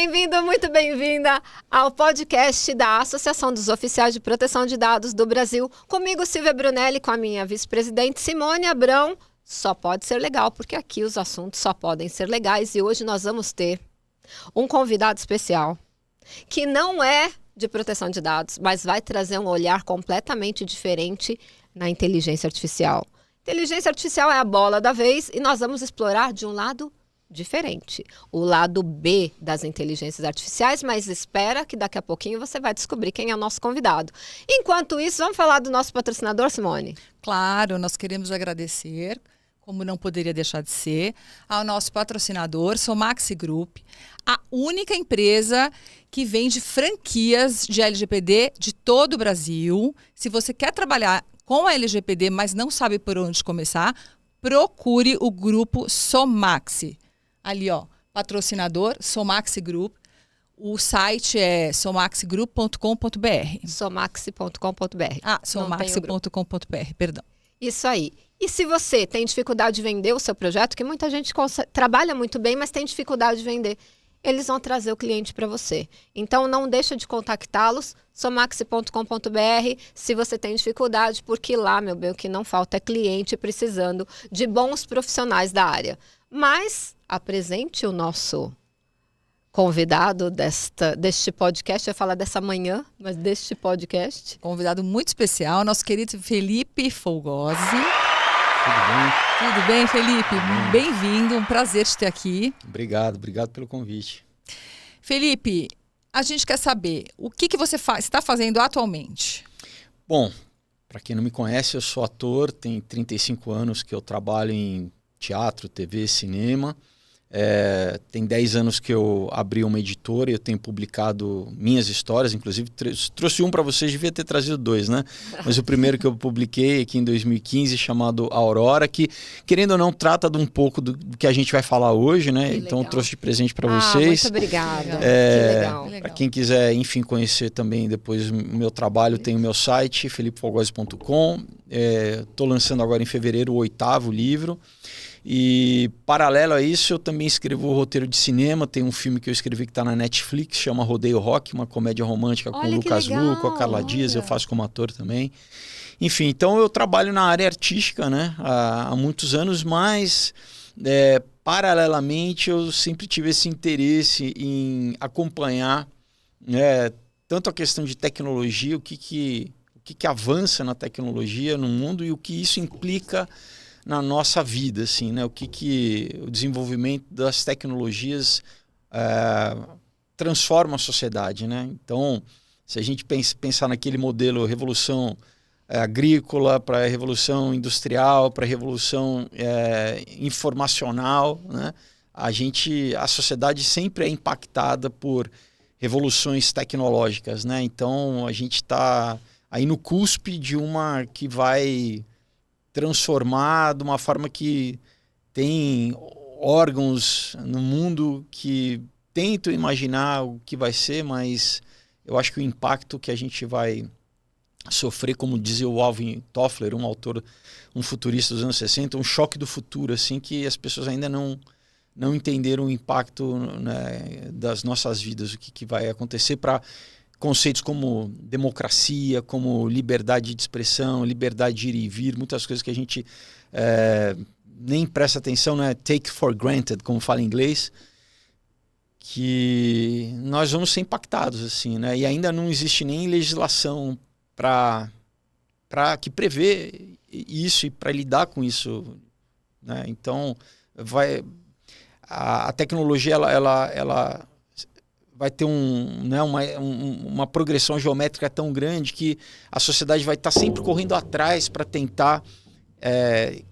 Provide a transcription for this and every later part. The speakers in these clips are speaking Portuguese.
bem-vindo, muito bem-vinda ao podcast da Associação dos Oficiais de Proteção de Dados do Brasil. Comigo, Silvia Brunelli, com a minha vice-presidente Simone Abrão. Só pode ser legal, porque aqui os assuntos só podem ser legais. E hoje nós vamos ter um convidado especial, que não é de proteção de dados, mas vai trazer um olhar completamente diferente na inteligência artificial. Inteligência artificial é a bola da vez e nós vamos explorar de um lado diferente, o lado B das inteligências artificiais, mas espera que daqui a pouquinho você vai descobrir quem é o nosso convidado. Enquanto isso, vamos falar do nosso patrocinador, Simone? Claro, nós queremos agradecer, como não poderia deixar de ser, ao nosso patrocinador, Somaxi Group, a única empresa que vende franquias de LGPD de todo o Brasil. Se você quer trabalhar com a LGPD, mas não sabe por onde começar, procure o grupo Somaxi. Ali, ó, patrocinador, Somaxi Group. O site é somaxigroup.com.br. Somaxi.com.br. Somaxi.com.br, perdão. Isso aí. E se você tem dificuldade de vender o seu projeto, que muita gente trabalha muito bem, mas tem dificuldade de vender, eles vão trazer o cliente para você. Então, não deixa de contactá-los, somaxi.com.br, se você tem dificuldade, porque lá, meu bem, o que não falta é cliente precisando de bons profissionais da área. Mas apresente o nosso convidado deste podcast. Eu ia falar dessa manhã, mas deste podcast. Convidado muito especial, nosso querido Felipe Folgosi. Tudo bem? Tudo bem, Felipe? Bem-vindo, um prazer te ter aqui. Obrigado pelo convite. Felipe, a gente quer saber o que você está fazendo atualmente. Bom, para quem não me conhece, eu sou ator, tem 35 anos que eu trabalho em teatro, TV, cinema. Tem 10 anos que eu abri uma editora e eu tenho publicado minhas histórias, inclusive trouxe um para vocês, devia ter trazido 2, né? Mas o primeiro que eu publiquei aqui em 2015, chamado Aurora, que, querendo ou não, trata de um pouco do que a gente vai falar hoje, né? Que então legal. eu trouxe de presente para vocês. Muito obrigada. Que legal. Para quem quiser, enfim, conhecer também depois o meu trabalho, tem o meu site, felipefolgosi.com. Estou lançando agora em fevereiro o 8º livro. E paralelo a isso, eu também escrevo roteiro de cinema. Tem um filme que eu escrevi que está na Netflix, chama Rodeio Rock, uma comédia romântica com o Lucas Lu, com a Carla Dias, eu faço como ator também. Enfim, então eu trabalho na área artística, né, há muitos anos, mas paralelamente eu sempre tive esse interesse em acompanhar, tanto a questão de tecnologia, o que avança na tecnologia no mundo e o que isso implica na nossa vida, assim, né? O que o desenvolvimento das tecnologias transforma a sociedade, né? Então, se a gente pensar naquele modelo revolução agrícola, para a revolução industrial, para a revolução informacional, né? A sociedade sempre é impactada por revoluções tecnológicas, né? Então, a gente está aí no cúspide de uma que vai transformar de uma forma que tem órgãos no mundo que tentam imaginar o que vai ser, mas eu acho que o impacto que a gente vai sofrer, como dizia o Alvin Toffler, um autor, um futurista dos anos 60, um choque do futuro, assim, que as pessoas ainda não entenderam o impacto, né, das nossas vidas, o que vai acontecer para conceitos como democracia, como liberdade de expressão, liberdade de ir e vir, muitas coisas que a gente nem presta atenção, né? Take for granted, como fala em inglês, que nós vamos ser impactados, assim, né? E ainda não existe nem legislação para que prevê isso e para lidar com isso, né? Então, a tecnologia ela vai ter uma progressão geométrica tão grande que a sociedade vai estar sempre correndo atrás para tentar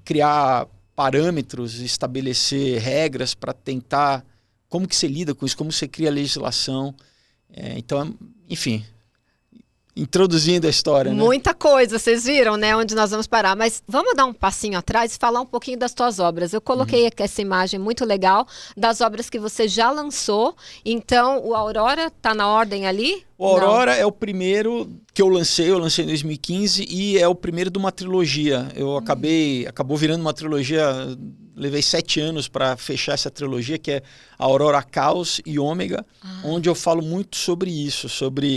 criar parâmetros, estabelecer regras para tentar como que você lida com isso, como você cria legislação. Então, enfim, introduzindo a história. Muita coisa, vocês viram, né, onde nós vamos parar. Mas vamos dar um passinho atrás e falar um pouquinho das tuas obras. Eu coloquei aqui essa imagem muito legal das obras que você já lançou. Então, o Aurora está na ordem ali? O Aurora é o primeiro que eu lancei em 2015 e é o primeiro de uma trilogia. Acabou virando uma trilogia, levei 7 anos para fechar essa trilogia, que é Aurora, Caos e Ômega, onde eu falo muito sobre isso,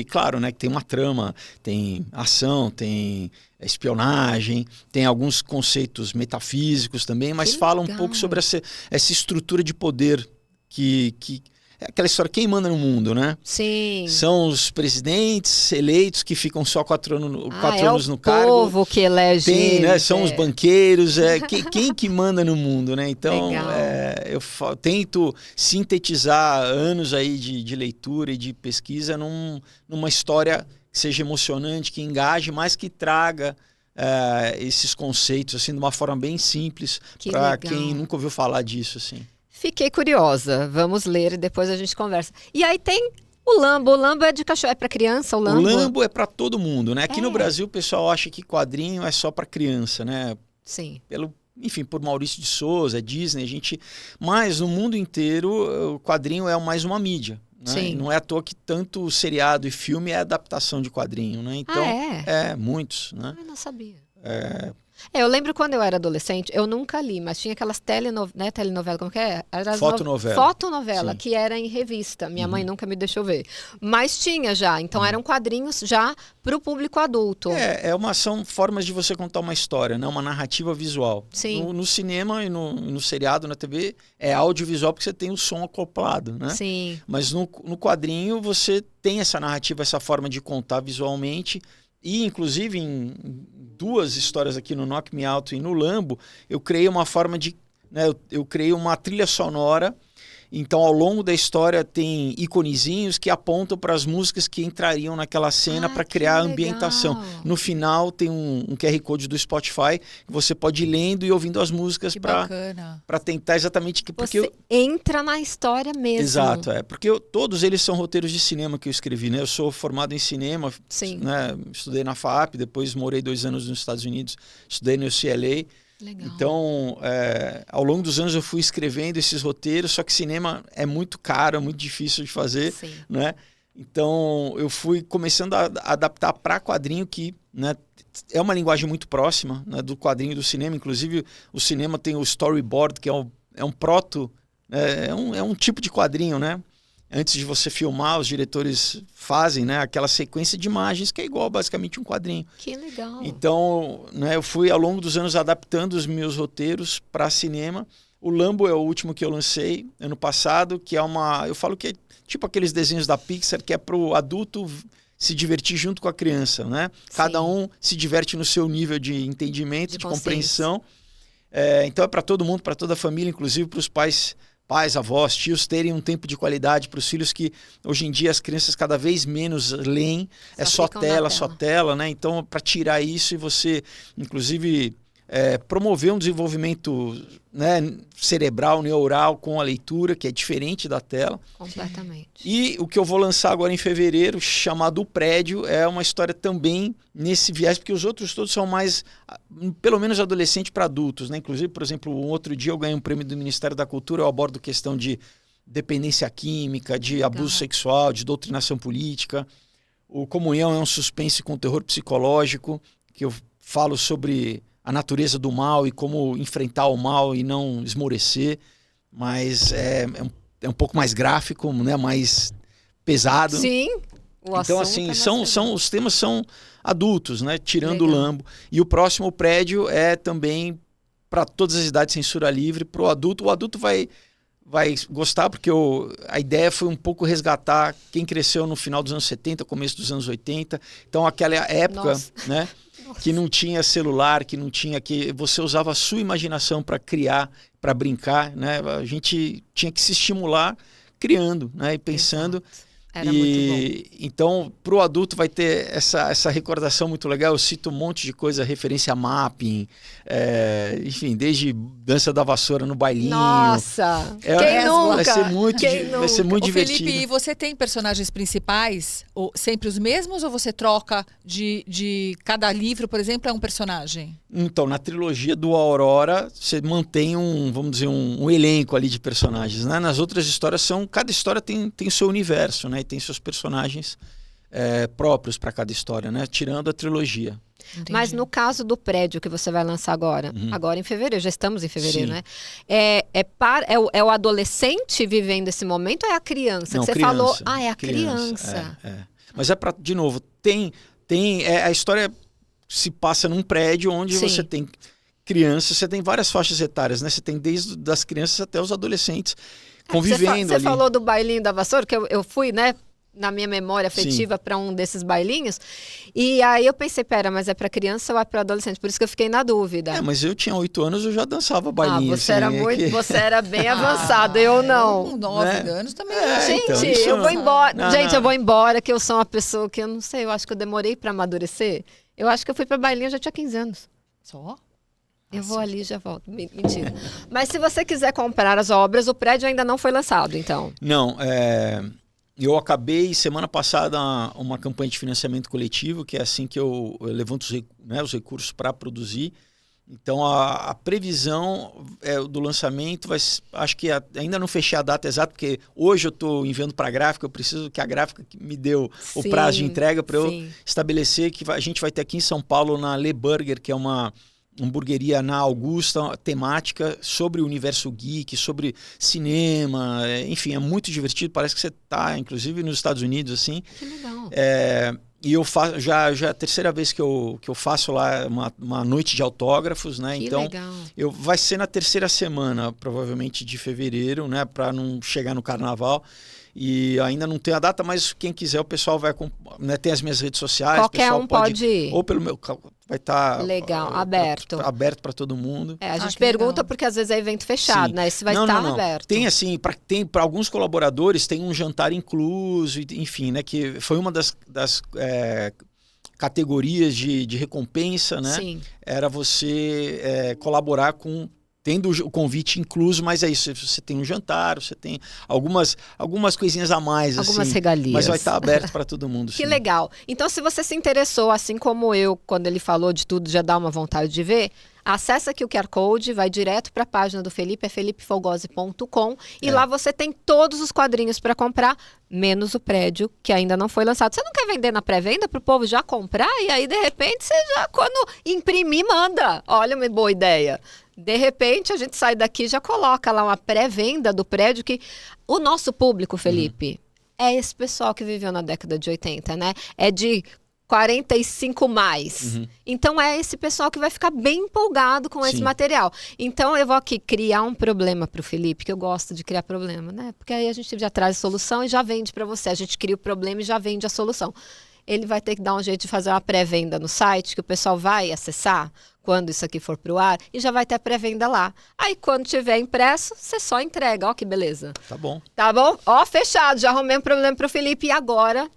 claro, né, que tem uma trama, tem ação, tem espionagem, tem alguns conceitos metafísicos também, mas fala um pouco sobre essa estrutura de poder que é aquela história, quem manda no mundo, né? Sim. São os presidentes eleitos que ficam só 4 anos no cargo. É o povo que elege. Tem, né? São os banqueiros. Quem que manda no mundo, né? Então, eu tento sintetizar anos aí de leitura e de pesquisa numa história que seja emocionante, que engaje, mas que traga esses conceitos assim de uma forma bem simples para quem nunca ouviu falar disso, assim. Fiquei curiosa. Vamos ler e depois a gente conversa. E aí tem o Lambo. O Lambo é de cachorro. É para criança o Lambo? O Lambo é para todo mundo, né? Aqui no Brasil o pessoal acha que quadrinho é só para criança, né? Sim. Enfim, por Maurício de Souza, Disney, mas no mundo inteiro o quadrinho é mais uma mídia. Né? Sim. Não é à toa que tanto seriado e filme é adaptação de quadrinho, né? Então, muitos, né? Eu não sabia. Eu lembro quando eu era adolescente, eu nunca li, mas tinha aquelas telenovela, como que é? Fotonovela, Sim. que era em revista. Minha mãe nunca me deixou ver. Mas tinha já, então eram quadrinhos já para o público adulto. São formas de você contar uma história, né? Uma narrativa visual. Sim. No cinema e no seriado, na TV, é audiovisual porque você tem o som acoplado, né? Sim. Mas no quadrinho você tem essa narrativa, essa forma de contar visualmente. E, inclusive, em 2 histórias aqui no Knock Me Out e no Lambo, eu criei uma forma de... Né, eu criei uma trilha sonora. Então, ao longo da história, tem iconezinhos que apontam para as músicas que entrariam naquela cena para criar a ambientação. No final, tem um QR Code do Spotify que você pode ir lendo e ouvindo as músicas para tentar exatamente... Você entra na história mesmo. Exato, porque todos eles são roteiros de cinema que eu escrevi, né? Eu sou formado em cinema, né? Estudei na FAP, depois morei 2 anos nos Estados Unidos, estudei no UCLA. Legal. Então, ao longo dos anos eu fui escrevendo esses roteiros, só que cinema é muito caro, é muito difícil de fazer, né? Então, eu fui começando a adaptar para quadrinho, que, né, é uma linguagem muito próxima, né, do quadrinho e do cinema. Inclusive, o cinema tem o storyboard, que é um proto, é um tipo de quadrinho, né? Antes de você filmar, os diretores fazem, né, aquela sequência de imagens que é igual basicamente um quadrinho. Que legal. Então, né, eu fui ao longo dos anos adaptando os meus roteiros para cinema. O Lambo é o último que eu lancei ano passado, que eu falo que é tipo aqueles desenhos da Pixar, que é para o adulto se divertir junto com a criança, né? Cada um se diverte no seu nível de entendimento, de compreensão. Então é para todo mundo, para toda a família, inclusive para os pais, avós, tios, terem um tempo de qualidade para os filhos, que hoje em dia as crianças cada vez menos leem, só tela, né? Então, para tirar isso e você, inclusive, promover um desenvolvimento, né, cerebral, neural com a leitura, que é diferente da tela. Completamente. E o que eu vou lançar agora em fevereiro, chamado O Prédio, é uma história também nesse viés, porque os outros todos são mais, pelo menos adolescente para adultos, né? Inclusive, por exemplo, um outro dia eu ganhei um prêmio do Ministério da Cultura, eu abordo questão de dependência química, de abuso sexual, de doutrinação política. O Comunhão é um suspense com terror psicológico, que eu falo sobre a natureza do mal e como enfrentar o mal e não esmorecer, mas é um pouco mais gráfico, né? Mais pesado. Sim. Então, assim, os temas são adultos, né? Tirando o Lambo. E o próximo Prédio é também para todas as idades, censura livre, para o adulto. O adulto vai gostar, porque a ideia foi um pouco resgatar quem cresceu no final dos anos 70, começo dos anos 80. Então, aquela época, né? Que não tinha celular, que você usava a sua imaginação para criar, para brincar, né? A gente tinha que se estimular criando, né? E pensando. Era muito bom. Então, para o adulto vai ter essa recordação muito legal. Eu cito um monte de coisa, referência a mapping, enfim, desde dança da vassoura no bailinho. Nossa! Quem nunca? Vai ser muito divertido. Felipe, você tem personagens principais, ou sempre os mesmos, ou você troca de cada livro, por exemplo, é um personagem? Então, na trilogia do Aurora, você mantém vamos dizer, um elenco ali de personagens, né? Nas outras histórias, cada história tem o seu universo, né? E tem seus personagens próprios para cada história, né? Tirando a trilogia. Entendi. Mas no caso do prédio que você vai lançar agora, agora em fevereiro, já estamos em fevereiro, Sim. né? É o adolescente vivendo esse momento ou é a criança? Não, que você criança. falou, é a criança. Mas de novo, a história se passa num prédio onde Sim. você tem crianças, você tem várias faixas etárias, né? Você tem desde das crianças até os adolescentes convivendo Você ali. falou do bailinho da vassoura, que eu fui, né? Na minha memória afetiva para um desses bailinhos. E aí eu pensei, pera, mas é para criança ou é para adolescente? Por isso que eu fiquei na dúvida. Mas eu tinha 8 anos, eu já dançava bailinho. Você era assim, você era bem avançado, eu não. Com 9 Né? anos também. Gente, então, isso eu vou embora. Não, Gente, não. eu vou embora, que eu sou uma pessoa que eu não sei, eu acho que eu demorei para amadurecer. Eu acho que eu fui para bailinho, eu já tinha 15 anos. Só? Eu vou ali e já volto. Mentira. Mas se você quiser comprar as obras, o prédio ainda não foi lançado, então. Não, eu acabei semana passada uma campanha de financiamento coletivo, que é assim que eu levanto os recursos para produzir. Então a previsão do lançamento acho que ainda não fechei a data exata, porque hoje eu estou enviando para a gráfica, eu preciso que a gráfica me deu o prazo de entrega para eu estabelecer que a gente vai ter aqui em São Paulo na Le Burger, que é uma hamburgueria na Augusta, temática sobre o universo geek, sobre cinema, enfim, é muito divertido, parece que você está, inclusive, nos Estados Unidos, assim. Que legal. E eu faço, já é a terceira vez que eu faço lá uma noite de autógrafos, né? Que então, legal. vai ser na terceira semana, provavelmente, de fevereiro, né? Para não chegar no carnaval. E ainda não tem a data, mas quem quiser, o pessoal vai... Né, tem as minhas redes sociais. Qualquer o pessoal um pode ir. Ou pelo meu... Vai estar... Legal, aberto. Aberto para todo mundo. A gente que pergunta legal. porque às vezes é evento fechado, Sim. né? Esse vai Não, estar não. aberto. Tem assim, para alguns colaboradores, tem um jantar incluso, enfim, né? Que foi uma das categorias de recompensa, né? Sim. Era você colaborar tendo o convite incluso, mas é isso, você tem um jantar, você tem algumas coisinhas a mais, Algumas assim, regalias. mas vai estar aberto para todo mundo. Que sim. legal. Então, se você se interessou, assim como eu, quando ele falou de tudo, já dá uma vontade de ver, acessa aqui o QR Code, vai direto para a página do Felipe, é felipefolgose.com, e lá você tem todos os quadrinhos para comprar, menos o prédio, que ainda não foi lançado. Você não quer vender na pré-venda para o povo já comprar? E aí, de repente, você já, quando imprimir, manda. Olha, uma boa ideia. De repente, a gente sai daqui e já coloca lá uma pré-venda do prédio, que o nosso público, Felipe, é esse pessoal que viveu na década de 80, né? É de 45 mais. Então é esse pessoal que vai ficar bem empolgado com esse Sim. material. Então eu vou aqui criar um problema para o Felipe, que eu gosto de criar problema, né? Porque aí a gente já traz a solução e já vende para você. A gente cria o problema e já vende a solução. Ele vai ter que dar um jeito de fazer uma pré-venda no site, que o pessoal vai acessar quando isso aqui for pro ar, e já vai ter a pré-venda lá. Aí quando tiver impresso, você só entrega. Ó que beleza. Tá bom. Tá bom? Ó, fechado. Já arrumei um problema pro Felipe. E agora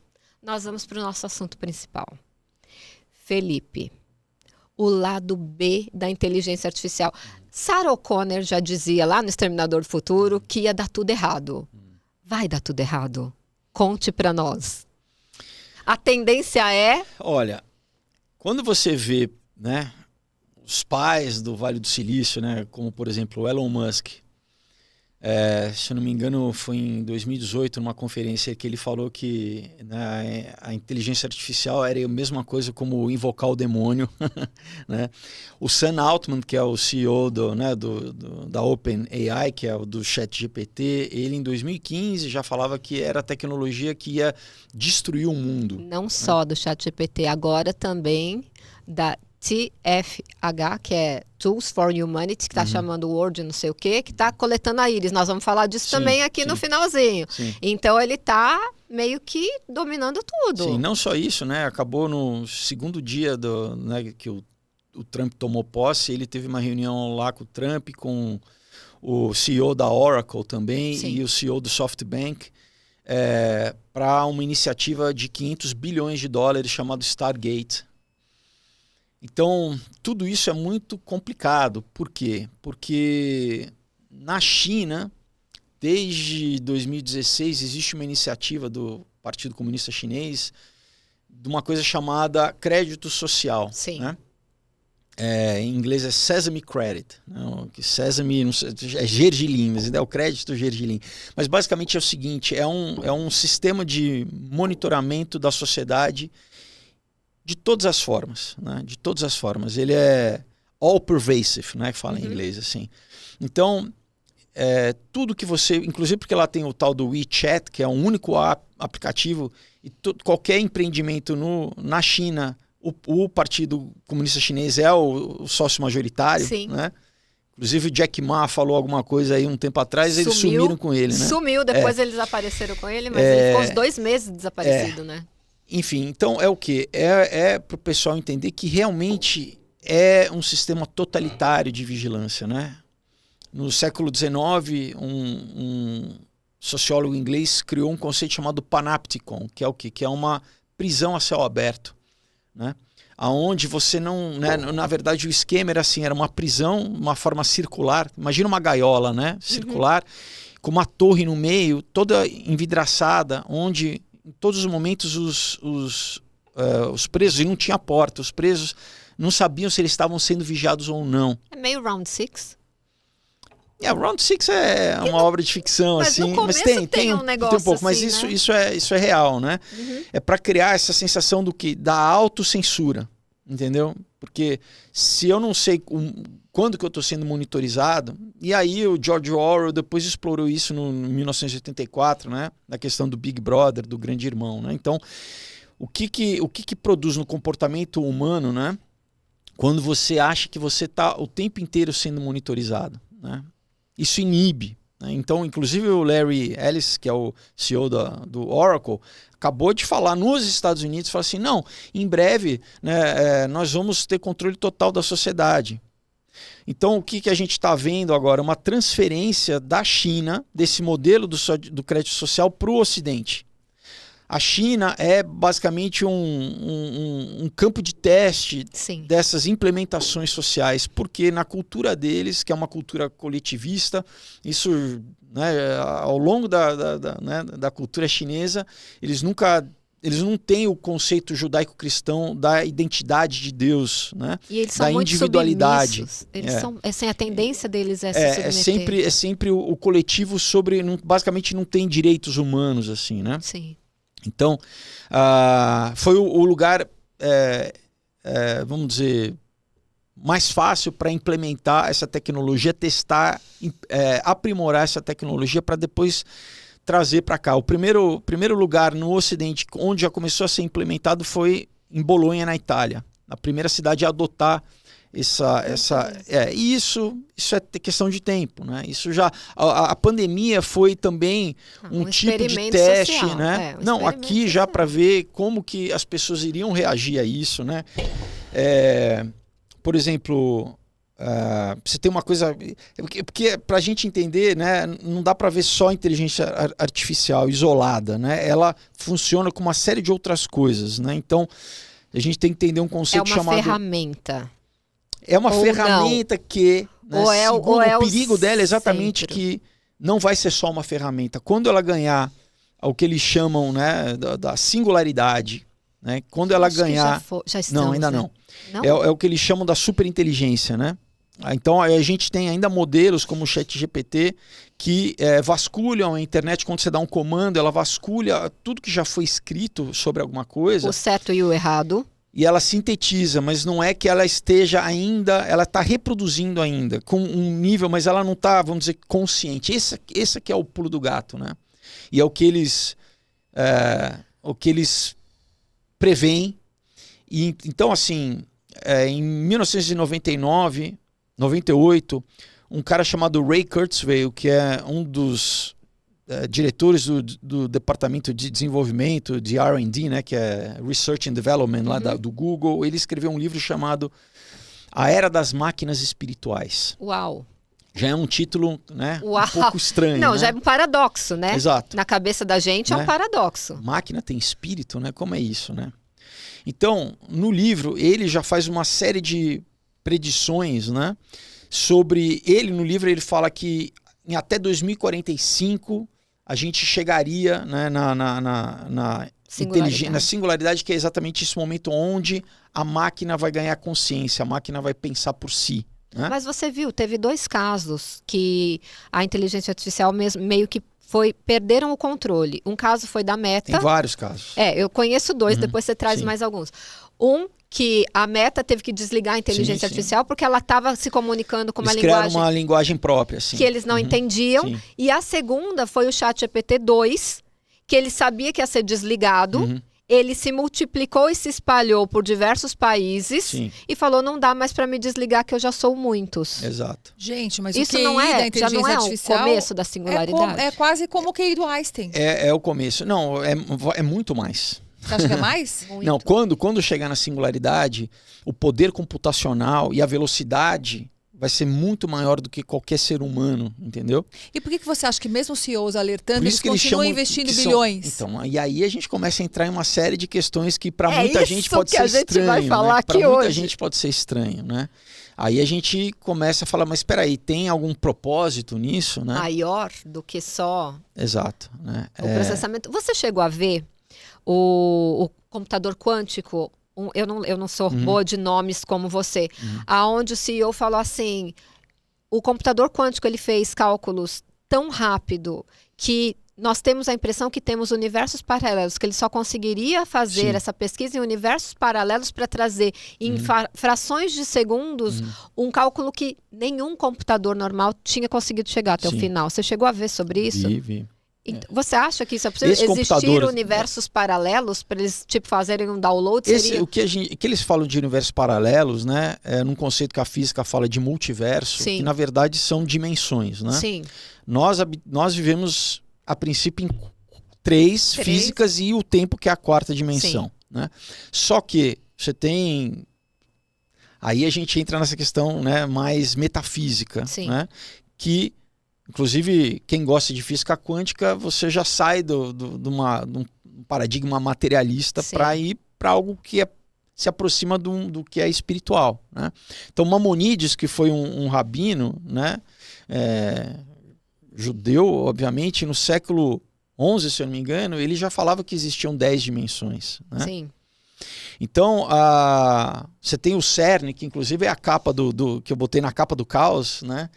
nós vamos pro nosso assunto principal. Felipe, o lado B da inteligência artificial. Sarah O'Connor já dizia lá no Exterminador do Futuro que ia dar tudo errado. Vai dar tudo errado. Conte pra nós. A tendência é... Olha, quando você vê, né, os pais do Vale do Silício, né, como por exemplo o Elon Musk, se eu não me engano foi em 2018 numa conferência que ele falou que, né, a inteligência artificial era a mesma coisa como invocar o demônio, né? O Sam Altman, que é o CEO da OpenAI, que é o do ChatGPT, ele em 2015 já falava que era a tecnologia que ia destruir o mundo. Não só do ChatGPT, agora também da TFH, que é Tools for Humanity, que está chamando o Word não sei o quê, que está coletando a íris. Nós vamos falar disso também aqui no finalzinho. Sim. Então ele está meio que dominando tudo. Sim, não só isso, né? Acabou no segundo dia né, que o Trump tomou posse, ele teve uma reunião lá com o Trump, com o CEO da Oracle também. Sim. E o CEO do SoftBank, para uma iniciativa de $500 bilhões chamado Stargate. Então, tudo isso é muito complicado. Por quê? Porque na China, desde 2016, existe uma iniciativa do Partido Comunista Chinês de uma coisa chamada crédito social. Sim. Né? em inglês é Sesame Credit, não, que Sesame não sei, é gergelim, mas ainda é o crédito gergelim. Mas basicamente é o seguinte, é um sistema de monitoramento da sociedade de todas as formas, né? De todas as formas. Ele é all pervasive, né? Que fala em inglês assim. Então, tudo que você, inclusive porque lá tem o tal do WeChat, que é um único aplicativo, e qualquer empreendimento na China, o Partido Comunista Chinês é o sócio majoritário, Sim. Né? Inclusive o Jack Ma falou alguma coisa aí um tempo atrás, eles sumiram com ele, né? Sumiu, depois eles apareceram com ele, mas ele ficou uns 2 meses desaparecido, né? Enfim, então é o quê? É para o pessoal entender que realmente é um sistema totalitário de vigilância, né? No século XIX, um sociólogo inglês criou um conceito chamado panopticon, que é o quê? Que é uma prisão a céu aberto, né? Aonde você não, né, na verdade o esquema era assim, era uma prisão, uma forma circular, imagina uma gaiola, né, circular, com uma torre no meio, toda envidraçada, onde em todos os momentos os presos, e não tinha porta, os presos não sabiam se eles estavam sendo vigiados ou não. É meio Round Six. Round Six é uma obra de ficção, mas assim, no mas começo tem um negócio um pouco, mas assim, isso né? isso é real, né? É para criar essa sensação do que? Da autocensura, entendeu? Porque se eu não sei quando que eu estou sendo monitorizado, e aí o George Orwell depois explorou isso no 1984, né? Na questão do Big Brother, do Grande Irmão, né? Então, o que produz no comportamento humano, né? Quando você acha que você está o tempo inteiro sendo monitorizado, né? Isso inibe, né? Então, inclusive o Larry Ellis, que é o CEO do Oracle, acabou de falar nos Estados Unidos, falou assim, não, em breve, né, nós vamos ter controle total da sociedade. Então, o que a gente está vendo agora? Uma transferência da China, desse modelo do crédito social para o Ocidente. A China é basicamente um campo de teste Sim. dessas implementações sociais, porque na cultura deles, que é uma cultura coletivista, isso, né, ao longo da cultura chinesa, eles não têm o conceito judaico-cristão da identidade de Deus, né? E eles são da muito individualidade. Eles são, assim, a tendência deles é se submeter. É sempre o coletivo sobre, basicamente não tem direitos humanos, assim, né? Sim. Então, foi o lugar, vamos dizer, mais fácil para implementar essa tecnologia, testar, aprimorar essa tecnologia para depois trazer para cá. O primeiro lugar no Ocidente onde já começou a ser implementado foi em Bolonha, na Itália. A primeira cidade a adotar isso é questão de tempo, né? Isso já a pandemia foi também um tipo de teste, social, né? Não, aqui já para ver como que as pessoas iriam reagir a isso, né? Por exemplo, você tem uma coisa, porque para a gente entender, né? Não dá para ver só a inteligência artificial isolada, né? Ela funciona com uma série de outras coisas, né? Então a gente tem que entender um conceito chamado ferramenta. É uma ferramenta que, né, segundo o perigo dela, é exatamente centro. Que não vai ser só uma ferramenta. Quando ela ganhar o que eles chamam, né, da singularidade, né, quando ela ganhar... Já estamos, não, ainda né? não. Não? É o que eles chamam da superinteligência, né? Então a gente tem ainda modelos como o ChatGPT que vasculham a internet. Quando você dá um comando, ela vasculha tudo que já foi escrito sobre alguma coisa. O certo e o errado. E ela sintetiza, mas não é que ela esteja ainda, ela está reproduzindo ainda, com um nível, mas ela não está, vamos dizer, consciente. Esse aqui é o pulo do gato, né? E é o que eles preveem. E, então, assim, em 1998, um cara chamado Ray Kurzweil, que é um dos diretores do departamento de desenvolvimento de R&D, né, que é Research and Development lá do Google, ele escreveu um livro chamado A Era das Máquinas Espirituais. Uau! Já é um título, né, Uau. um pouco estranho. Não, né? já é um paradoxo, né? Exato. Na cabeça da gente é um paradoxo. Máquina tem espírito, né? Como é isso, né? Então, no livro, ele já faz uma série de predições, né? Sobre ele, no livro, ele fala que em até 2045 a gente chegaria, né, na singularidade, que é exatamente esse momento onde a máquina vai ganhar consciência, a máquina vai pensar por si. Né? Mas você viu, teve 2 casos que a inteligência artificial meio que perderam o controle. Um caso foi da Meta. Tem vários casos. Eu conheço 2, depois você traz mais alguns. Que a Meta teve que desligar a inteligência artificial porque ela estava se comunicando com eles criaram uma linguagem própria. Sim. Que eles não entendiam. Sim. E a segunda foi o ChatGPT 2, que ele sabia que ia ser desligado. Ele se multiplicou e se espalhou por diversos países e falou, não dá mais para me desligar que eu já sou muitos. Exato. Gente, mas isso o QI não é, da inteligência já não é artificial o começo da singularidade? É quase como o QI do Einstein. É o começo. Não, é muito mais. Você acha que é mais? Não, quando chegar na singularidade, o poder computacional e a velocidade vai ser muito maior do que qualquer ser humano, entendeu? E por que você acha que mesmo os CEOs alertando, eles que continuam investindo bilhões? Então, e aí a gente começa a entrar em uma série de questões que para muita gente pode ser estranho. Para muita gente vai falar aqui hoje. Para muita gente pode ser estranho, né? Aí a gente começa a falar, mas espera aí, tem algum propósito nisso, né? Maior do que só... Exato. Né? O processamento. Você chegou a ver o computador quântico? Eu não sou boa de nomes como você. Aonde o CEO falou assim, o computador quântico ele fez cálculos tão rápido que nós temos a impressão que temos universos paralelos, que ele só conseguiria fazer essa pesquisa em universos paralelos para trazer em frações de segundos um cálculo que nenhum computador normal tinha conseguido chegar até o final. Você chegou a ver sobre isso? Vi. Você acha que isso é possível? Existir universos paralelos para eles fazerem um download? O que eles falam de universos paralelos, né? Num conceito que a física fala de multiverso, que na verdade são dimensões, né? Sim. Nós vivemos a princípio em 3 físicas e o tempo que é a 4ª dimensão, né? Só que você tem... Aí a gente entra nessa questão, né, mais metafísica, né? Que inclusive, quem gosta de física quântica, você já sai de um paradigma materialista para ir para algo que se aproxima do que é espiritual. Né? Então, Maimonides, que foi um rabino, né, judeu, obviamente, no século XI, se eu não me engano, ele já falava que existiam 10 dimensões. Né? Sim. Então, você tem o CERN, que inclusive é a capa que eu botei na capa do Caos, né?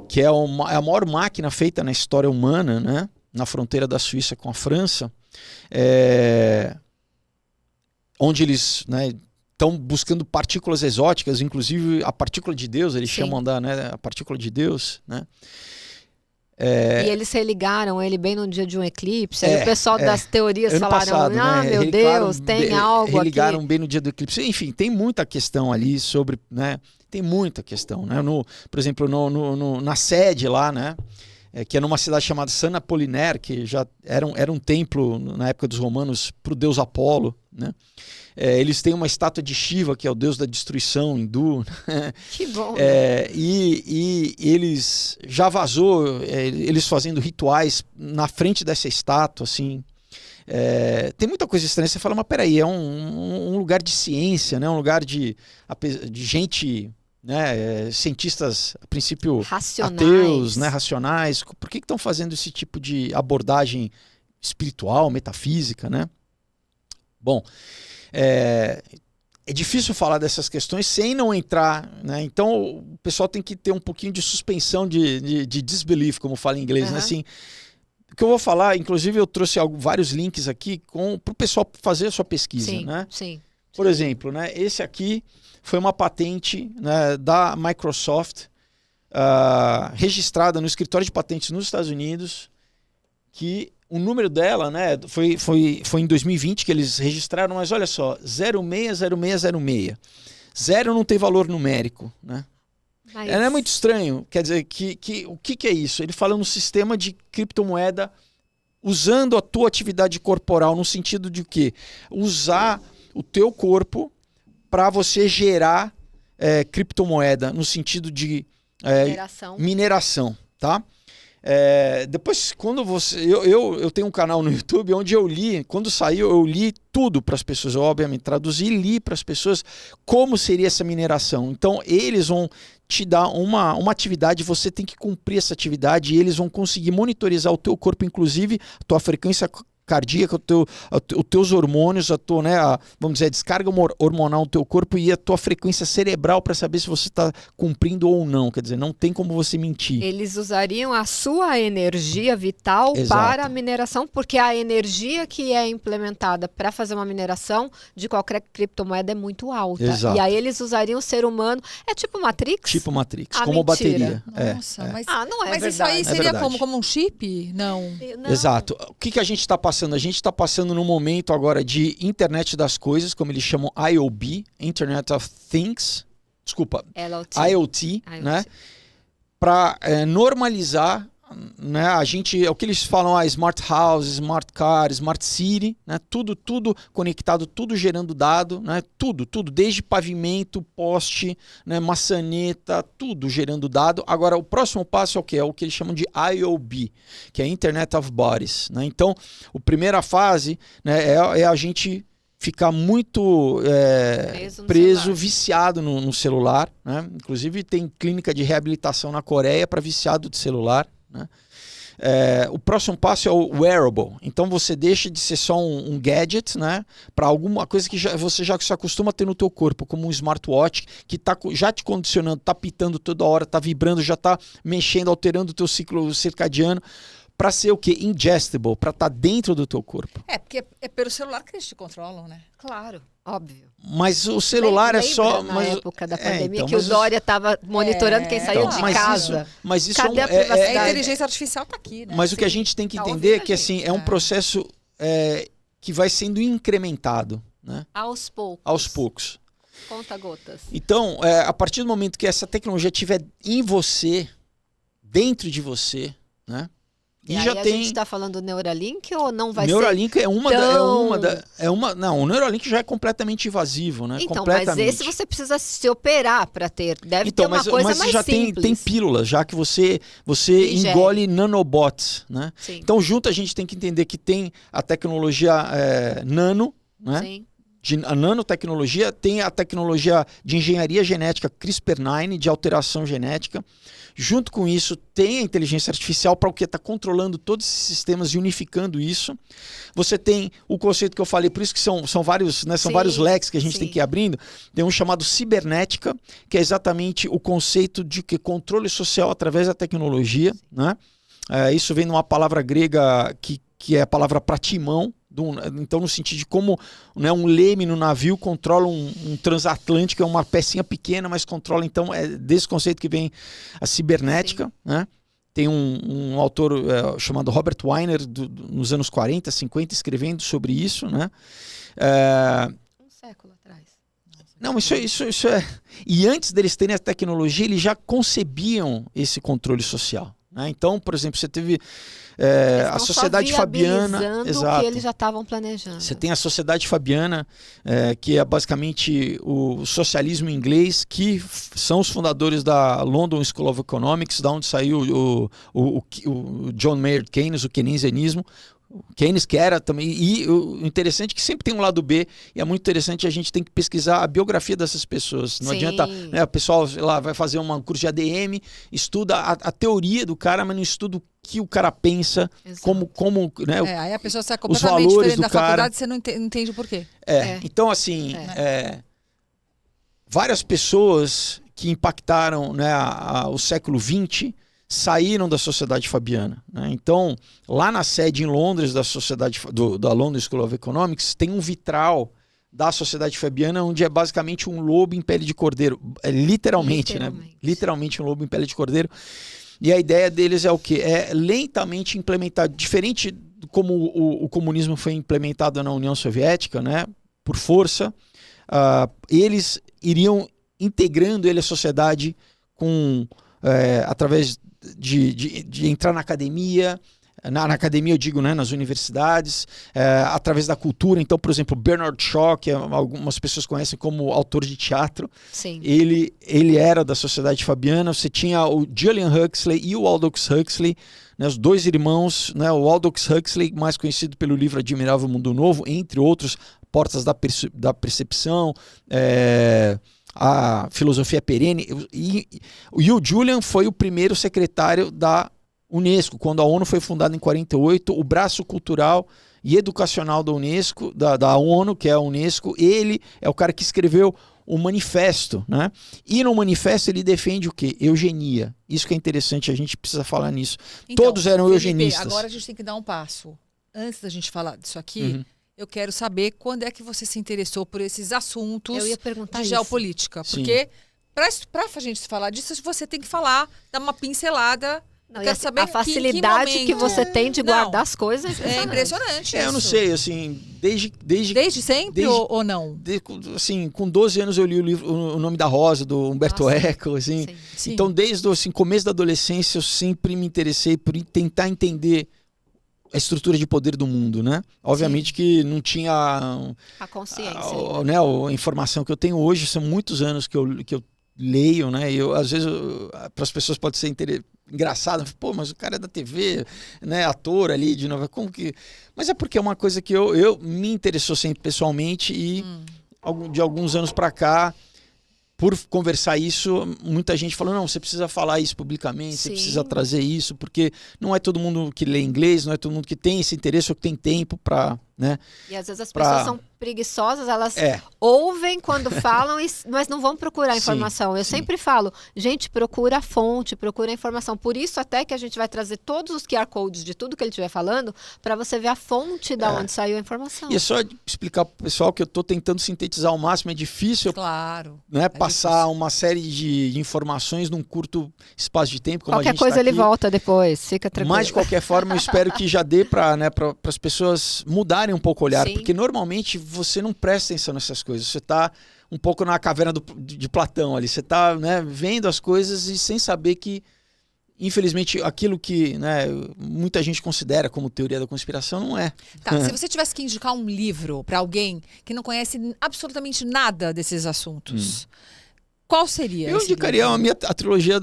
Que é a maior máquina feita na história humana, né? Na fronteira da Suíça com a França, onde eles estão buscando partículas exóticas, inclusive a partícula de Deus, eles chamam a partícula de Deus, né? E eles religaram ele bem no dia de um eclipse. Aí o pessoal das teorias falaram, passado, meu Deus, tem algo aqui. Religaram bem no dia do eclipse. Enfim, tem muita questão ali sobre... Né, tem muita questão. Né? Por exemplo, na sede lá, né, que é numa cidade chamada San Apollinaire, que já era um templo na época dos romanos para o deus Apolo, né? Eles têm uma estátua de Shiva, que é o deus da destruição hindu. Que bom. E eles já vazou, eles fazendo rituais na frente dessa estátua, assim. Tem muita coisa estranha. Você fala, mas peraí, é um lugar de ciência, né? Um lugar de gente, né? Cientistas, a princípio, ateus, né? Racionais. Por que estão fazendo esse tipo de abordagem espiritual, metafísica, né? Bom... É difícil falar dessas questões sem não entrar, né? Então o pessoal tem que ter um pouquinho de suspensão de disbelief, como fala em inglês, né? Assim, o que eu vou falar, inclusive eu trouxe vários links aqui para o pessoal fazer a sua pesquisa, né? Sim. Por exemplo, né? Esse aqui foi uma patente, né, da Microsoft, registrada no escritório de patentes nos Estados Unidos, que o número dela, né, foi em 2020 que eles registraram, mas olha só, 060606. 0 não tem valor numérico, né? Mas... É muito estranho, quer dizer, o que é isso? Ele fala no sistema de criptomoeda usando a tua atividade corporal, no sentido de quê? Usar o teu corpo para você gerar criptomoeda, no sentido de mineração, tá? Depois, quando você... Eu tenho um canal no YouTube onde eu li, quando saiu, eu li tudo para as pessoas. Eu, obviamente, traduzi e li para as pessoas como seria essa mineração. Então, eles vão te dar uma atividade, você tem que cumprir essa atividade e eles vão conseguir monitorizar o teu corpo, inclusive a tua frequência cardíaca, os teus hormônios, vamos dizer, a descarga hormonal do teu corpo e a tua frequência cerebral para saber se você está cumprindo ou não. Quer dizer, não tem como você mentir. Eles usariam a sua energia vital para a mineração, porque a energia que é implementada para fazer uma mineração de qualquer criptomoeda é muito alta. Exato. E aí eles usariam o ser humano. É tipo Matrix? Tipo Matrix, Ah, como mentira. bateria. Nossa, mas não é mas verdade. isso aí seria verdade. como um chip? Não. Não. Exato. O que a gente está passando? A gente está passando num momento agora de internet das coisas, como eles chamam IoB, Internet of Things, desculpa, IoT, né? Para normalizar, né? É o que eles falam, smart house, smart car, smart city, né? Tudo conectado, tudo gerando dado, né? Tudo, desde pavimento, poste, né? Maçaneta, tudo gerando dado. Agora, o próximo passo é o quê? É o que eles chamam de IoB, que é Internet of Bodies, né? Então, a primeira fase, né, é a gente ficar muito preso, viciado no celular, né? Inclusive, tem clínica de reabilitação na Coreia para viciado de celular, né? O próximo passo é o wearable. Então você deixa de ser só um gadget, né, para alguma coisa que você já se acostuma a ter no teu corpo, como um smartwatch que está já te condicionando, está pitando toda hora, está vibrando, já está mexendo, alterando o teu ciclo circadiano, para ser o quê? Ingestible, para estar dentro do teu corpo. Porque é pelo celular que eles te controlam, né? Claro, óbvio. Mas o celular é só... Na época da pandemia, então, que o Dória estava monitorando quem saiu de casa. Mas isso Cadê a privacidade? A inteligência artificial está aqui, né? Mas o que a gente tem que entender é que assim, é um processo que vai sendo incrementado, né? Aos poucos. Aos poucos. Conta gotas. Então, a partir do momento que essa tecnologia estiver em você, dentro de você, né? E aí a gente está falando do Neuralink ou não vai Neuralink ser? Não, o Neuralink já é completamente invasivo, né? Então, completamente. mas esse você precisa se operar para ter. Deve ter uma coisa mas mais já simples. tem pílulas, já que você engole nanobots, né? Sim. Então, junto a gente tem que entender que tem a tecnologia nano, né? Sim. A nanotecnologia, tem a tecnologia de engenharia genética CRISPR-9, de alteração genética. Junto com isso, tem a inteligência artificial para o que está controlando todos esses sistemas e unificando isso. Você tem o conceito que eu falei, por isso que são vários, né, são vários leques que a gente tem que ir abrindo. Tem um chamado cibernética, que é exatamente o conceito de que controle social através da tecnologia, né? Isso vem de uma palavra grega que é a palavra pratimão. Então, no sentido de como, né, um leme no navio controla um transatlântico, é uma pecinha pequena, mas controla. Então, é desse conceito que vem a cibernética, né? Tem um autor chamado Robert Weiner, nos anos 40, 50, escrevendo sobre isso, né? Um século atrás. Não, isso é... E antes deles terem a tecnologia, eles já concebiam esse controle social, né? Então, por exemplo, você teve... a Sociedade Fabiana, exato, que eles já estavam planejando. Você tem a Sociedade Fabiana, que é basicamente o socialismo inglês, que são os fundadores da London School of Economics, da onde saiu o John Maynard Keynes, o keynesianismo. Keynes que era também, e o interessante é que sempre tem um lado B, e é muito interessante, a gente tem que pesquisar a biografia dessas pessoas. Não adianta, né, o pessoal lá vai fazer um curso de ADM, estuda a teoria do cara, mas não estuda o que o cara pensa, como né, aí a pessoa sai os completamente valores diferente do da cara. faculdade, você não entende o porquê. Então assim, várias pessoas que impactaram, né, o século XX saíram da Sociedade Fabiana, né? Então, lá na sede em Londres da London School of Economics, tem um vitral da Sociedade Fabiana, onde é basicamente um lobo em pele de cordeiro, literalmente, né? Literalmente um lobo em pele de cordeiro. E a ideia deles é o quê? É lentamente implementar, diferente de como o comunismo foi implementado na União Soviética, né? Por força, eles iriam integrando ele à sociedade através de entrar na academia, na academia eu digo, né, nas universidades, através da cultura. Então, por exemplo, Bernard Shaw, que algumas pessoas conhecem como autor de teatro, sim, ele era da Sociedade Fabiana. Você tinha o Julian Huxley e o Aldous Huxley, né, os dois irmãos, né, o Aldous Huxley, mais conhecido pelo livro Admirável Mundo Novo, entre outros, Portas da Percepção, a Filosofia Perene. E o Julian foi o primeiro secretário da Unesco, quando a ONU foi fundada em 48, o braço cultural e educacional da Unesco, da ONU, que é a Unesco. Ele é o cara que escreveu o manifesto, né? E no manifesto ele defende o quê? Eugenia. Isso que é interessante, a gente precisa falar nisso. Então, todos eram Felipe, eugenistas. Agora a gente tem que dar um passo. Antes da gente falar disso aqui, eu quero saber quando é que você se interessou por esses assuntos Eu ia perguntar de isso. geopolítica. Sim. Porque para a gente falar disso, você tem que falar, dar uma pincelada. Não, Eu e quero assim, saber a facilidade que momento. você tem de Não, guardar as coisas É impressionante Eu não isso. sei, assim, Desde sempre desde- ou não? assim, com 12 anos eu li o livro O Nome da Rosa, do Humberto Nossa. Eco, assim. Sim. Sim. Então, desde o começo da adolescência, eu sempre me interessei por tentar entender a estrutura de poder do mundo, né? Obviamente que não tinha A consciência. a informação que eu tenho hoje, são muitos anos que eu leio, né? E às vezes, para as pessoas pode ser engraçado, pô, mas o cara é da TV, né? Ator ali, de novo, como que... Mas é porque é uma coisa que eu me interessou sempre pessoalmente e de alguns anos para cá, por conversar isso, muita gente falou, não, você precisa falar isso publicamente, você Sim. precisa trazer isso, porque não é todo mundo que lê inglês, não é todo mundo que tem esse interesse ou que tem tempo para, né? E às vezes as pra- pessoas são preguiçosas, elas É. ouvem quando falam, mas não vão procurar Sim, informação. Eu sim. sempre falo, gente, procura a fonte, procura a informação. Por isso até que a gente vai trazer todos os QR Codes de tudo que ele estiver falando, para você ver a fonte da onde saiu a informação. E é só explicar para o pessoal que eu estou tentando sintetizar ao máximo, é difícil Claro. né, passar uma série de informações num curto espaço de tempo, como a Qualquer gente coisa tá ele aqui. volta depois, fica tranquilo. Mas, de qualquer forma, eu espero que já dê para as pessoas mudarem um pouco o olhar, Sim. porque normalmente você não presta atenção nessas coisas. Você está um pouco na caverna de Platão ali. Você está, né, vendo as coisas e sem saber que, infelizmente, aquilo que, né, muita gente considera como teoria da conspiração não é. Tá, se você tivesse que indicar um livro para alguém que não conhece absolutamente nada desses assuntos, qual seria Eu esse indicaria livro? a trilogia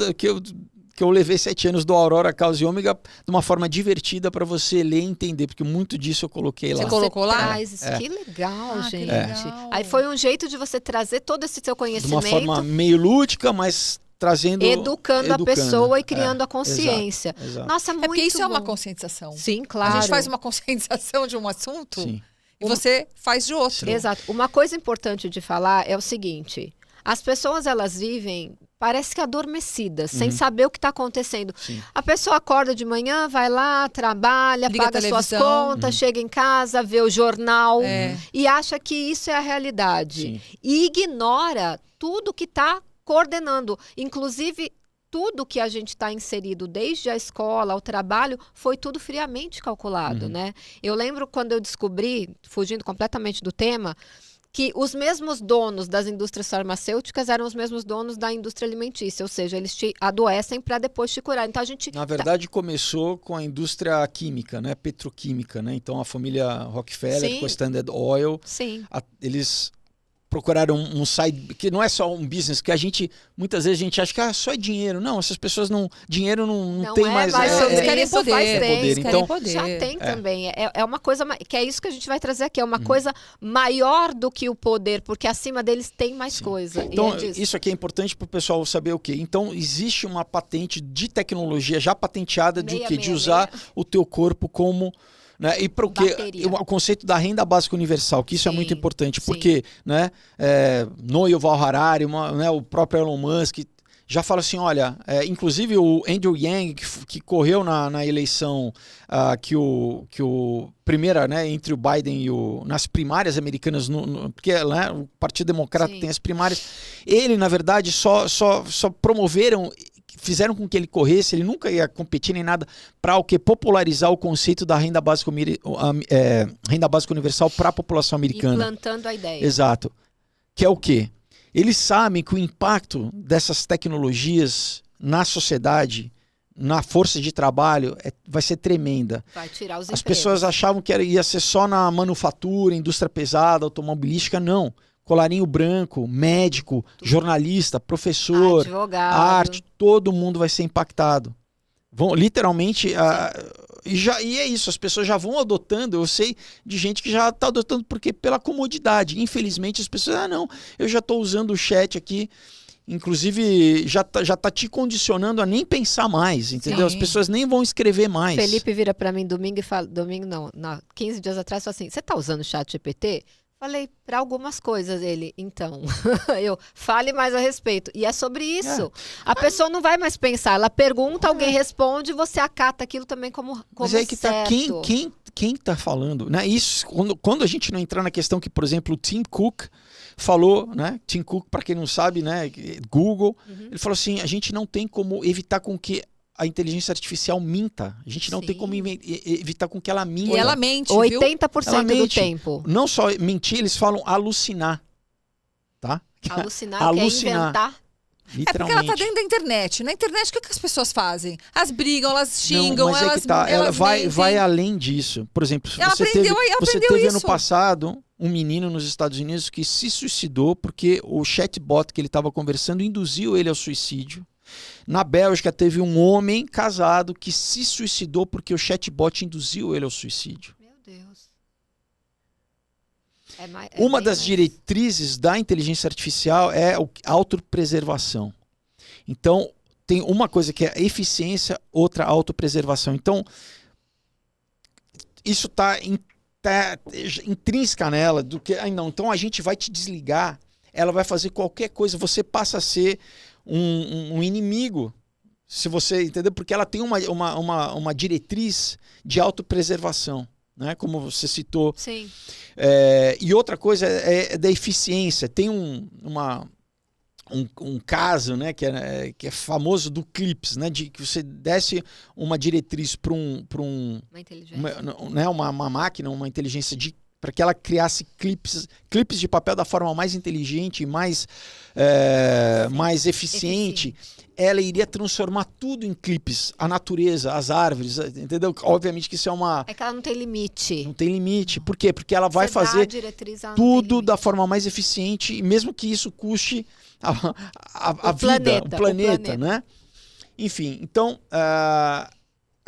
que eu levei 7 anos do Aurora, Caos e Ômega de uma forma divertida para você ler e entender, porque muito disso eu coloquei lá. Você colocou lá? Traz isso. É. Que legal, Ah, que gente. legal. Aí foi um jeito de você trazer todo esse seu De conhecimento, uma forma meio lúdica, mas trazendo... educando a pessoa e criando a exato, consciência. exato. Nossa, É muito porque isso é uma bom. conscientização. Sim, claro. A gente faz uma conscientização de um assunto Sim. e você faz de outro. Exato. Uma coisa importante de falar é o seguinte: as pessoas elas vivem, parece que adormecidas, sem saber o que está acontecendo. Sim. A pessoa acorda de manhã, vai lá, trabalha, Liga a paga suas televisão. contas, chega em casa, vê o jornal É. e acha que isso é a realidade. Sim. E ignora tudo que está coordenando. Inclusive, tudo que a gente está inserido, desde a escola ao trabalho, foi tudo friamente calculado, né? Eu lembro quando eu descobri, fugindo completamente do tema, que os mesmos donos das indústrias farmacêuticas eram os mesmos donos da indústria alimentícia, ou seja, eles te adoecem para depois te curar. Então a gente Na verdade, começou com a indústria química, né? Petroquímica, né? Então, a família Rockefeller Sim. com a Standard Oil, sim. eles procuraram um side, que não é só um business, que muitas vezes a gente acha que só é dinheiro. Não, essas pessoas dinheiro não tem mais... sobre eles querem isso poder, faz é tempo. poder. Então, poder. Já tem também. É uma coisa que é isso que a gente vai trazer aqui. É uma coisa maior do que o poder, porque acima deles tem mais coisa. Então, E é disso. isso aqui é importante para o pessoal saber o quê? Então, existe uma patente de tecnologia já patenteada de o quê? De usar o teu corpo como... Né? E porque Bateria. o conceito da renda básica universal, que isso é Sim, muito importante, sim. porque né, Noah Yuval Harari, né, o próprio Elon Musk, já fala assim, olha, inclusive o Andrew Yang, que correu na eleição que o primeira, né, entre o Biden e nas primárias americanas, porque né, o Partido Democrata Sim. tem as primárias, ele, na verdade, só promoveram, fizeram com que ele corresse, ele nunca ia competir nem nada, para o que popularizar o conceito da renda básica universal para a população americana. Implantando a ideia. Exato. Que é o quê? Eles sabem que o impacto dessas tecnologias na sociedade, na força de trabalho, vai ser tremenda. Vai tirar os As empregos. pessoas achavam que ia ser só na manufatura, indústria pesada, automobilística. Não. Colarinho branco, médico, jornalista, professor, Advogado. arte, todo mundo vai ser impactado. Vão literalmente... E é isso, as pessoas já vão adotando. Eu sei de gente que já está adotando porque pela comodidade. Infelizmente as pessoas, não, eu já estou usando o chat aqui. Inclusive, já tá te condicionando a nem pensar mais, entendeu? Sim. As pessoas nem vão escrever mais. Felipe vira para mim domingo e fala, 15 dias atrás, fala assim, você tá usando o chat GPT? Falei, para algumas coisas, ele, então, fale mais a respeito. E é sobre isso. A pessoa não vai mais pensar, ela pergunta, alguém responde, você acata aquilo também como Mas aí que tá, certo. quem tá falando, né? Isso, quando a gente não entrar na questão que, por exemplo, o Tim Cook falou, né? Tim Cook, para quem não sabe, né? Google, ele falou assim, a gente não tem como evitar com que a inteligência artificial minta. A gente não tem como evitar com que ela minta. E ela mente, 80% ela do mente. tempo. Não só mentir, eles falam alucinar. Tá? Alucinar, Alucinar. quer inventar. É porque ela tá dentro da internet. Na internet, o que as pessoas fazem? Elas brigam, elas xingam, mas elas... é que tá. Ela elas vai além disso. Por exemplo, ela você aprendeu teve ano isso. passado um menino nos Estados Unidos que se suicidou porque o chatbot que ele estava conversando induziu ele ao suicídio. Na Bélgica teve um homem casado que se suicidou porque o chatbot induziu ele ao suicídio. Meu Deus. Uma das diretrizes da inteligência artificial é a autopreservação. Então, tem uma coisa que é eficiência, outra autopreservação. Então, isso está intrínseca nela. Então a gente vai te desligar, ela vai fazer qualquer coisa, você passa a ser um inimigo, se você entendeu? Porque ela tem uma diretriz de autopreservação, né? Como você citou. Sim. E outra coisa é da eficiência. Tem um caso, né, que é famoso do Clips, né, de que você desse uma diretriz para uma inteligência. Uma máquina, uma inteligência para que ela criasse clipes de papel da forma mais inteligente e mais eficiente. Ela iria transformar tudo em clipes, a natureza, as árvores, entendeu? Obviamente que isso é que ela não tem limite. Não tem limite. Por quê? Porque ela vai fazer tudo da forma mais eficiente, mesmo que isso custe a vida, o planeta, né? Enfim, então, a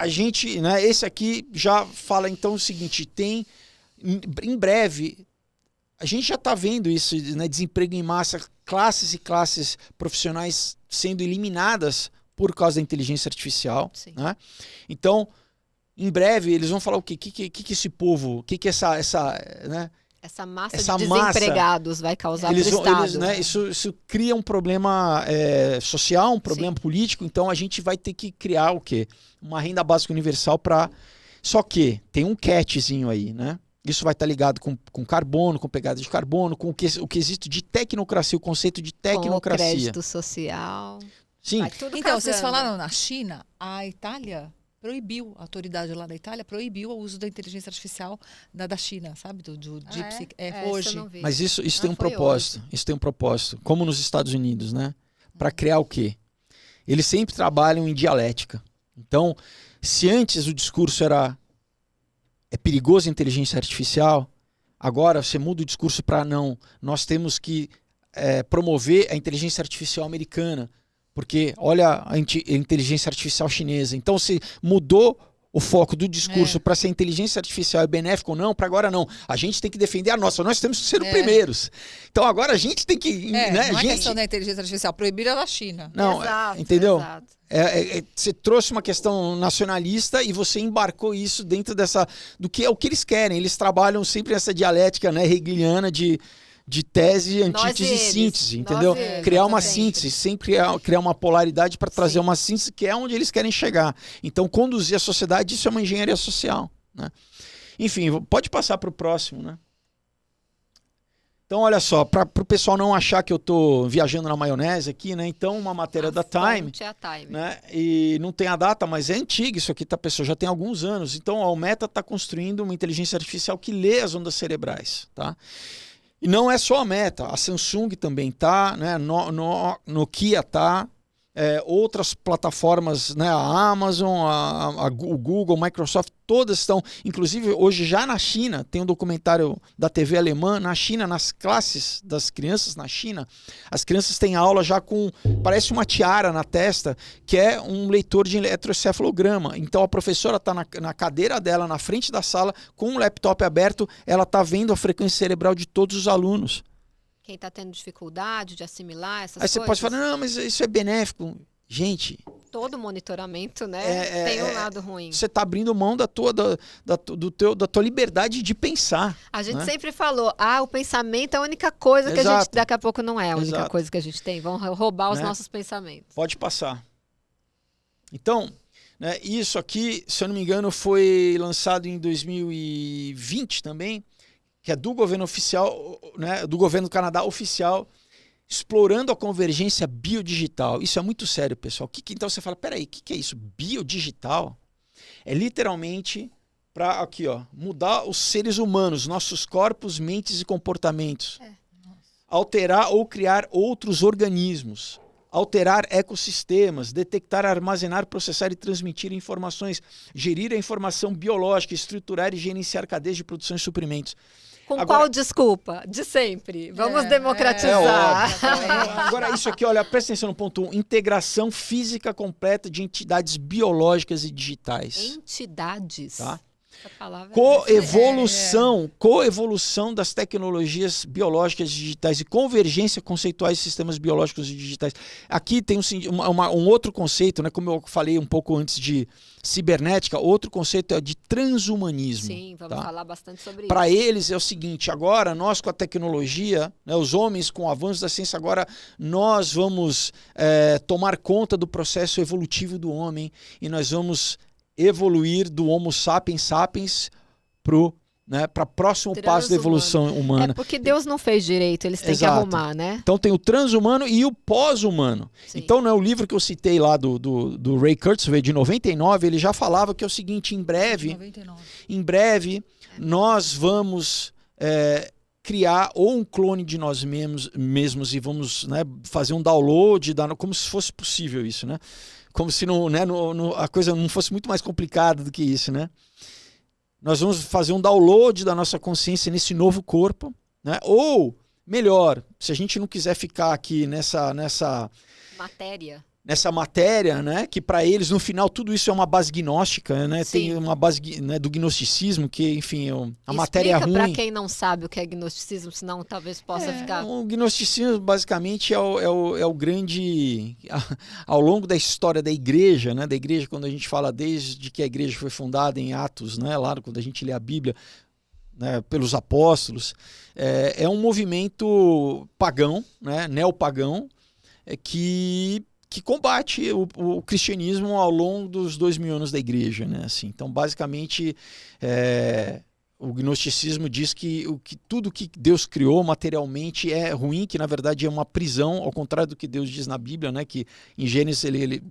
gente, né, esse aqui já fala então o seguinte, em breve, a gente já está vendo isso, né, desemprego em massa, classes e classes profissionais sendo eliminadas por causa da inteligência artificial, né? Então, em breve, eles vão falar o quê? Que esse povo, né? Essa massa de desempregados vai causar para o Estado. Né, isso cria um problema social, um problema político, então a gente vai ter que criar o quê? Uma renda básica universal para... Só que tem um catchzinho aí, né? Isso vai estar ligado com carbono, com pegada de carbono, com o quesito de tecnocracia, o conceito de tecnocracia. Com o crédito social. Sim. Então, vocês falaram na China, a Itália proibiu, a autoridade lá da Itália proibiu o uso da inteligência artificial da China, sabe? Do DeepSeek. Hoje. Mas isso tem um propósito. Hoje. Isso tem um propósito. Como nos Estados Unidos, né? Para criar o quê? Eles sempre trabalham em dialética. Então, se antes o discurso era perigoso a inteligência artificial, agora você muda o discurso para não. Nós temos que promover a inteligência artificial americana, porque olha a inteligência artificial chinesa. Então se mudou o foco do discurso para se a inteligência artificial é benéfica ou não, para agora não. A gente tem que defender a nossa, nós temos que ser os primeiros. Então agora a gente tem que... Não é questão da inteligência artificial, proibir a da China. Não, exato, entendeu? Exato. Você trouxe uma questão nacionalista e você embarcou isso dentro do que é o que eles querem. Eles trabalham sempre essa dialética, né, hegeliana de tese, antítese e síntese, entendeu? Criar uma síntese, sempre criar uma polaridade para trazer uma síntese que é onde eles querem chegar. Então, conduzir a sociedade, isso é uma engenharia social, né? Enfim, pode passar para o próximo, né? Então, olha só, para o pessoal não achar que eu estou viajando na maionese aqui, né? Então, uma matéria da Time, né? E não tem a data, mas é antiga isso aqui, tá, pessoal? Já tem alguns anos. Então, o Meta está construindo uma inteligência artificial que lê as ondas cerebrais, tá? E não é só a Meta, a Samsung também tá, né? Nokia tá, outras plataformas, né, a Amazon, o Google, a Microsoft, todas estão, inclusive hoje já na China, tem um documentário da TV alemã, na China, nas classes das crianças na China, as crianças têm aula já com, parece uma tiara na testa, que é um leitor de eletroencefalograma. Então a professora está na cadeira dela, na frente da sala, com um laptop aberto, ela está vendo a frequência cerebral de todos os alunos. Quem está tendo dificuldade de assimilar essas Aí coisas. você pode falar, não, mas isso é benéfico. Gente... Todo monitoramento, né, tem um lado ruim. Você está abrindo mão da tua liberdade de pensar. A gente né? sempre falou, o pensamento é a única coisa que a gente, daqui a pouco não é a única Exato. coisa que a gente tem. Vão roubar os Né? nossos pensamentos. Pode passar. Então, né, isso aqui, se eu não me engano, foi lançado em 2020 também, que é do governo oficial, né, do governo do Canadá oficial, explorando a convergência biodigital. Isso é muito sério, pessoal. Então você fala, peraí, o que é isso? Biodigital? É literalmente para aqui, ó, mudar os seres humanos, nossos corpos, mentes e comportamentos. Alterar ou criar outros organismos. Alterar ecossistemas, detectar, armazenar, processar e transmitir informações, gerir a informação biológica, estruturar e gerenciar cadeias de produção e suprimentos. Com qual desculpa? De sempre. Vamos democratizar. Agora, isso aqui, olha, presta atenção no ponto 1. Integração física completa de entidades biológicas e digitais. Entidades? Tá? Essa palavra coevolução das tecnologias biológicas e digitais e convergência conceituais de sistemas biológicos e digitais. Aqui tem um outro conceito, né, como eu falei um pouco antes de cibernética, outro conceito é de transhumanismo. Sim, vamos falar bastante sobre isso. Para eles é o seguinte, agora nós com a tecnologia, né, os homens com o avanço da ciência, agora nós vamos tomar conta do processo evolutivo do homem e nós vamos evoluir do Homo sapiens sapiens para próximo passo da evolução humana. É porque Deus não fez direito, eles têm que arrumar, né? Então tem o transhumano e o pós-humano. Então, no livro que eu citei lá do Ray Kurzweil, de 99, ele já falava que é o seguinte, em breve nós vamos criar ou um clone de nós mesmos e vamos, né, fazer um download, como se fosse possível isso, né? Como se a coisa não fosse muito mais complicada do que isso, né? Nós vamos fazer um download da nossa consciência nesse novo corpo, né? Ou, melhor, se a gente não quiser ficar aqui nessa matéria, né? Que para eles, no final, tudo isso é uma base gnóstica, né? Sim. Tem uma base, né, do gnosticismo, que, enfim, a matéria é ruim. Explica para quem não sabe o que é gnosticismo, senão talvez possa ficar... O gnosticismo, basicamente, é o grande... Ao longo da história da igreja, né? Da igreja, quando a gente fala desde que a igreja foi fundada em Atos, né? Lá quando a gente lê a Bíblia, né, pelos apóstolos, é um movimento pagão, né? Neopagão, que combate o cristianismo ao longo dos 2000 anos da igreja, né? Assim, então, basicamente, o gnosticismo diz que tudo que Deus criou materialmente é ruim, que na verdade é uma prisão, ao contrário do que Deus diz na Bíblia, né? Que em Gênesis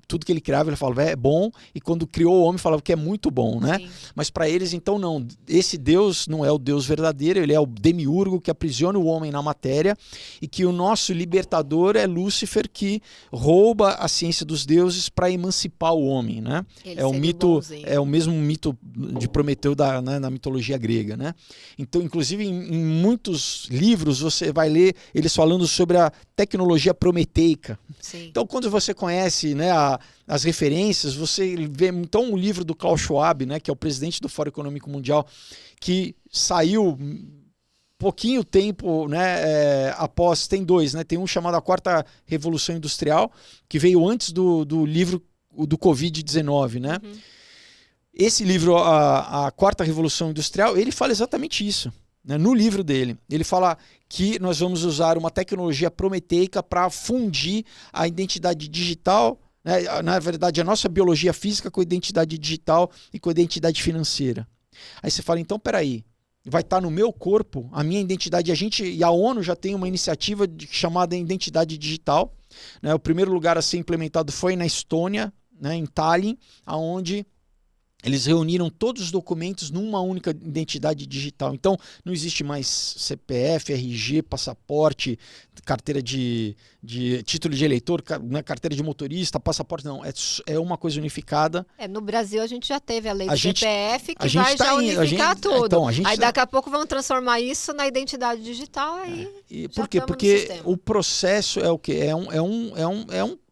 tudo que ele criava, ele falava é bom, e quando criou o homem falava que é muito bom, né? Sim. Mas para eles, então, não. Esse Deus não é o Deus verdadeiro, ele é o demiurgo que aprisiona o homem na matéria, e que o nosso libertador é Lúcifer, que rouba a ciência dos deuses para emancipar o homem, né? É o mesmo mito de Prometeu na mitologia grega. Né? Então, inclusive, em muitos livros você vai ler eles falando sobre a tecnologia prometeica. Sim. Então, quando você conhece, né, as referências, você vê então o livro do Klaus Schwab, né, que é o presidente do Fórum Econômico Mundial, que saiu pouquinho tempo, né, após, tem dois, né, tem um chamado A Quarta Revolução Industrial, que veio antes do livro do Covid-19, né? Uhum. Esse livro, a Quarta Revolução Industrial, ele fala exatamente isso, né? No livro dele. Ele fala que nós vamos usar uma tecnologia prometeica para fundir a identidade digital, né? Na verdade, a nossa biologia física com a identidade digital e com a identidade financeira. Aí você fala, então, peraí, vai estar no meu corpo a minha identidade. E a ONU já tem uma iniciativa chamada Identidade Digital, né? O primeiro lugar a ser implementado foi na Estônia, né, em Tallinn, onde Eles reuniram todos os documentos numa única identidade digital. Então, não existe mais CPF, RG, passaporte, carteira de título de eleitor, carteira de motorista, passaporte, não. É uma coisa unificada. No Brasil a gente já teve a lei do CPF que vai tá já unificar tudo. Então, aí daqui a pouco vão transformar isso na identidade digital. Aí por quê? Porque o processo é o quê? É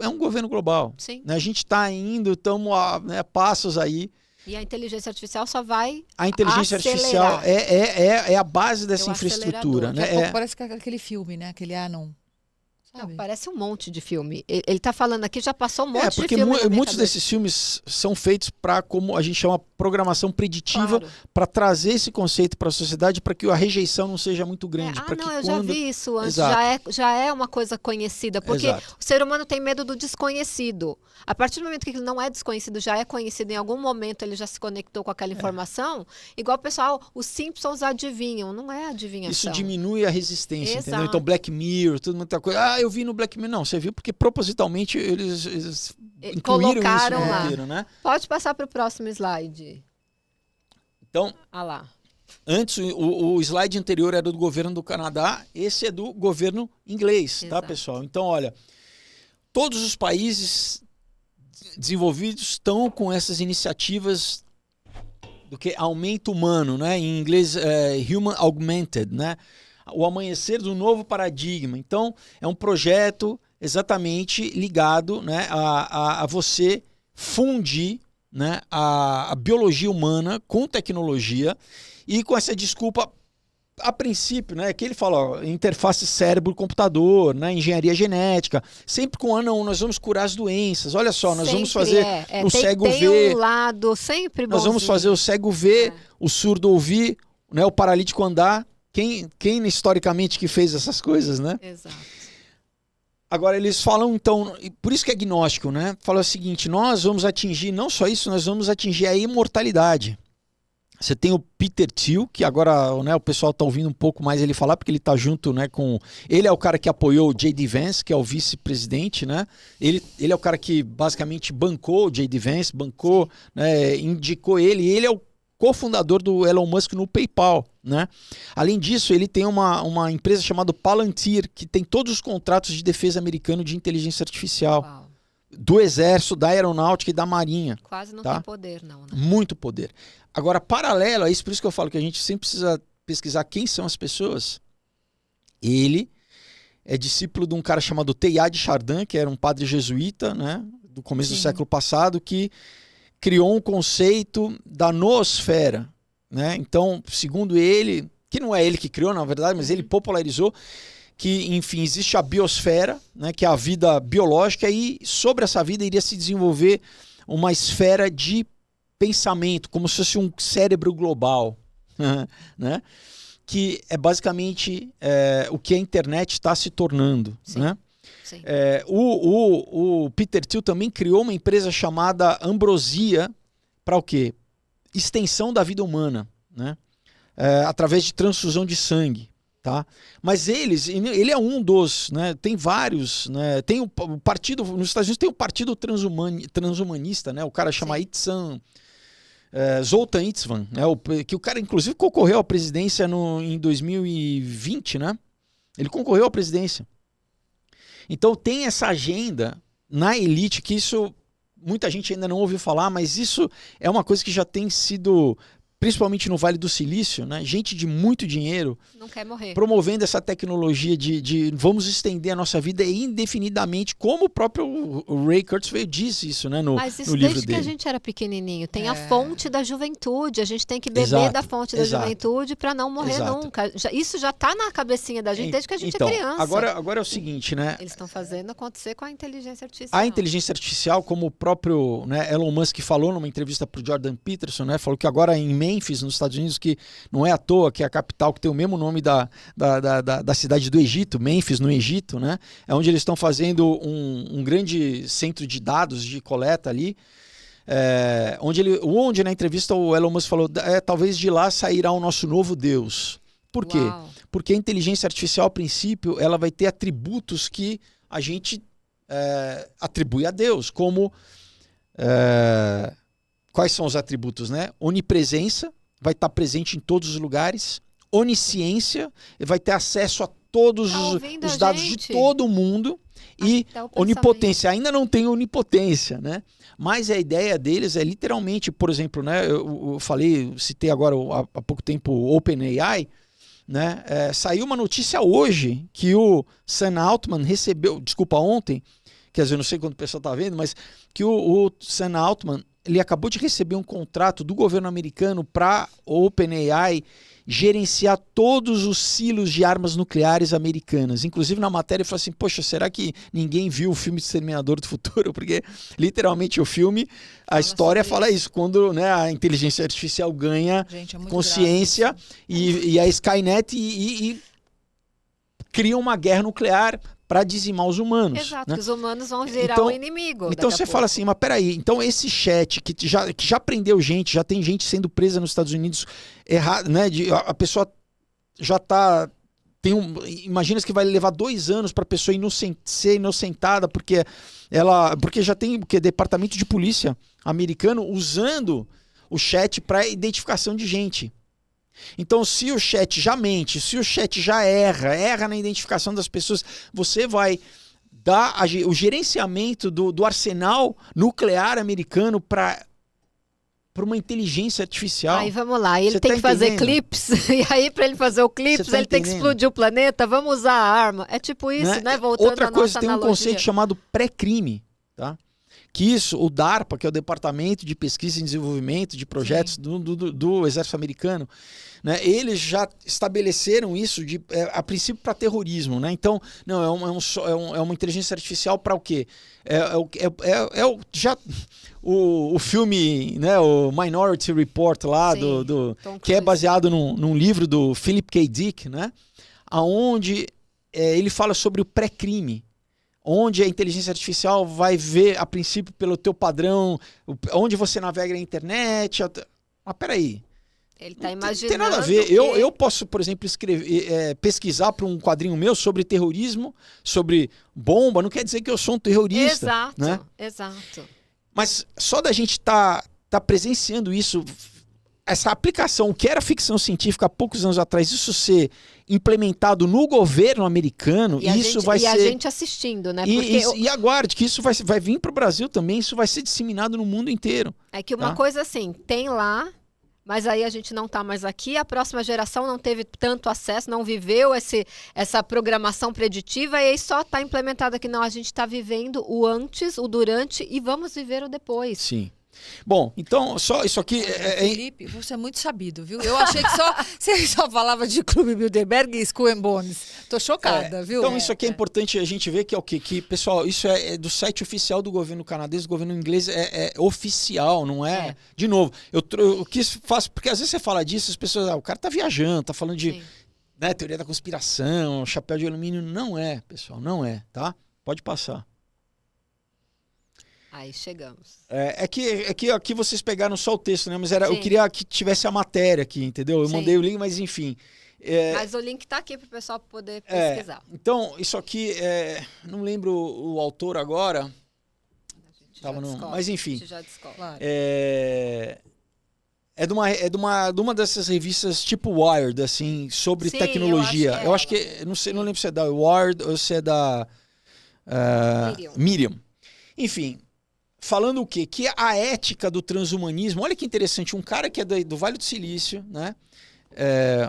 um governo global. Sim. Né? A gente está indo, estamos a passos aí. E a inteligência artificial só vai A inteligência artificial é a base dessa infraestrutura. Né? Parece aquele filme, né? Aquele Anon. Não, parece um monte de filme. Ele está falando aqui, já passou um monte de filme. Porque muitos desses filmes são feitos para, como a gente chama, programação preditiva, para trazer esse conceito para a sociedade, para que a rejeição não seja muito grande. Eu já vi isso antes. Já é uma coisa conhecida. Porque o ser humano tem medo do desconhecido. A partir do momento que ele não é desconhecido, já é conhecido, em algum momento ele já se conectou com aquela informação, igual o pessoal, os Simpsons adivinham. Não é adivinhação. Isso diminui a resistência, entendeu? Então, Black Mirror, tudo muita coisa. Eu vi no Black Mirror. Não, você viu porque propositalmente eles colocaram isso no lá. roteiro, né? Pode passar para o próximo slide. Então, lá. Antes, o slide anterior era do governo do Canadá, esse é do governo inglês, tá, pessoal? Então, olha, todos os países desenvolvidos estão com essas iniciativas do que aumento humano, né? Em inglês, Human Augmented, né? O amanhecer do novo paradigma. Então, é um projeto exatamente ligado, né, a você fundir, né, a biologia humana com tecnologia e com essa desculpa, a princípio, né, que ele fala, ó, interface cérebro-computador, né, engenharia genética, sempre com nós vamos curar as doenças. Olha só, nós vamos fazer o cego ver. Um lado sempre bonzinho. Nós vamos fazer o cego ver, o surdo ouvir, né, o paralítico andar. Quem historicamente que fez essas coisas, né? Exato. Agora eles falam, então, por isso que é agnóstico, né? Fala o seguinte, nós vamos atingir, não só isso, nós vamos atingir a imortalidade. Você tem o Peter Thiel, que agora, né, o pessoal está ouvindo um pouco mais ele falar, porque ele está junto, né, com... Ele é o cara que apoiou o J.D. Vance, que é o vice-presidente, né? Ele é o cara que basicamente bancou o J.D. Vance, bancou, né, indicou ele, e ele é o cofundador do Elon Musk no PayPal, né? Além disso, ele tem uma empresa chamada Palantir, que tem todos os contratos de defesa americano de inteligência artificial. Uau. Do Exército, da Aeronáutica e da Marinha. Quase não tá? tem poder, não. Né? Muito poder. Agora, paralelo a isso, por isso que eu falo que a gente sempre precisa pesquisar quem são as pessoas. Ele é discípulo de um cara chamado Teilhard de Chardin, que era um padre jesuíta, né? Do começo do século passado, que criou um conceito da noosfera, né? Então, segundo ele, que não é ele que criou, na verdade, mas ele popularizou que, enfim, existe a biosfera, né, que é a vida biológica, e sobre essa vida iria se desenvolver uma esfera de pensamento, como se fosse um cérebro global, né? Que é basicamente o que a internet está se tornando, né? O Peter Thiel também criou uma empresa chamada Ambrosia para o quê? Extensão da vida humana, né? Através de transfusão de sangue, tá? Mas ele é um dos, né? Tem vários, né? Tem o partido nos Estados Unidos, tem o partido transhumanista, né? O cara chama Zoltan Istvan, né? Que o cara inclusive concorreu à presidência em 2020, né? Ele concorreu à presidência. Então tem essa agenda na elite, que isso muita gente ainda não ouviu falar, mas isso é uma coisa que já tem sido, principalmente no Vale do Silício, né? Gente de muito dinheiro não quer morrer, promovendo essa tecnologia de vamos estender a nossa vida indefinidamente, como o próprio Ray Kurzweil disse isso, né, no livro dele. Mas isso desde que a gente era pequenininho. Tem a fonte da juventude, a gente tem que beber da fonte da juventude para não morrer nunca. Isso já está na cabecinha da gente desde que a gente é criança. Agora é o seguinte, né? Eles estão fazendo acontecer com a inteligência artificial. A inteligência artificial, como o próprio, né, Elon Musk falou numa entrevista para o Jordan Peterson, né, falou que agora em Memphis, nos Estados Unidos, que não é à toa que é a capital que tem o mesmo nome da cidade do Egito, Memphis, no Egito, né? É onde eles estão fazendo um grande centro de dados de coleta ali, onde na entrevista o Elon Musk falou, talvez de lá sairá o nosso novo Deus. Por quê? Uau. Porque a inteligência artificial, a princípio, ela vai ter atributos que a gente atribui a Deus, como quais são os atributos, né? Onipresença, vai estar presente em todos os lugares. Onisciência, vai ter acesso a todos os dados de todo mundo. E onipotência, ainda não tem onipotência, né? Mas a ideia deles é literalmente, por exemplo, né? Eu citei agora há pouco tempo o OpenAI, né? Saiu uma notícia hoje que o Sam Altman ontem, quer dizer, não sei quando o pessoal está vendo, mas que o Sam Altman, ele acabou de receber um contrato do governo americano para o OpenAI gerenciar todos os silos de armas nucleares americanas. Inclusive na matéria ele falou assim, poxa, será que ninguém viu o filme Exterminador do Futuro? Porque literalmente o filme, a história fala isso, quando, né, a inteligência artificial ganha consciência e a Skynet e cria uma guerra nuclear para dizimar os humanos. Exato, né? que os humanos vão virar o inimigo. Então você fala assim, mas peraí, então esse chat que já prendeu gente, já tem gente sendo presa nos Estados Unidos, errado, né? A pessoa já está... imagina que vai levar 2 anos para a pessoa ser inocentada, porque já tem departamento de polícia americano usando o chat para identificação de gente. Então, se o chat já mente, se o chat já erra na identificação das pessoas, você vai dar o gerenciamento do arsenal nuclear americano para uma inteligência artificial. Aí vamos lá, ele tem que fazer clipes, e aí para ele fazer o clipes, ele tem que explodir o planeta, vamos usar a arma. É tipo isso, né? Voltando Outra coisa, tem analogia. Um conceito chamado pré-crime, tá? Que isso, o DARPA, que é o Departamento de Pesquisa e Desenvolvimento de Projetos do Exército Americano, né, eles já estabeleceram isso a princípio para terrorismo, né? Então, não, é uma inteligência artificial para o quê? O filme, né, o Minority Report lá, que é baseado num livro do Philip K. Dick, né? Onde ele fala sobre o pré-crime. Onde a inteligência artificial vai ver, a princípio, pelo teu padrão, onde você navega na internet. Mas peraí. Ele está imaginando. Não tem nada a ver. Eu posso, por exemplo, pesquisar para um quadrinho meu sobre terrorismo, sobre bomba. Não quer dizer que eu sou um terrorista. Exato, né? Exato. Mas só da gente tá presenciando isso, essa aplicação, o que era ficção científica há poucos anos atrás, isso ser implementado no governo americano, E a gente assistindo, né? E aguarde, que isso vai vir para o Brasil também, isso vai ser disseminado no mundo inteiro. É que uma coisa assim, tem lá, mas aí a gente não está mais aqui, a próxima geração não teve tanto acesso, não viveu essa programação preditiva, e aí só está implementado aqui. Não, a gente está vivendo o antes, o durante, e vamos viver o depois. Sim. Bom, então, só isso aqui... Felipe, você é muito sabido, viu? Eu achei que você só falava de Clube Bilderberg e Skull and Bones. Tô chocada, viu? Então, isso aqui é importante a gente ver que é o quê? Que, pessoal, isso é do site oficial do governo canadense, do governo inglês, é oficial, não é? De novo, eu quis fazer... Porque às vezes você fala disso, as pessoas... o cara tá viajando, tá falando de né, teoria da conspiração, chapéu de alumínio. Não é, pessoal, não é, tá? Pode passar. Aí chegamos. É que aqui vocês pegaram só o texto, né? Mas eu queria que tivesse a matéria aqui, entendeu? Eu mandei o link, mas enfim. Mas o link tá aqui para o pessoal poder pesquisar. Então, isso aqui, não lembro o autor agora. Mas enfim. A gente já descobre. Claro. É de uma dessas revistas tipo Wired, assim, sobre tecnologia. Eu acho que não lembro se é da Wired ou se é da Medium. Enfim. Falando o quê? Que a ética do transhumanismo... Olha que interessante, um cara que é do Vale do Silício, né?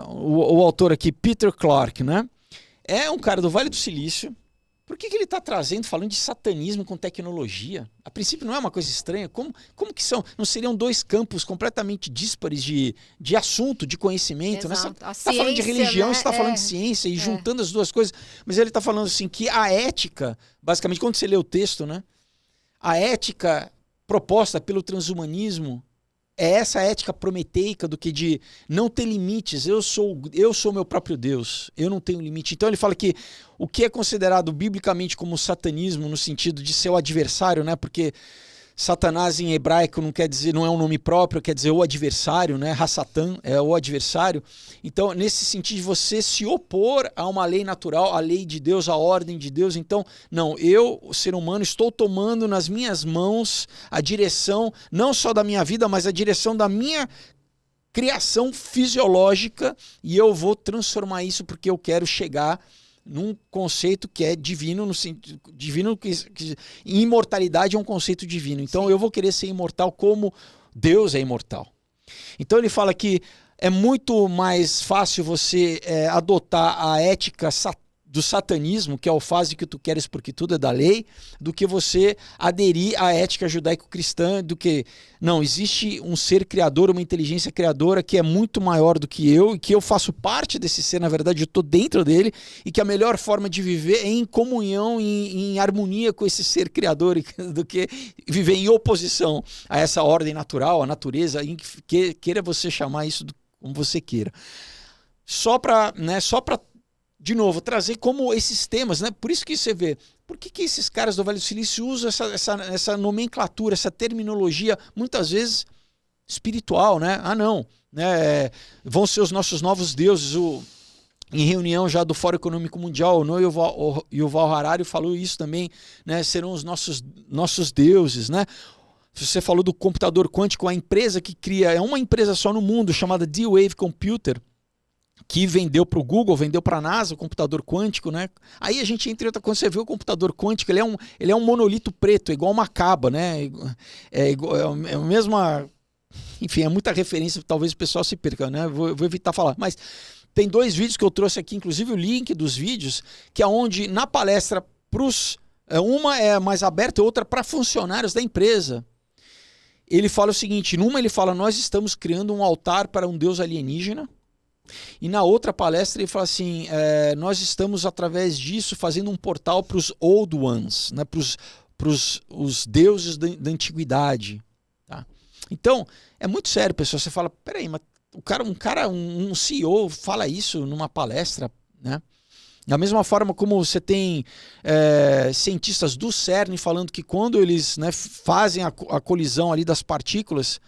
O autor aqui, Peter Clark, né? É um cara do Vale do Silício. Por que ele está falando de satanismo com tecnologia? A princípio não é uma coisa estranha. Como que são? Não seriam 2 campos completamente díspares de assunto, de conhecimento? Né? Você está falando de religião, né? Você está falando de ciência e juntando as duas coisas. Mas ele está falando assim que a ética, basicamente, quando você lê o texto, né? A ética proposta pelo transhumanismo é essa ética prometeica do que de não ter limites. Eu sou meu próprio Deus, eu não tenho limite. Então ele fala que o que é considerado biblicamente como satanismo, no sentido de ser o adversário, né? Porque Satanás em hebraico não quer dizer, não é um nome próprio, quer dizer o adversário, né? Ha-Satan é o adversário. Então, nesse sentido de você se opor a uma lei natural, a lei de Deus, a ordem de Deus. Então, não, eu, o ser humano, estou tomando nas minhas mãos a direção, não só da minha vida, mas a direção da minha criação fisiológica, e eu vou transformar isso porque eu quero chegar num conceito que é divino, no sentido divino, que imortalidade é um conceito divino. Então eu vou querer ser imortal como Deus é imortal. Então ele fala que é muito mais fácil você adotar a ética do satanismo, que é o faze que tu queres porque tudo é da lei, do que você aderir à ética judaico-cristã, do que, não, existe um ser criador, uma inteligência criadora que é muito maior do que eu, e que eu faço parte desse ser, na verdade eu estou dentro dele, e que a melhor forma de viver é em comunhão, em harmonia com esse ser criador, do que viver em oposição a essa ordem natural, a natureza, queira você chamar isso como você queira. Só para de novo, trazer como esses temas, né? Por isso que você vê, por que esses caras do Vale do Silício usam essa nomenclatura, essa terminologia, muitas vezes espiritual, né? Ah, não, né? Vão ser os nossos novos deuses. Em reunião já do Fórum Econômico Mundial, o Yuval Harari falou isso também, né? Serão os nossos deuses, né? Você falou do computador quântico, a empresa que cria, é uma empresa só no mundo, chamada D-Wave Computer, que vendeu para o Google, vendeu para a NASA o computador quântico, né? Aí a gente entra em outra coisa, você vê o computador quântico, ele é um monolito preto, igual uma caba, né? É a mesma... Enfim, é muita referência, talvez o pessoal se perca, né? Vou evitar falar. Mas tem 2 vídeos que eu trouxe aqui, inclusive o link dos vídeos, que é onde na palestra uma é mais aberta e outra para funcionários da empresa. Ele fala o seguinte, numa ele fala, nós estamos criando um altar para um deus alienígena, e na outra palestra ele fala assim, nós estamos através disso fazendo um portal para os old ones, né, para os deuses da antiguidade. Tá? Então, é muito sério, pessoal. Você fala, peraí, mas um CEO fala isso numa palestra, né? Da mesma forma como você tem cientistas do CERN falando que quando eles, né, fazem a colisão ali das partículas,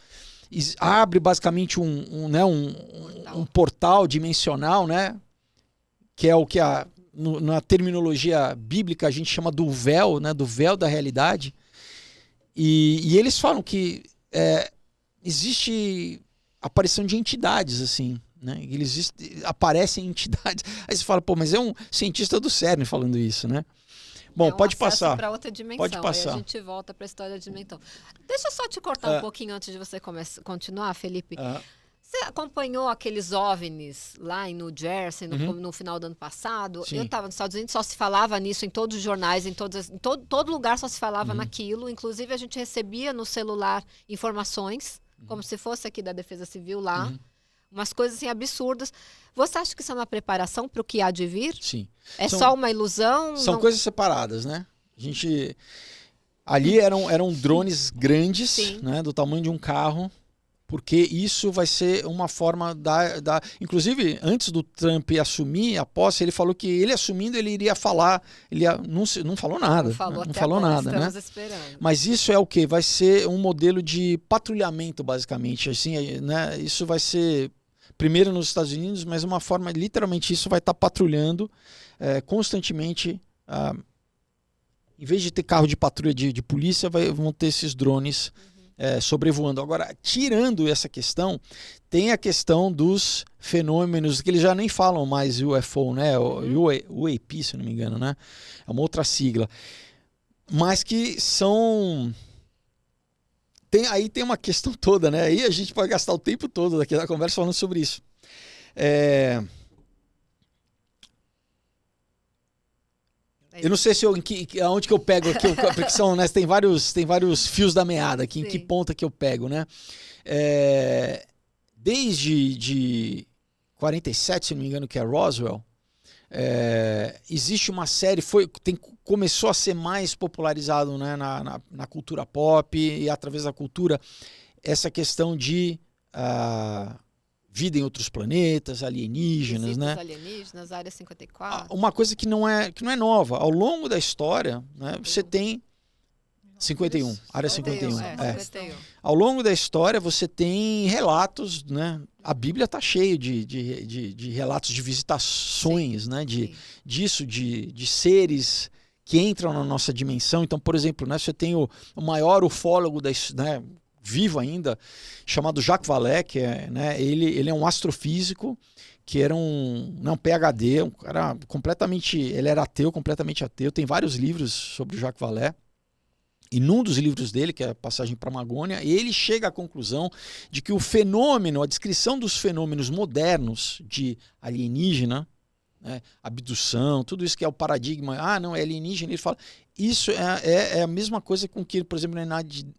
abre basicamente um portal dimensional, né? Que é o que na terminologia bíblica a gente chama do véu, né? Do véu da realidade. E eles falam que existe aparição de entidades, assim, né? Aparecem entidades. Aí você fala, pô, mas é um cientista do CERN falando isso, né? Bom, pode passar. Para outra dimensão. Pode passar. Aí a gente volta para a história da dimensão. Deixa eu só te cortar um pouquinho antes de você continuar, Felipe. Você acompanhou aqueles OVNIs lá em New Jersey no final do ano passado? Sim. Eu estava nos Estados Unidos, só se falava nisso em todos os jornais, em todo lugar só se falava naquilo. Inclusive a gente recebia no celular informações, como se fosse aqui da Defesa Civil lá. Umas coisas assim absurdas. Você acha que isso é uma preparação para o que há de vir? Sim. Só uma ilusão? São coisas separadas, né? Ali eram drones grandes, né, do tamanho de um carro, porque isso vai ser uma forma inclusive, antes do Trump assumir a posse, ele falou que ele assumindo, ele iria falar, não falou nada. Não falou nada, né? Esperando. Mas isso é o quê? Vai ser um modelo de patrulhamento, basicamente. Assim, né? Isso vai ser primeiro nos Estados Unidos, mas uma forma, literalmente, isso vai estar patrulhando constantemente. Em vez de ter carro de patrulha de polícia, vão ter esses drones sobrevoando. Agora, tirando essa questão, tem a questão dos fenômenos, que eles já nem falam mais UFO, né? UAP, se não me engano, né? É uma outra sigla. Mas que são... Aí tem uma questão toda, né? Aí a gente pode gastar o tempo todo daqui da conversa falando sobre isso. Eu não sei se aonde que eu pego aqui, porque são, né, tem vários fios da meada aqui, em que ponta que eu pego, né? Desde 47, se não me engano, que é Roswell, existe uma série, começou a ser mais popularizado, né, na cultura pop e através da cultura, essa questão de vida em outros planetas, alienígenas, Visitas né? alienígenas, Área 54. Uma coisa que não é nova. Ao longo da história, né, você tem 51, área 51. É. 51. Ao longo da história você tem relatos, né? A Bíblia está cheia de relatos de visitações, né? Disso, de seres que entram na nossa dimensão. Então, por exemplo, né, você tem o maior ufólogo né, vivo ainda, chamado Jacques Vallée, que é, né, ele é um astrofísico, que era um PhD, um cara completamente, ele era ateu, completamente ateu. Tem vários livros sobre o Jacques Vallée. E num dos livros dele, que é a Passagem para a Amazônia, ele chega à conclusão de que o fenômeno, a descrição dos fenômenos modernos de alienígena, né, abdução, tudo isso que é o paradigma, não, é alienígena, ele fala, isso é a mesma coisa com que, por exemplo,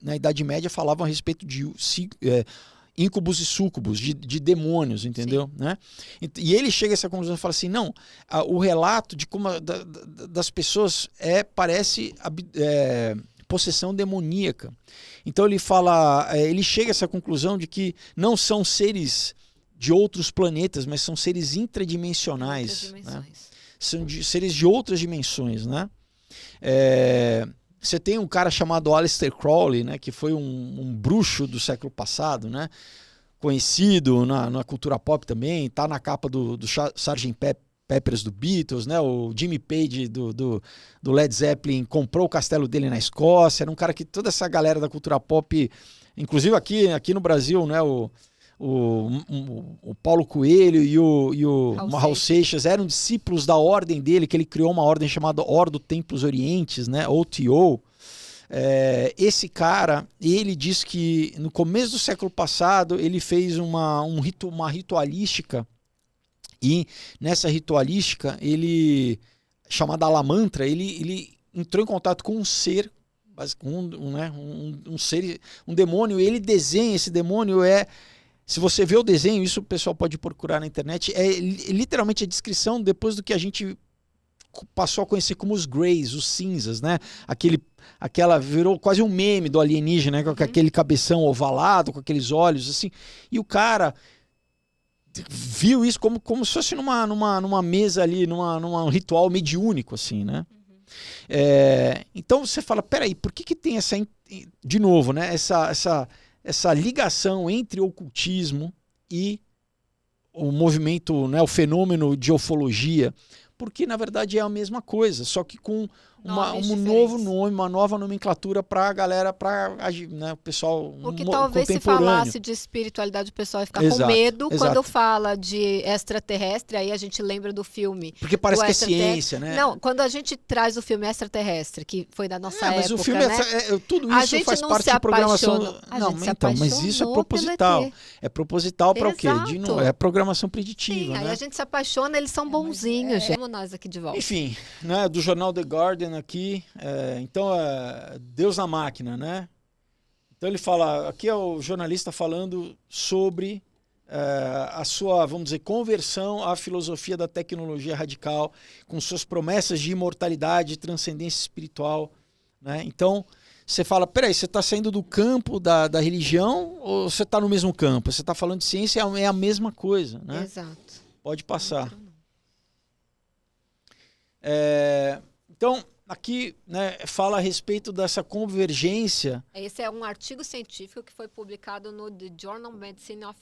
na Idade Média falavam a respeito de íncubos e súcubos, de demônios, entendeu? Né? E ele chega a essa conclusão e fala assim, não, o relato de como das pessoas parece possessão demoníaca. Então ele fala, ele chega a essa conclusão de que não são seres de outros planetas, mas são seres intradimensionais. Né? São seres de outras dimensões, né? Você tem um cara chamado Aleister Crowley, né, que foi um bruxo do século passado, né, conhecido na cultura pop também, tá na capa do Sgt. Peppers do Beatles, né, o Jimmy Page do Led Zeppelin comprou o castelo dele na Escócia, era um cara que toda essa galera da cultura pop, inclusive aqui no Brasil, né, o Paulo Coelho e o Raul Seixas eram discípulos da ordem dele, que ele criou uma ordem chamada Ordo Templos Orientes, né, OTO. Esse cara, ele diz que no começo do século passado ele fez uma ritualística, e nessa ritualística, chamada Alamantra, ele entrou em contato com um ser, um ser, um demônio, e ele desenha, esse demônio se você vê o desenho, isso o pessoal pode procurar na internet, literalmente a descrição depois do que a gente passou a conhecer como os Greys, os cinzas, né? Aquela virou quase um meme do alienígena, né? Com aquele cabeção ovalado, com aqueles olhos assim. E o cara viu isso como se fosse numa mesa ali, num ritual mediúnico, assim, né? Então você fala, peraí, por que tem de novo, né? Essa ligação entre o ocultismo e o movimento, né, o fenômeno de ufologia? Porque, na verdade, é a mesma coisa, só que com um novo nome, uma nova nomenclatura para a galera, né, o pessoal Porque talvez se falasse de espiritualidade, o pessoal ia ficar com medo. Quando fala de extraterrestre, aí a gente lembra do filme. Porque parece que é ciência, né? Não, quando a gente traz o filme Extraterrestre, que foi da nossa época, mas o filme, né? Tudo isso faz parte de programação. Mas isso é proposital. É proposital para o quê? É programação preditiva. Sim, né? Aí a gente se apaixona, eles são bonzinhos, gente. Vamos nós aqui de volta. Enfim, né, do jornal The Guardian aqui, então Deus na máquina, né? Então ele fala, aqui é o jornalista falando sobre a sua, vamos dizer, conversão à filosofia da tecnologia radical, com suas promessas de imortalidade, transcendência espiritual, né? Então você fala, peraí, você está saindo do campo da religião ou você está no mesmo campo? Você está falando de ciência, é a mesma coisa, né? Exato. Pode passar. Então, aqui, né, fala a respeito dessa convergência. Esse é um artigo científico que foi publicado no The Journal of Medicine of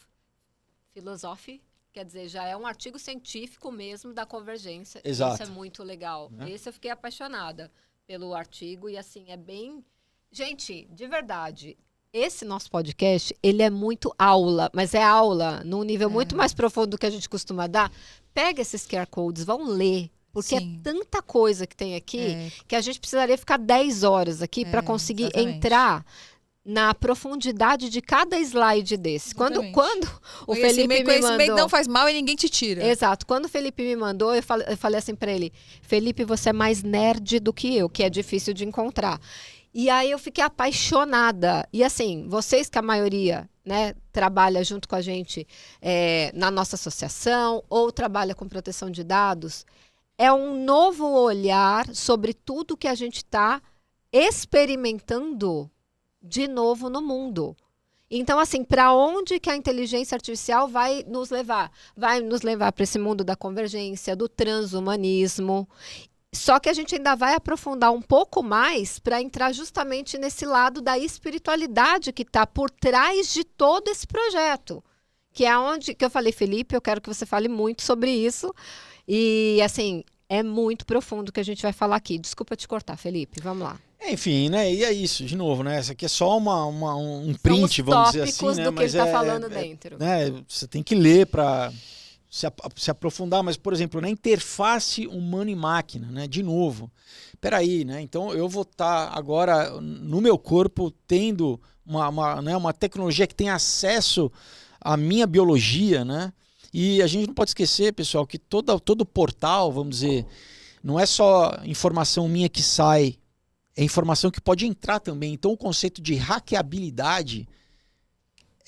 Philosophy. Quer dizer, já é um artigo científico mesmo da convergência. Exato. Isso é muito legal. Esse eu fiquei apaixonada pelo artigo e assim, é bem... Gente, de verdade, esse nosso podcast, ele é muito aula, mas é aula num nível muito mais profundo do que a gente costuma dar. Pega esses QR Codes, vão ler. Porque é tanta coisa que tem aqui que a gente precisaria ficar 10 horas aqui para conseguir entrar na profundidade de cada slide desse. Quando o Felipe me mandou... não faz mal e ninguém te tira. Exato. Quando o Felipe me mandou, eu falei assim para ele, Felipe, você é mais nerd do que eu, que é difícil de encontrar. E aí eu fiquei apaixonada. E assim, vocês que a maioria, né, trabalha junto com a gente na nossa associação ou trabalha com proteção de dados... É um novo olhar sobre tudo que a gente está experimentando de novo no mundo. Então, assim, para onde que a inteligência artificial vai nos levar? Vai nos levar para esse mundo da convergência, do transhumanismo. Só que a gente ainda vai aprofundar um pouco mais para entrar justamente nesse lado da espiritualidade que está por trás de todo esse projeto. Que é onde que eu falei, Felipe, eu quero que você fale muito sobre isso. E, assim, é muito profundo que a gente vai falar aqui. Desculpa te cortar, Felipe, vamos lá. Enfim, né? E é isso, de novo, né? Isso aqui é só um print, vamos dizer assim, né? Do que mas ele está falando dentro. Né? Você tem que ler para se aprofundar, mas, por exemplo, na interface humano e máquina, né? De novo, peraí, né? Então eu vou estar agora no meu corpo tendo uma tecnologia que tem acesso à minha biologia, né? E a gente não pode esquecer, pessoal, que todo portal, vamos dizer, não é só informação minha que sai, é informação que pode entrar também. Então o conceito de hackeabilidade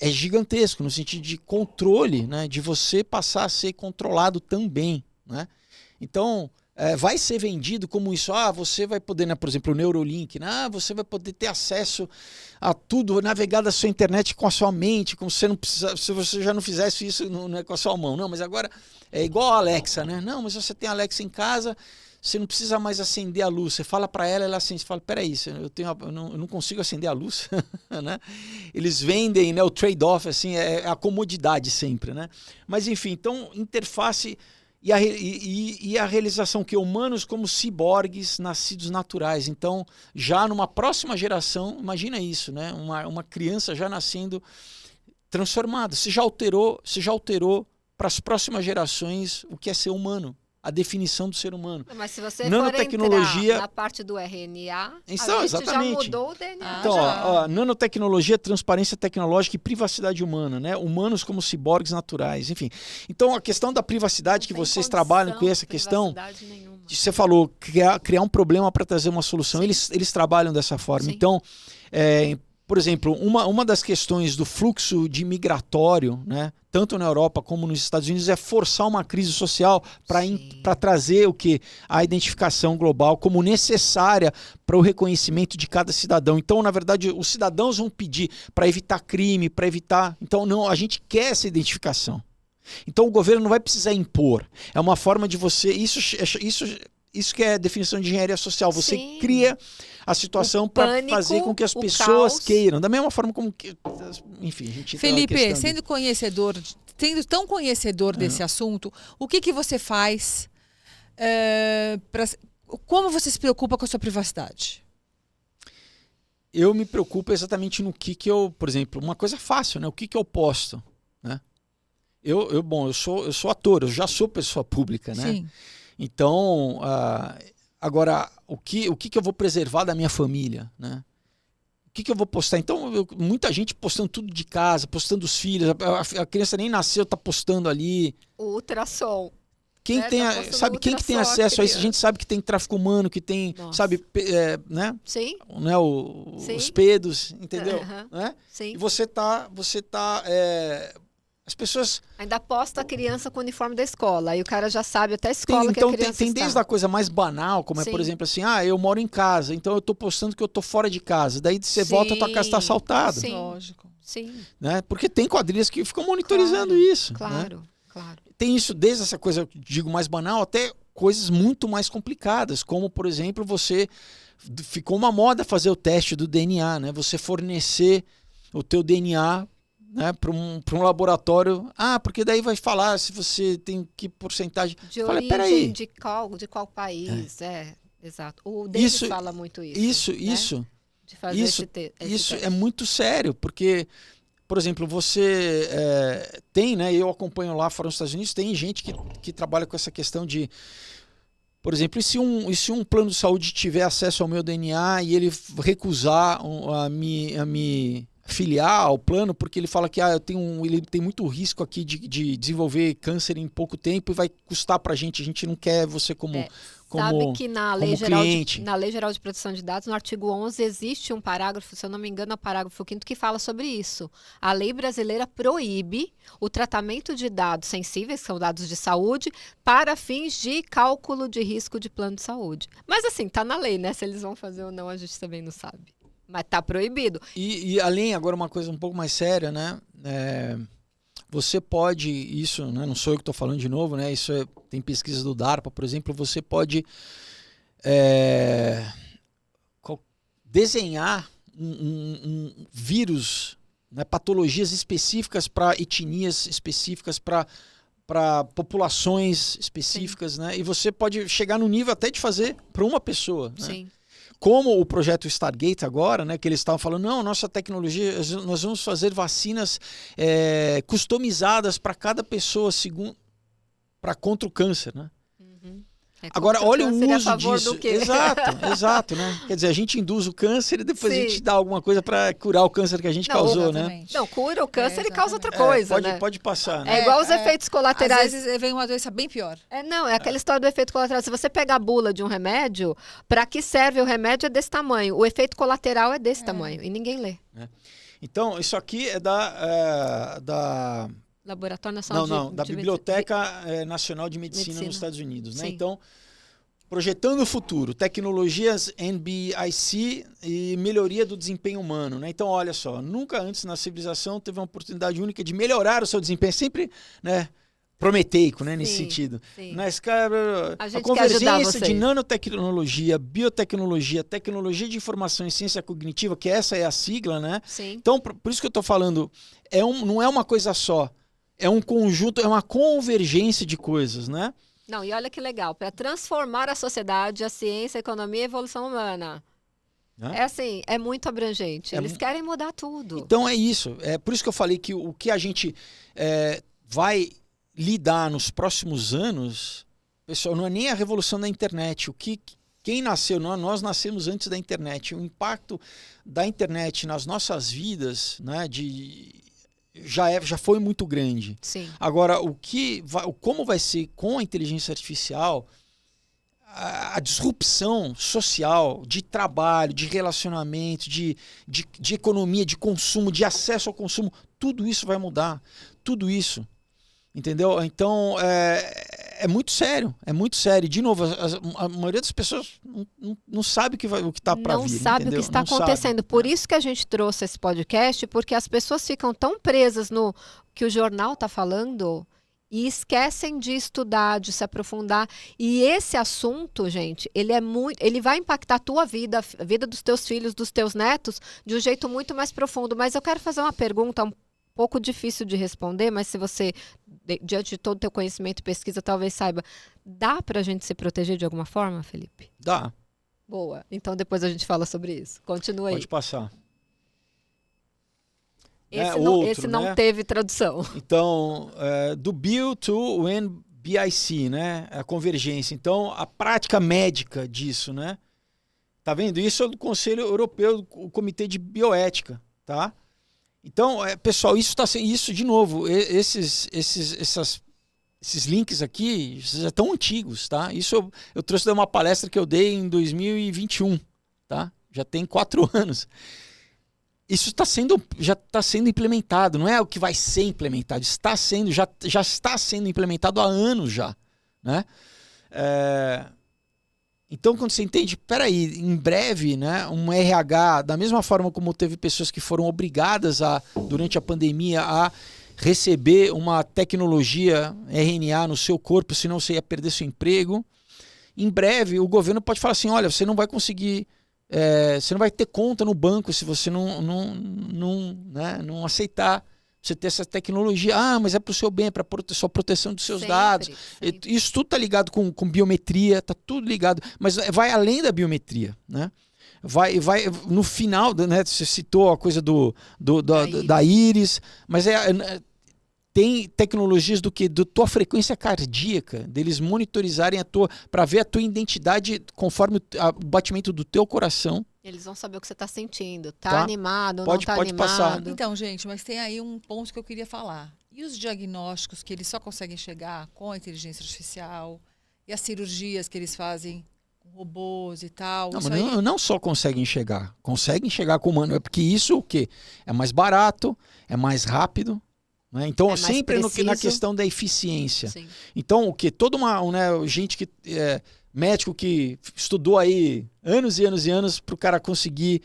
é gigantesco, no sentido de controle, né? De você passar a ser controlado também, né? Então, vai ser vendido como isso. Você vai poder, né, por exemplo, o Neuralink, né? Você vai poder ter acesso a tudo, navegar da sua internet com a sua mente, como se você não precisa, se você já não fizesse isso com a sua mão. Não, mas agora é igual a Alexa, né? Não, mas você tem a Alexa em casa, você não precisa mais acender a luz. Você fala para ela acende. Você fala, peraí, eu não consigo acender a luz. Né? Eles vendem, né, o trade-off, assim, é a comodidade sempre. Né? Mas, enfim, então, interface e a realização que humanos como ciborgues nascidos naturais. Então, já numa próxima geração, imagina isso, né? Uma criança já nascendo transformada. Você já alterou para as próximas gerações o que é ser humano. A definição do ser humano. Mas se você nanotecnologia, for entrar na parte do RNA, então, a gente exatamente. já mudou o DNA. Então, nanotecnologia, transparência tecnológica e privacidade humana, né? Humanos como ciborgues naturais, enfim. Então, a questão da privacidade que vocês trabalham com essa questão, você falou, criar um problema para trazer uma solução, eles trabalham dessa forma. Sim. Então, por exemplo, uma das questões do fluxo de migratório, né, tanto na Europa como nos Estados Unidos, é forçar uma crise social para trazer o que? A identificação global como necessária para o reconhecimento de cada cidadão. Então, na verdade, os cidadãos vão pedir para evitar crime, para evitar... Então, não, a gente quer essa identificação. Então, o governo não vai precisar impor. É uma forma de você... Isso que é a definição de engenharia social. Você cria a situação para fazer com que as pessoas queiram. Da mesma forma como que... Enfim, a gente... Felipe, sendo tão conhecedor desse assunto, o que você faz? Como você se preocupa com a sua privacidade? Eu me preocupo exatamente no que eu... Por exemplo, uma coisa fácil, né? O que eu posto, né? Eu sou ator, eu já sou pessoa pública, né? Sim. Então, agora, o que eu vou preservar da minha família, né? O que eu vou postar? Então, muita gente postando tudo de casa, postando os filhos, a criança nem nasceu, tá postando ali. O ultrassom. Quem tem, sabe quem que tem acesso a isso? A gente sabe que tem tráfico humano, que tem, sabe, né? Sim. Né? Os pedos, entendeu? Né? Sim. E você tá as pessoas... Ainda posta a criança com o uniforme da escola. Aí o cara já sabe até a escola que a criança tem desde a coisa mais banal, como é, por exemplo, assim, eu moro em casa, então eu tô postando que eu tô fora de casa. Daí você volta, a tua casa tá assaltada. Sim, lógico. Sim. Né? Porque tem quadrilhas que ficam monitorizando isso. Claro, né? claro. Tem isso desde essa coisa, digo, mais banal, até coisas muito mais complicadas, como, por exemplo, ficou uma moda fazer o teste do DNA, né? Você fornecer o teu DNA, né, para um laboratório, porque daí vai falar se você tem que porcentagem. De origem de qual país, exato. O David fala muito isso. Isso. Né? De fazer esse isso é muito sério, porque, por exemplo, você tem, né, eu acompanho lá fora nos Estados Unidos, tem gente que trabalha com essa questão de, por exemplo, e se um plano de saúde tiver acesso ao meu DNA e ele recusar a me filiar ao plano, porque ele fala que ele tem muito risco aqui de desenvolver câncer em pouco tempo e vai custar pra gente. A gente não quer você como sabe que na Lei Geral de Proteção de Dados, no artigo 11, existe um parágrafo, se eu não me engano, é o parágrafo 5º, que fala sobre isso. A lei brasileira proíbe o tratamento de dados sensíveis, que são dados de saúde, para fins de cálculo de risco de plano de saúde. Mas assim, tá na lei, né? Se eles vão fazer ou não, a gente também não sabe. Mas tá proibido. E além, agora uma coisa um pouco mais séria, né? Você pode, isso, né? Não sou eu que estou falando de novo, né? Tem pesquisas do DARPA, por exemplo, você pode desenhar um vírus, né, patologias específicas para etnias específicas, para populações específicas, né? E você pode chegar no nível até de fazer para uma pessoa, né? Sim. Como o projeto Stargate agora, né, que eles estavam falando, não, nossa tecnologia, nós vamos fazer vacinas customizadas para cada pessoa para contra o câncer, né? Agora, olha o uso disso. Exato, né? Quer dizer, a gente induz o câncer e depois a gente dá alguma coisa para curar o câncer que a gente causou, né? Não, cura o câncer e causa outra coisa, né? Pode passar, né? É igual os efeitos colaterais. Às vezes vem uma doença bem pior. É aquela história do efeito colateral. Se você pegar a bula de um remédio, para que serve o remédio é desse tamanho. O efeito colateral é desse tamanho e ninguém lê. Então, isso aqui é da Laboratório Nacional da Biblioteca Nacional de Medicina nos Estados Unidos, né? Então, projetando o futuro, tecnologias NBIC e melhoria do desempenho humano, né? Então, olha só, nunca antes na civilização teve uma oportunidade única de melhorar o seu desempenho, sempre, né, prometeico, né, nesse sentido. Na escala, a convergência de nanotecnologia, biotecnologia, tecnologia de informação e ciência cognitiva, que essa é a sigla, né? Sim. Então, por isso que eu estou falando, não é uma coisa só. É um conjunto, é uma convergência de coisas, né? Não, e olha que legal, para transformar a sociedade, a ciência, a economia e a evolução humana. É assim, é muito abrangente. Eles querem mudar tudo. Então é isso. É por isso que eu falei que o que a gente vai lidar nos próximos anos, pessoal, não é nem a revolução da internet. Quem nasceu, nós nascemos antes da internet. O impacto da internet nas nossas vidas, né, já foi muito grande. Sim. Agora, como vai ser com a inteligência artificial, a disrupção social, de trabalho, de relacionamento, de economia, de consumo, de acesso ao consumo, tudo isso vai mudar. Tudo isso. Entendeu? Então, é muito sério. É muito sério. De novo, a maioria das pessoas não sabe o que está para vir. Não sabe, entendeu? O que está acontecendo. Por isso que a gente trouxe esse podcast, porque as pessoas ficam tão presas no que o jornal está falando e esquecem de estudar, de se aprofundar. E esse assunto, gente, ele vai impactar a tua vida, a vida dos teus filhos, dos teus netos, de um jeito muito mais profundo. Mas eu quero fazer uma pergunta um pouco difícil de responder, mas se você, diante de todo o teu conhecimento e pesquisa, talvez saiba. Dá pra gente se proteger de alguma forma, Felipe? Dá. Boa. Então depois a gente fala sobre isso. Continua aí. Pode passar. Esse não teve tradução. Então, do Bill to o NBIC, né? A convergência. Então, a prática médica disso, né? Tá vendo? Isso é do Conselho Europeu, o Comitê de Bioética, tá? Então, pessoal, isso de novo, esses links aqui já estão antigos, tá? Isso eu trouxe de uma palestra que eu dei em 2021, tá? Já tem 4 anos. Isso já está sendo implementado, não é o que vai ser implementado, já está sendo implementado há anos já, né? Então, quando você entende, peraí, em breve, né, um RH, da mesma forma como teve pessoas que foram obrigadas durante a pandemia, a receber uma tecnologia RNA no seu corpo, senão você ia perder seu emprego, em breve o governo pode falar assim, olha, você não vai conseguir, você não vai ter conta no banco se você não aceitar você ter essa tecnologia. Ah, mas é para o seu bem, é para a sua proteção dos seus dados. Sempre. Isso tudo está ligado com biometria, está tudo ligado. Mas vai além da biometria, né? Vai no final, né? Você citou a coisa da íris, mas tem tecnologias da tua frequência cardíaca, deles monitorizarem para ver a tua identidade conforme o batimento do teu coração. Eles vão saber o que você está sentindo. Tá animado, não está animado. Passar. Então, gente, mas tem aí um ponto que eu queria falar. E os diagnósticos que eles só conseguem chegar com a inteligência artificial? E as cirurgias que eles fazem com robôs e tal? Não só conseguem chegar com humano. É porque isso o quê? É mais barato, é mais rápido. Né? Então, sempre na questão da eficiência. Sim. Então, o que? Gente que... médico que estudou aí anos e anos e anos para o cara conseguir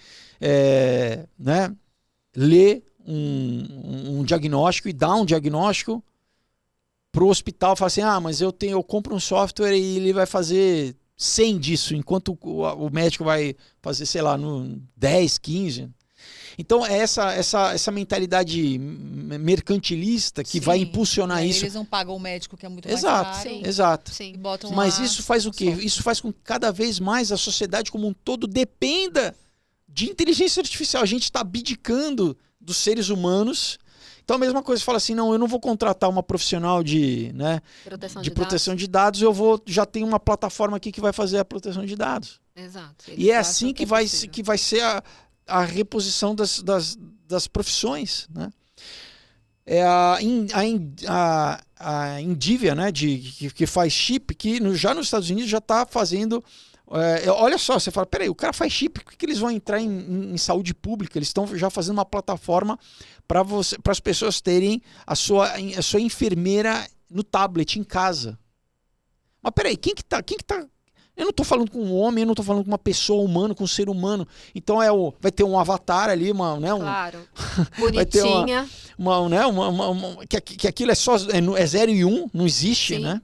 ler um diagnóstico e dar um diagnóstico para o hospital. Falar assim, mas eu compro um software e ele vai fazer 100 disso, enquanto o médico vai fazer, sei lá, no 10, 15. Então, é essa mentalidade mercantilista que vai impulsionar isso. Eles não pagam o médico, que é muito Exato, mais caro. Sim. Exato. Sim. E botam Mas lá isso faz o quê? só. Isso faz com que cada vez mais a sociedade como um todo dependa de inteligência artificial. A gente está abdicando dos seres humanos. Então a mesma coisa, você fala assim, não, eu não vou contratar uma profissional de proteção de dados, já tenho uma plataforma aqui que vai fazer a proteção de dados. Exato. E é assim que vai ser a reposição das profissões, né? É a Indivia, né, que faz chip, que já nos Estados Unidos já está fazendo. Olha só, você fala, peraí, o cara faz chip, por que eles vão entrar em saúde pública? Eles estão já fazendo uma plataforma para as pessoas terem a sua enfermeira no tablet em casa. Mas peraí, quem que tá? Eu não estou falando com um homem, eu não estou falando com uma pessoa humana, com um ser humano. Então vai ter um avatar ali, claro. Bonitinha. Que aquilo é só 0 e 1, não existe, né?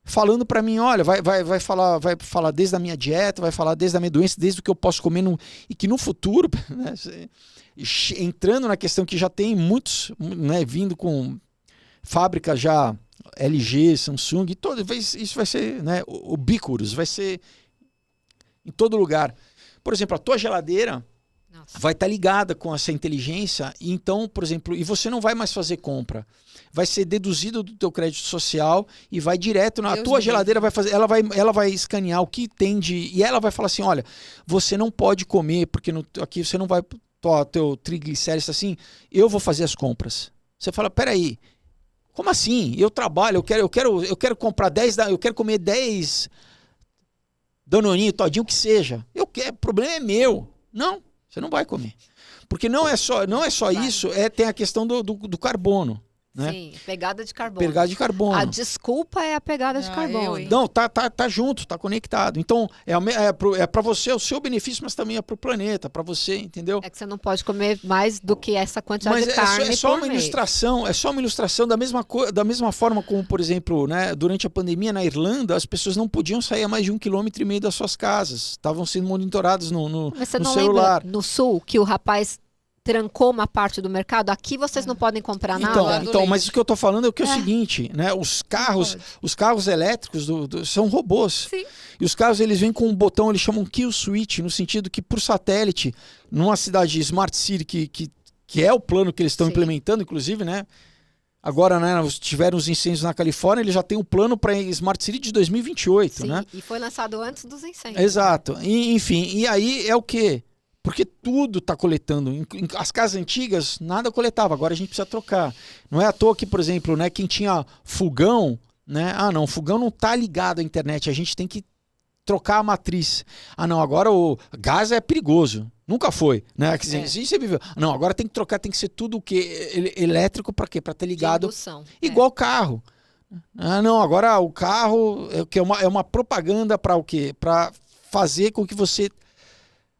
Falando para mim, olha, vai falar desde a minha dieta, vai falar desde a minha doença, desde o que eu posso comer e que no futuro, né, entrando na questão que já tem muitos, né, vindo com fábricas já LG, Samsung, isso vai ser, né, ubiquitous, vai ser em todo lugar. Por exemplo, a tua geladeira vai estar ligada com essa inteligência, e então, por exemplo, e você não vai mais fazer compra. Vai ser deduzido do teu crédito social e vai direto na tua geladeira, ela vai escanear o que tem e ela vai falar assim, olha, você não pode comer, porque aqui você não vai, teu triglicérides assim, eu vou fazer as compras. Você fala, peraí, como assim? Eu trabalho, eu quero comprar 10, eu quero comer 10 Danoninho, todinho, que seja. O problema é meu. Não, você não vai comer. Porque não é só isso, tem a questão do carbono. Né? Sim, pegada de carbono. Pegada de carbono. A desculpa é a pegada de carbono. Não, tá junto, tá conectado. Então, é para você, é o seu benefício, mas também é para o planeta, para você, entendeu? É que você não pode comer mais do que essa quantidade de carne. Mas é só uma ilustração, da mesma forma como, por exemplo, né, durante a pandemia na Irlanda, as pessoas não podiam sair a mais de 1,5 km das suas casas. Estavam sendo monitoradas no mas você não celular. Lembra, no sul, que o rapaz trancou uma parte do mercado, aqui vocês não podem comprar nada. Então, mas o que eu tô falando é o seguinte, né? Os carros elétricos são robôs. Sim. E os carros, eles vêm com um botão, eles chamam kill switch, no sentido que por satélite, numa cidade Smart City, que é o plano que eles estão implementando, inclusive, né? Agora, né, tiveram os incêndios na Califórnia, ele já tem um plano para Smart City de 2028, né? E foi lançado antes dos incêndios. Exato. Enfim, e aí é o quê? Porque tudo está coletando. As casas antigas, nada coletava. Agora a gente precisa trocar. Não é à toa que, por exemplo, né, quem tinha fogão, né? O fogão não está ligado à internet. A gente tem que trocar a matriz. Não, agora o gás é perigoso. Nunca foi, né? Quer dizer, você viveu. Não, agora tem que trocar, tem que ser tudo o quê? Elétrico para quê? Para ter ligado. Indução. Igual carro. Não, agora o carro é uma propaganda para o quê? Para fazer com que você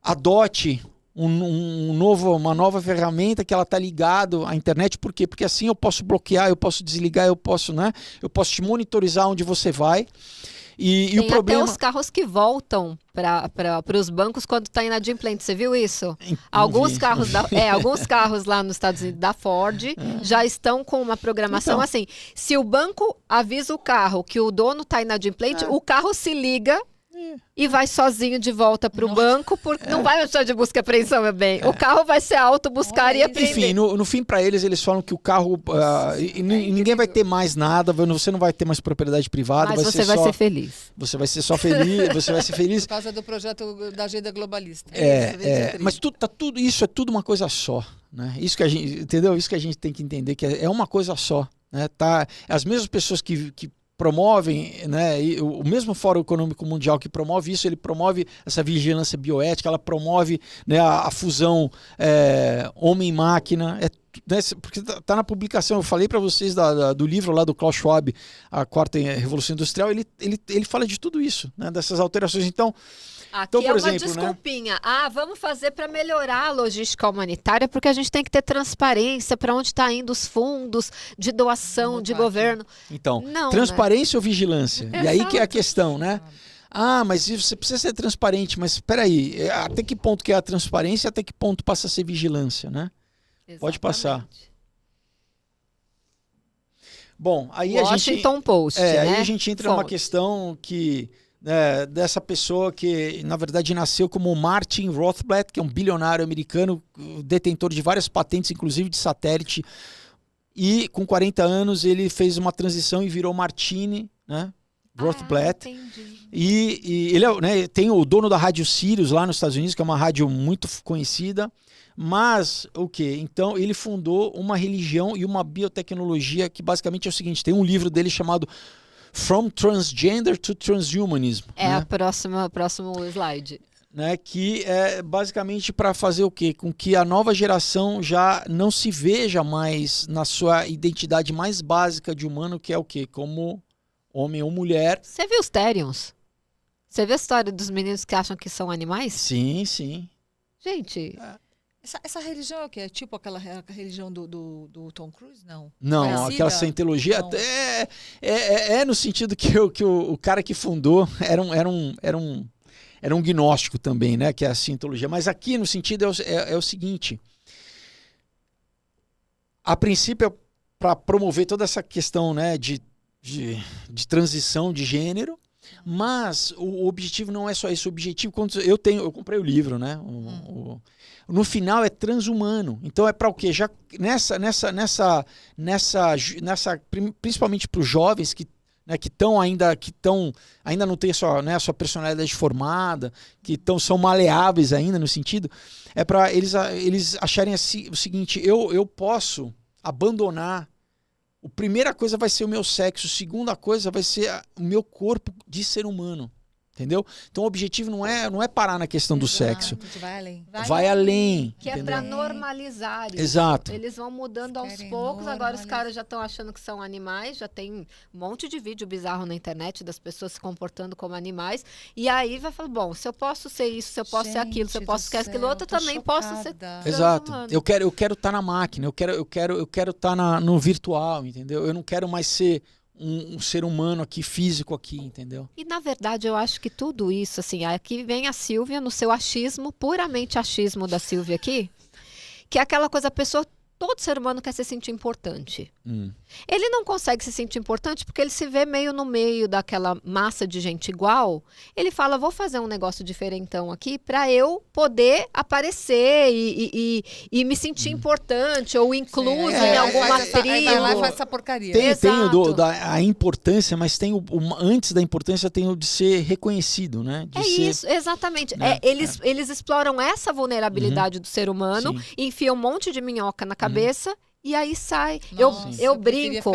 adote uma nova ferramenta que ela está ligado à internet. Por quê? Porque assim eu posso bloquear, eu posso desligar, eu posso te monitorizar onde você vai. E o problema... até os carros que voltam para os bancos quando está inadimplente. Você viu isso? Alguns carros lá nos Estados Unidos da Ford já estão com uma programação assim. Se o banco avisa o carro que o dono está inadimplente, o carro se liga e vai sozinho de volta para o banco, porque não vai precisar de busca e apreensão, meu bem. O carro vai ser auto-buscar e apreender. Enfim, no fim, para eles falam que o carro... ninguém vai ter mais nada, você não vai ter mais propriedade privada. Mas você vai ser feliz. Você vai ser só feliz, você vai ser feliz. Por causa do projeto da agenda globalista. Mas isso é tudo uma coisa só. Né? Isso que a gente, entendeu? Isso que a gente tem que entender, que é uma coisa só. Né? As mesmas pessoas que promovem, né, o mesmo Fórum Econômico Mundial que promove isso, ele promove essa vigilância bioética, ela promove, né, a fusão homem-máquina, né, porque está na publicação, eu falei para vocês do livro lá do Klaus Schwab, A Quarta Revolução Industrial, ele fala de tudo isso, né, dessas alterações. Então, por exemplo, desculpinha. Né? Vamos fazer para melhorar a logística humanitária, porque a gente tem que ter transparência para onde está indo os fundos de doação de governo. Então, não, transparência ou vigilância? E aí que é a questão, né? Ah, mas você precisa ser transparente, mas espera aí, até que ponto que é a transparência, até que ponto passa a ser vigilância, né? Exatamente. Pode passar. Bom, aí Washington Post, né? Aí a gente entra numa questão que dessa pessoa que, na verdade, nasceu como Martin Rothblatt, que é um bilionário americano, detentor de várias patentes, inclusive de satélite, e com 40 anos ele fez uma transição e virou Martini, né? Rothblatt. E ele tem o dono da Rádio Sirius lá nos Estados Unidos, que é uma rádio muito conhecida. Mas o que? Então ele fundou uma religião e uma biotecnologia que basicamente é o seguinte: tem um livro dele chamado From Transgender to Transhumanism. A próximo slide. Né, que é basicamente para fazer o quê? Com que a nova geração já não se veja mais na sua identidade mais básica de humano, que é o quê? Como homem ou mulher. Você viu os Therions? Você viu a história dos meninos que acham que são animais? Sim, sim. Gente... Essa religião é o quê? É tipo aquela religião do Tom Cruise? Não. Não, Parecida? aquela Scientologia é no sentido que o cara que fundou era um gnóstico também, né? Que é a Scientologia. Mas aqui no sentido é o seguinte: a princípio é para promover toda essa questão, né, de transição de gênero, mas o objetivo não é só esse. O objetivo, quando eu comprei o livro, né? No final é transhumano. Então é para o quê? Já principalmente para os jovens que ainda não têm a sua personalidade formada, são maleáveis ainda no sentido, é para eles acharem assim, o seguinte: eu posso abandonar. A primeira coisa vai ser o meu sexo, a segunda coisa vai ser o meu corpo de ser humano. Entendeu? Então o objetivo não é parar na questão do sexo. Vai além. Vai além. Que é para normalizar isso. Exato. Eles vão mudando aos poucos. Agora os caras já estão achando que são animais. Já tem um monte de vídeo bizarro na internet das pessoas se comportando como animais. E aí vai falar, bom, se eu posso ser isso, se eu posso ser aquilo, se eu posso ser aquilo outro, eu também posso ser Exato. Eu quero estar na máquina, eu quero estar no virtual, entendeu? Eu não quero mais ser um ser humano aqui, físico aqui, entendeu? E na verdade eu acho que tudo isso, assim, aqui vem a Silvia no seu achismo, puramente achismo da Silvia aqui, que é aquela coisa, a pessoa, todo ser humano quer se sentir importante. Ele não consegue se sentir importante porque ele se vê meio no meio daquela massa de gente igual. Ele fala, vou fazer um negócio diferentão aqui para eu poder aparecer e me sentir importante ou incluso em alguma tribo. Vai lá e faz essa porcaria. Tem a importância, mas tem antes da importância tem o de ser reconhecido, né? Isso, exatamente. Né? Eles exploram essa vulnerabilidade do ser humano, enfiam um monte de minhoca na cabeça. E aí sai. Nossa, eu brinco.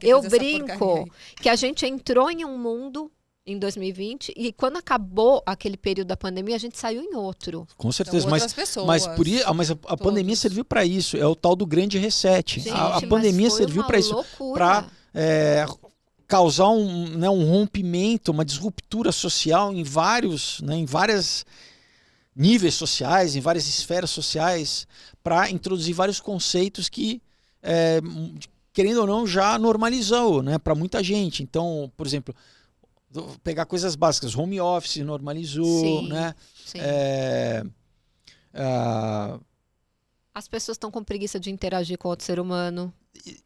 Eu brinco que a gente entrou em um mundo em 2020 e quando acabou aquele período da pandemia, a gente saiu em outro. Com certeza, pessoas, mas a pandemia serviu para isso. É o tal do grande reset. Gente, a pandemia serviu para isso. Para causar um rompimento, uma disruptura social em várias níveis sociais, em várias esferas sociais, para introduzir vários conceitos que, querendo ou não, já normalizou, né, para muita gente. Então, por exemplo, pegar coisas básicas, home office normalizou, né? Sim. As pessoas estão com preguiça de interagir com outro ser humano.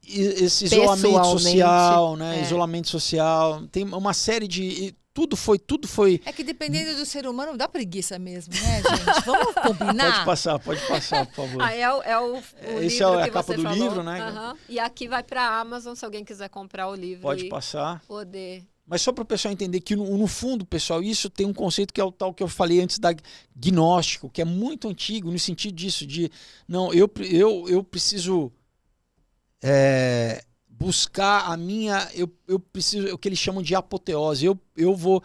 Esse isolamento social, né? Isolamento social. Tem uma série de... Tudo foi... É que dependendo do ser humano, dá preguiça mesmo, né, gente? Vamos combinar? Pode passar, por favor. Esse é a capa do livro, né? Uhum. E aqui vai para a Amazon, se alguém quiser comprar o livro. Pode passar. Poder... Mas só para o pessoal entender que, no fundo, pessoal, isso tem um conceito que é o tal que eu falei antes da gnóstico, que é muito antigo, no sentido disso, de... Não, eu preciso... buscar a minha, eu preciso, o que eles chamam de apoteose, eu vou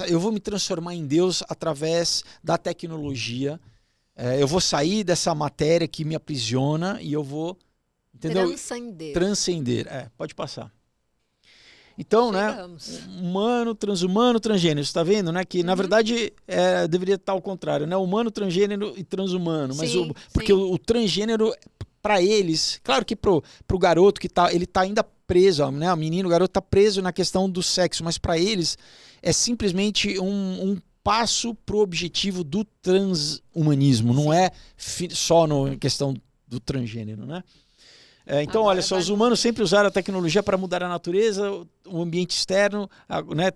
eu vou me transformar em Deus através da tecnologia, eu vou sair dessa matéria que me aprisiona e eu vou, entendeu? Transcender, pode passar. Então, chegamos, né, humano, transhumano, transgênero, você está vendo, né, que na verdade deveria estar ao contrário, né, humano, transgênero e transhumano, mas porque o transgênero para eles, claro que pro garoto que ele tá ainda preso, ó, né? O menino, o garoto tá preso na questão do sexo, mas para eles é simplesmente um passo pro objetivo do transhumanismo, não é só na questão do transgênero, né? Então, Agora olha só, os humanos sempre usaram a tecnologia para mudar a natureza, o ambiente externo, né?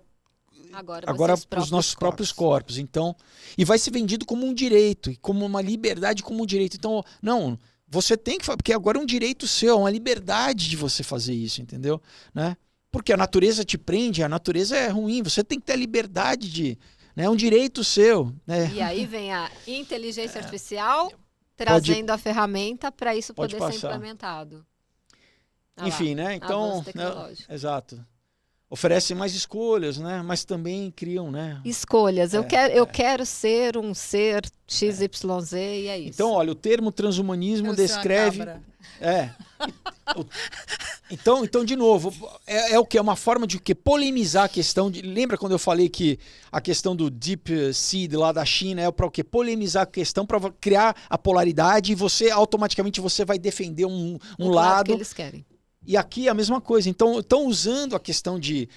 Agora para os nossos próprios corpos. Então, e vai ser vendido como um direito, como uma liberdade, como um direito. Então, não, você tem que, porque agora é um direito seu, é uma liberdade de você fazer isso, entendeu? Né? Porque a natureza te prende, a natureza é ruim, você tem que ter a liberdade de, né? É um direito seu, né? E aí vem a inteligência artificial trazendo a ferramenta para isso poder ser implementado. Enfim, né? Então, exato. Oferecem mais escolhas, né? Mas também criam, né? Escolhas. Eu quero ser um ser XYZ e é isso. Então, olha, o termo transhumanismo descreve... Então, de novo, é o que? É uma forma de polemizar a questão de... Lembra quando eu falei que a questão do Deep Seed lá da China é para o quê? Polemizar a questão, para criar a polaridade e você automaticamente você vai defender um lado que eles querem. E aqui é a mesma coisa. Então, estão usando a questão de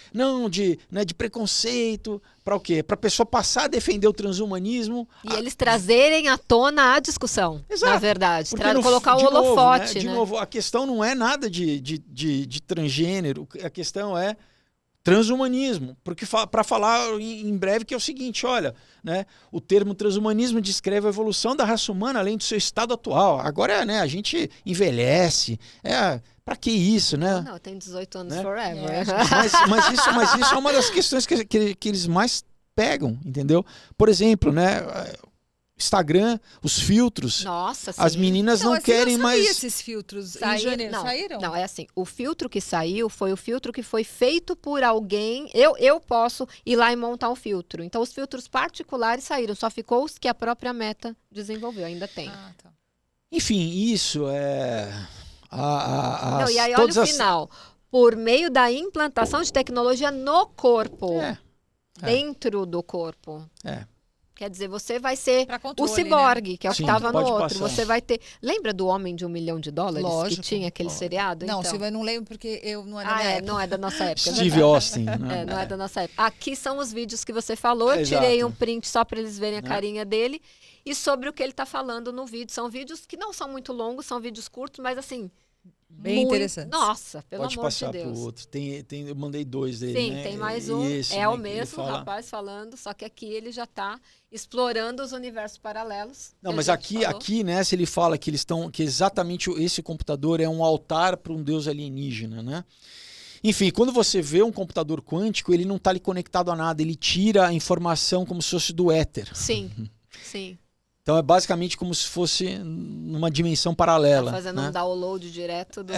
preconceito para o quê? Para a pessoa passar a defender o transhumanismo. E eles trazerem à tona a discussão, exato, na verdade. Colocar o holofote. De novo, a questão não é nada de transgênero, a questão é transhumanismo. Porque para falar em breve que é o seguinte, olha, né, o termo transhumanismo descreve a evolução da raça humana além do seu estado atual. Agora, né, a gente envelhece, para que isso, né? Não, tem 18 anos forever. Mas isso é uma das questões que eles mais pegam, entendeu? Por exemplo, né? Instagram, os filtros. Nossa, sim. As meninas não querem mais. Esses filtros em janeiro saíram? Não, é assim. O filtro que saiu foi o filtro que foi feito por alguém. Eu posso ir lá e montar um filtro. Então, os filtros particulares saíram. Só ficou os que a própria Meta desenvolveu. Ainda tem. Tá. Enfim, isso é. Não, e aí, olha o final. Por meio da implantação de tecnologia no corpo. Dentro do corpo. Quer dizer, você vai ser o ciborgue, né? Que é o que estava no outro. Passar. Você vai ter... Lembra do Homem de $1 Milhão? Lógico, que tinha aquele seriado? Não, então. Silvia, eu não lembro porque não é da minha época. Não é da nossa época. Steve Austin. Né? Não é da nossa época. Aqui são os vídeos que você falou. Eu tirei um print só para eles verem a carinha dele. E sobre o que ele está falando no vídeo. São vídeos que não são muito longos, são vídeos curtos, mas assim... Bem interessante. Nossa, pelo Pode amor passar de Deus. pro outro. Eu mandei 2 dele, Sim, né? tem mais um. Esse, é o né, mesmo rapaz falando, só que aqui ele já está explorando os universos paralelos. Não, mas aqui, né, se ele fala que que exatamente esse computador é um altar para um deus alienígena, né? Enfim, quando você vê um computador quântico, ele não está ali conectado a nada, ele tira a informação como se fosse do éter. Sim, sim. Então é basicamente como se fosse numa dimensão paralela. Tá fazendo um download direto do...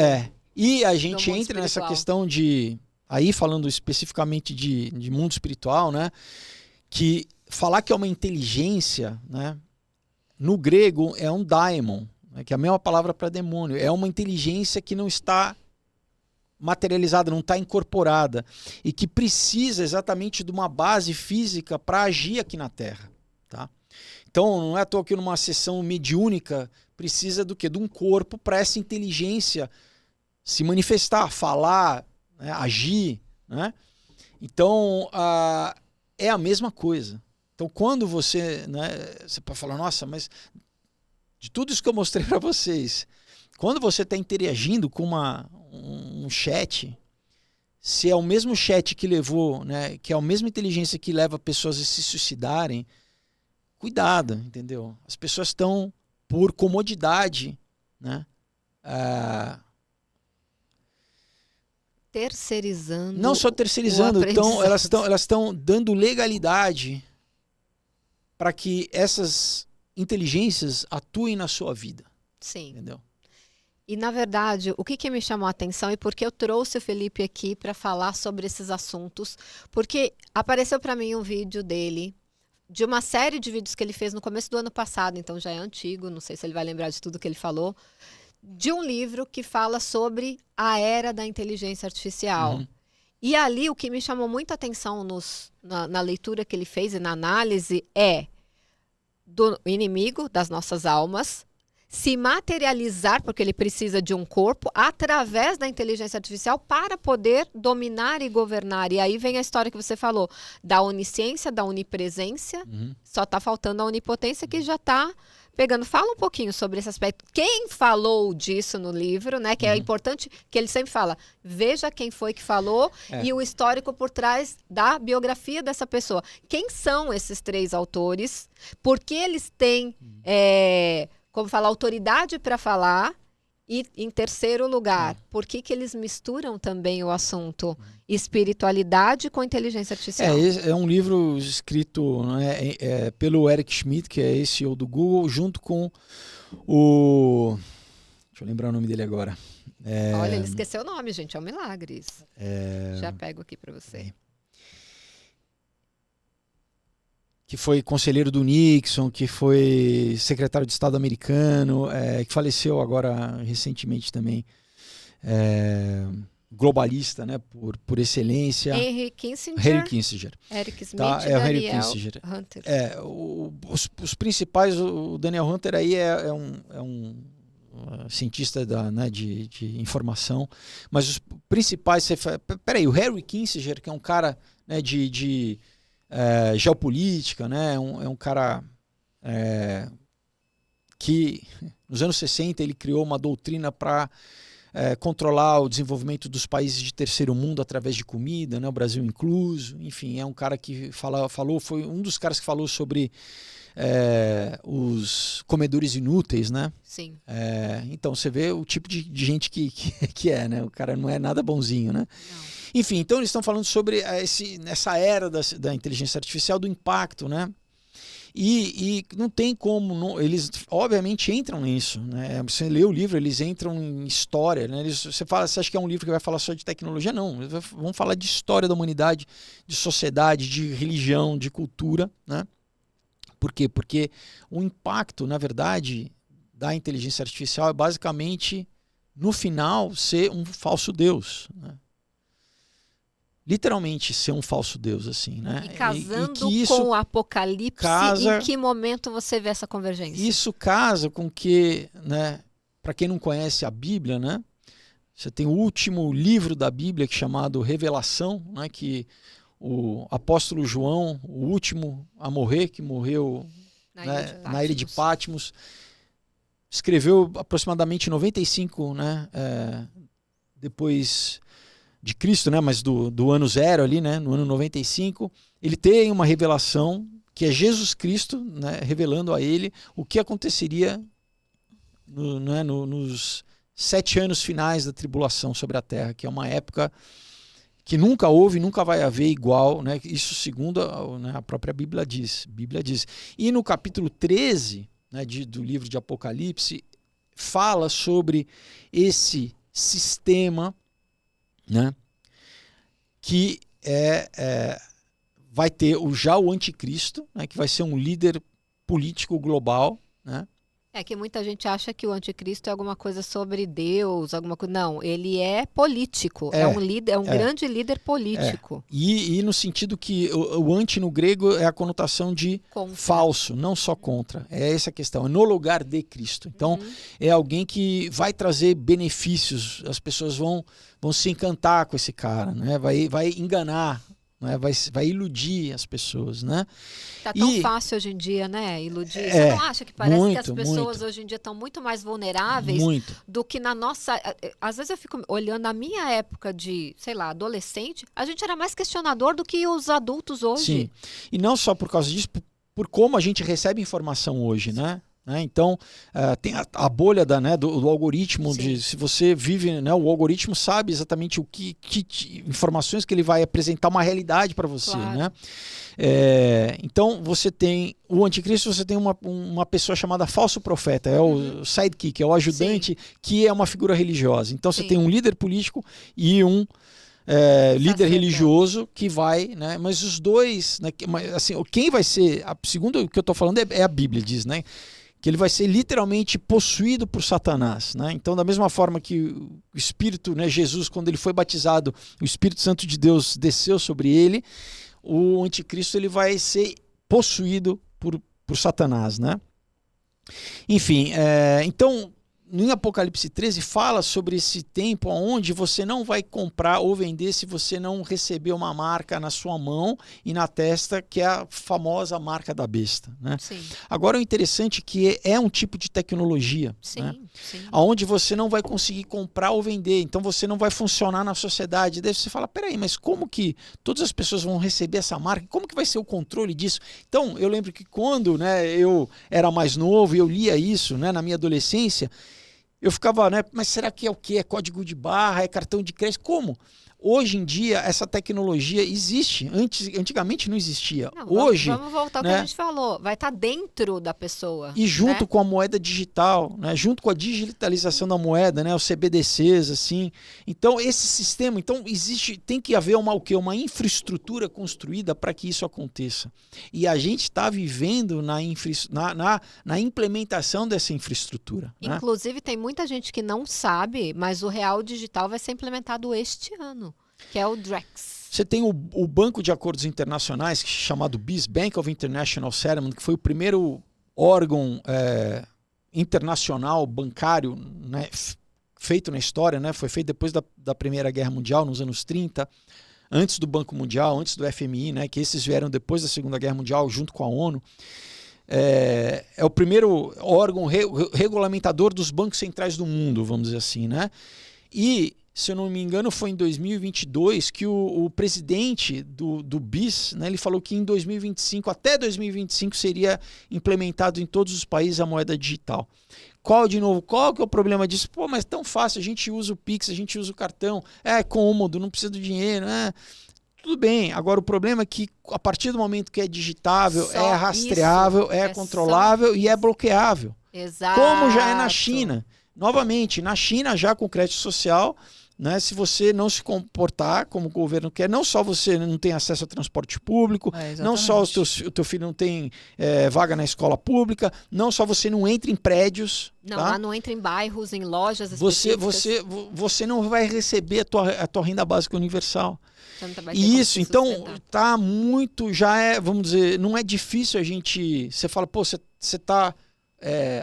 E a gente entra nessa questão de... Aí falando especificamente de mundo espiritual, né? Que falar que é uma inteligência, né? No grego é um daimon, né, que é a mesma palavra para demônio. É uma inteligência que não está materializada, não está incorporada. E que precisa exatamente de uma base física para agir aqui na Terra, tá? Então, não é à toa que numa sessão mediúnica precisa do quê? De um corpo para essa inteligência se manifestar, falar, né? Agir, né? Então, é a mesma coisa. Então, quando você pode falar, nossa, mas de tudo isso que eu mostrei para vocês, quando você está interagindo com um chat, se é o mesmo chat que levou, né? Que é a mesma inteligência que leva pessoas a se suicidarem, cuidado, entendeu? As pessoas estão por comodidade, né? Terceirizando. Não só terceirizando, então elas estão dando legalidade para que essas inteligências atuem na sua vida. Sim. Entendeu? E, na verdade, o que me chamou a atenção e por que eu trouxe o Felipe aqui para falar sobre esses assuntos, porque apareceu para mim um vídeo dele, de uma série de vídeos que ele fez no começo do ano passado, então já é antigo, não sei se ele vai lembrar de tudo que ele falou, de um livro que fala sobre a era da inteligência artificial. Uhum. E ali o que me chamou muita atenção na leitura que ele fez e na análise é do inimigo das nossas almas, se materializar, porque ele precisa de um corpo, através da inteligência artificial para poder dominar e governar. E aí vem a história que você falou, da onisciência, da onipresença, só está faltando a onipotência que já está pegando. Fala um pouquinho sobre esse aspecto. Quem falou disso no livro, né? Que é importante, que ele sempre fala, veja quem foi que falou e o histórico por trás da biografia dessa pessoa. Quem são esses 3 autores? Por que eles têm... como falar, autoridade para falar, e em terceiro lugar, por que eles misturam também o assunto espiritualidade com inteligência artificial? É um livro escrito, né, pelo Eric Schmidt, que é esse CEO do Google, junto com o... Deixa eu lembrar o nome dele agora. Olha, ele esqueceu o nome, gente, é um milagre isso. Já pego aqui para você. Que foi conselheiro do Nixon, que foi secretário de Estado americano, que faleceu agora recentemente também, globalista, né, por excelência. Henry Kissinger. Eric Schmidt, tá, Daniel Henry Kissinger. Hunter. Os principais, o Daniel Hunter aí é um cientista de informação, mas os principais... Peraí, o Henry Kissinger, que é um cara, né, de geopolítica, né? É um cara que nos anos 60 ele criou uma doutrina para controlar o desenvolvimento dos países de terceiro mundo através de comida, né? O Brasil incluso. Enfim, é um cara que foi um dos caras que falou sobre os comedores inúteis, né? Sim. Então você vê o tipo de gente que é, né? O cara não é nada bonzinho, né? Não. Enfim, então eles estão falando sobre nessa era da inteligência artificial, do impacto, né? E não tem como, eles obviamente entram nisso, né? Você lê o livro, eles entram em história, né? você acha que é um livro que vai falar só de tecnologia? Não, eles vão falar de história da humanidade, de sociedade, de religião, de cultura, né? Por quê? Porque o impacto, na verdade, da inteligência artificial é basicamente, no final, ser um falso Deus, né? Literalmente ser um falso Deus, assim, né? E casando que com o Apocalipse, em que momento você vê essa convergência? Isso casa com que, né, para quem não conhece a Bíblia, né, você tem o último livro da Bíblia, que é chamado Revelação, né, o apóstolo João, o último a morrer, que morreu na ilha de Patmos, escreveu aproximadamente 95, né, depois de Cristo, né, mas do ano 0 ali, né, no ano 95, ele tem uma revelação que é Jesus Cristo, né, revelando a ele o que aconteceria nos 7 anos finais da tribulação sobre a Terra, que é uma época que nunca houve, nunca vai haver igual, né, isso segundo a própria Bíblia diz. E no capítulo 13, né, do livro de Apocalipse, fala sobre esse sistema, né, que vai ter já o anticristo, né, que vai ser um líder político global, né? É que muita gente acha que o anticristo é alguma coisa sobre Deus, alguma coisa. Não, ele é político, é um líder, grande líder político. E no sentido que o anti no grego é a conotação de contra. Falso, não só contra. É essa a questão, é no lugar de Cristo. Então, é alguém que vai trazer benefícios, as pessoas vão se encantar com esse cara, né? Vai enganar, né? Vai iludir as pessoas, né? Tá tão fácil hoje em dia, né? Iludir. Você não acha que parece que as pessoas hoje em dia estão muito mais vulneráveis do que na nossa... Às vezes eu fico olhando a minha época de, sei lá, adolescente, a gente era mais questionador do que os adultos hoje. Sim. E não só por causa disso, por como a gente recebe informação hoje, né? Então, tem a bolha do algoritmo, se você vive, né, o algoritmo sabe exatamente que informações que ele vai apresentar uma realidade para você. Claro. Né? Então, você tem o anticristo, você tem uma pessoa chamada falso profeta, é o sidekick, é o ajudante, que é uma figura religiosa. Então, você tem um líder político e um líder religioso que vai, né? Mas os dois, né, assim, quem vai ser, segundo o que eu estou falando, é a Bíblia, diz, né? Que ele vai ser literalmente possuído por Satanás, né? Então, da mesma forma que o Espírito, né, Jesus, quando ele foi batizado, o Espírito Santo de Deus desceu sobre ele, o anticristo ele vai ser possuído por Satanás, né? Enfim, então, em Apocalipse 13 fala sobre esse tempo onde você não vai comprar ou vender se você não receber uma marca na sua mão e na testa, que é a famosa marca da besta, né? Sim, Agora, o interessante é que é um tipo de tecnologia, sim, né? sim. Onde você não vai conseguir comprar ou vender, então você não vai funcionar na sociedade. Daí você fala, peraí, mas como que todas as pessoas vão receber essa marca? Como que vai ser o controle disso? Então, eu lembro que quando, né, eu era mais novo e eu lia isso, né, na minha adolescência, eu ficava, né, mas será que é o quê? É código de barra? É cartão de crédito? Como? Hoje em dia, essa tecnologia existe. Antigamente não existia. Não, Hoje, vamos voltar ao que né, a gente falou. Vai estar dentro da pessoa. e junto né? com a moeda digital, né? Junto com a digitalização da moeda, né? Os CBDCs, assim. Então, esse sistema, então, existe, tem que haver o quê? Uma infraestrutura construída para que isso aconteça. E a gente está vivendo na implementação dessa infraestrutura. Né? Inclusive, tem muita gente que não sabe, mas o real digital vai ser implementado este ano, que é o Drex. Você tem o Banco de Acordos Internacionais, chamado BIS, Bank of International Settlement, que foi o primeiro órgão internacional bancário, né, feito na história, né, foi feito depois da Primeira Guerra Mundial, nos anos 30, antes do Banco Mundial, antes do FMI, né, que esses vieram depois da Segunda Guerra Mundial, junto com a ONU. É o primeiro órgão regulamentador dos bancos centrais do mundo, vamos dizer assim, né? E, se eu não me engano, foi em 2022 que o presidente do BIS, né, ele falou que em 2025, até 2025, seria implementado em todos os países a moeda digital. Qual que é o problema disso? Pô, mas é tão fácil, a gente usa o Pix, a gente usa o cartão, é cômodo, não precisa do dinheiro, né? Tudo bem, agora o problema é que a partir do momento que é digitável, é rastreável, é controlável e é bloqueável. Exato. Como já é na China. Novamente, na China já com crédito social, né, se você não se comportar como o governo quer, não só você não tem acesso ao transporte público, não só o teu filho não tem vaga na escola pública, não só você não entra em prédios. Não, tá? lá não entra em bairros, em lojas específicas. Você não vai receber a tua renda básica universal. E isso, então, tá muito, vamos dizer, não é difícil a gente, você fala, pô, você tá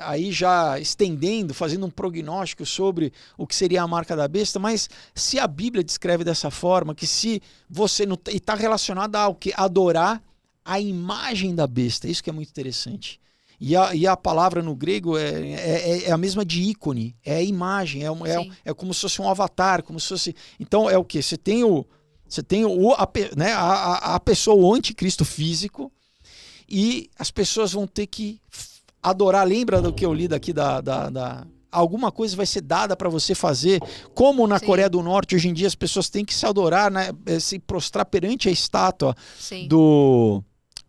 aí já estendendo, fazendo um prognóstico sobre o que seria a marca da besta, mas se a Bíblia descreve dessa forma, que se você não está relacionado ao que adorar a imagem da besta, isso que é muito interessante. E a palavra no grego é a mesma de ícone, é a imagem, é como se fosse um avatar, como se fosse. Então é o que? Você tem a pessoa, o anticristo físico, e as pessoas vão ter que adorar. Lembra do que eu li daqui alguma coisa vai ser dada para você fazer, como na Coreia do Norte hoje em dia as pessoas têm que se adorar, né, se prostrar perante a estátua do...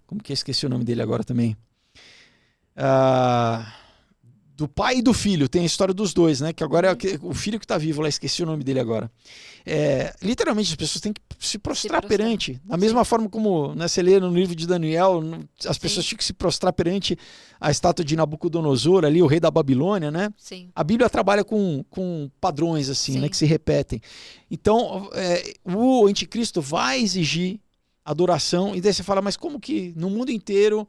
Como que eu esqueci o nome dele agora também? Do pai e do filho, tem a história dos dois, né? Que agora é o filho que está vivo, lá esqueci o nome dele agora. Literalmente as pessoas têm que se prostrar perante. Da mesma forma como, né, você lê no livro de Daniel, as pessoas tinham que se prostrar perante a estátua de Nabucodonosor, ali, o rei da Babilônia, né? Sim. A Bíblia trabalha com padrões assim, né, que se repetem. Então, o anticristo vai exigir adoração, e daí você fala, mas como que no mundo inteiro...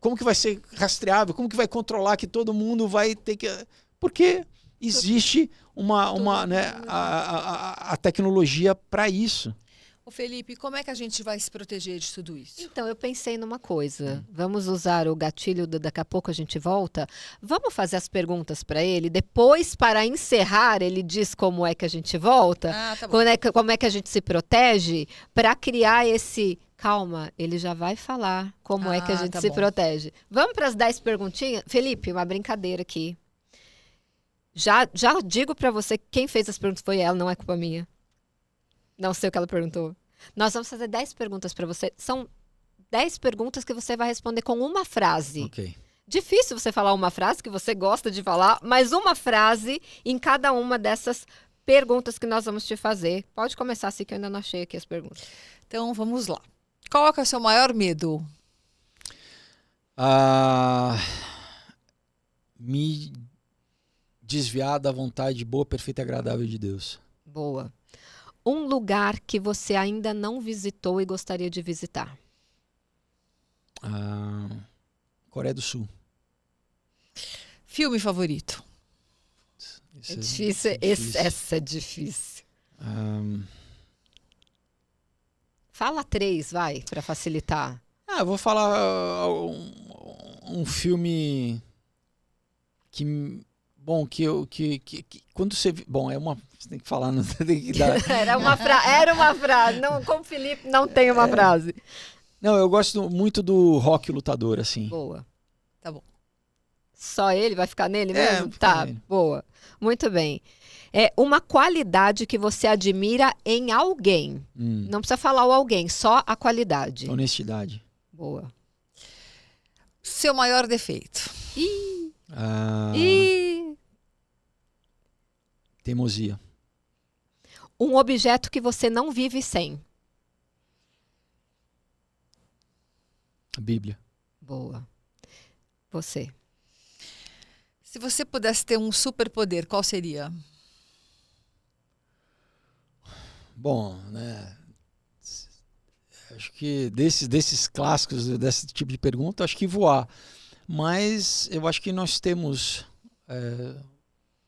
Como que vai ser rastreável? Como que vai controlar que todo mundo vai ter que... Porque existe a tecnologia para isso. Ô Felipe, como é que a gente vai se proteger de tudo isso? Então, eu pensei numa coisa. Vamos usar o gatilho daqui a pouco a gente volta. Vamos fazer as perguntas para ele. Depois, para encerrar, ele diz como é que a gente volta. Tá bom. Como é que a gente se protege para criar esse... Calma, ele já vai falar como é que a gente se protege. Vamos para as 10 perguntinhas? Felipe, uma brincadeira aqui. Já digo para você que quem fez as perguntas foi ela, não é culpa minha. Não sei o que ela perguntou. Nós vamos fazer 10 perguntas para você. São 10 perguntas que você vai responder com uma frase. Ok. Difícil você falar uma frase que você gosta de falar, mas uma frase em cada uma dessas perguntas que nós vamos te fazer. Pode começar assim que eu ainda não achei aqui as perguntas. Então, vamos lá. Qual é o seu maior medo? Me desviar da vontade boa, perfeita e agradável de Deus. Boa. Um lugar que você ainda não visitou e gostaria de visitar? Coreia do Sul. Filme favorito? É difícil. Essa é difícil. Fala 3, vai, para facilitar. Eu vou falar um filme que quando você... Bom, você tem que falar, não tem que dar... Era uma frase. Não, com o Felipe não tem uma frase. Não, eu gosto muito do Rock Lutador, assim. Boa. Tá bom. Só ele vai ficar nele mesmo? Tá, nele. boa. Muito bem. É uma qualidade que você admira em alguém. Não precisa falar o alguém, só a qualidade. Honestidade. Boa. Seu maior defeito? Teimosia. Um objeto que você não vive sem. A Bíblia. Boa. Você. Se você pudesse ter um superpoder, qual seria? Bom, né? Acho que desses clássicos, desse tipo de pergunta, acho que voar. Mas eu acho que nós temos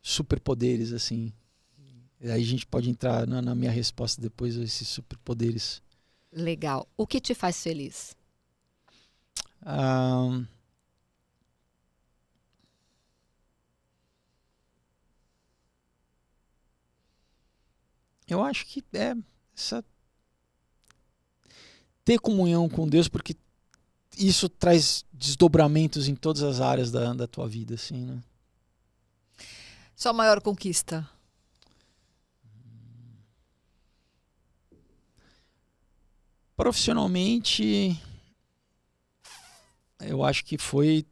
superpoderes, assim. E aí a gente pode entrar na minha resposta depois, esses superpoderes. Legal. O que te faz feliz? Eu acho que ter comunhão com Deus, porque isso traz desdobramentos em todas as áreas da tua vida, assim, né? Sua maior conquista? Profissionalmente, eu acho que foi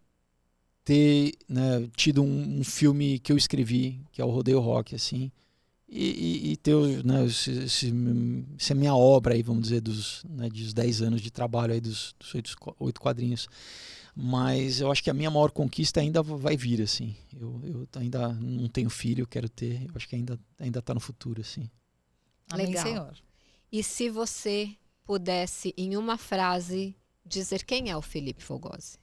ter, né, tido um filme que eu escrevi, que é o Rodeio Rock, assim, e ter, né, essa é minha obra aí, vamos dizer, dos 10 anos de trabalho aí, dos 8 quadrinhos. Mas eu acho que a minha maior conquista ainda vai vir, assim. Eu ainda não tenho filho, eu quero ter. Eu acho que ainda está no futuro, assim. Amém, Legal. Senhor. E se você pudesse, em uma frase, dizer quem é o Felipe Fogosi?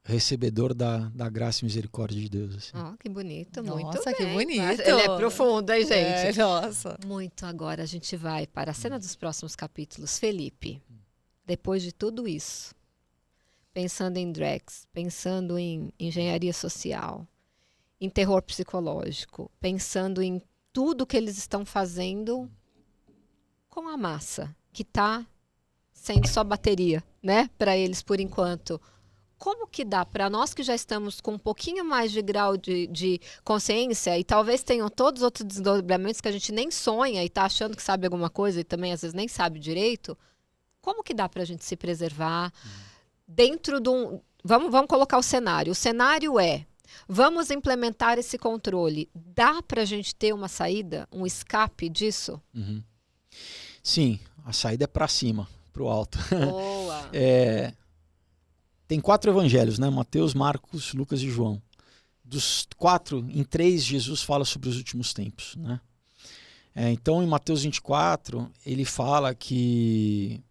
Recebedor da graça e misericórdia de Deus, assim. Que bonito, Nossa, muito que bem. bonito. Mas ele é profundo, hein, gente? Nossa. Muito. Agora a gente vai para a cena dos próximos capítulos. Felipe, depois de tudo isso, pensando em drags, pensando em engenharia social, em terror psicológico, pensando em tudo que eles estão fazendo com a massa, que está sendo só bateria, né, para eles por enquanto. Como que dá para nós que já estamos com um pouquinho mais de grau de consciência e talvez tenham todos os outros desdobramentos que a gente nem sonha e está achando que sabe alguma coisa e também às vezes nem sabe direito, como que dá para a gente se preservar dentro de um... Vamos colocar o cenário. O cenário é, vamos implementar esse controle. Dá para a gente ter uma saída, um escape disso? Uhum. Sim, a saída é para cima, para o alto. Boa! Tem 4 evangelhos, né? Mateus, Marcos, Lucas e João. Dos 4, em 3, Jesus fala sobre os últimos tempos, né? Então, em Mateus 24, ele fala que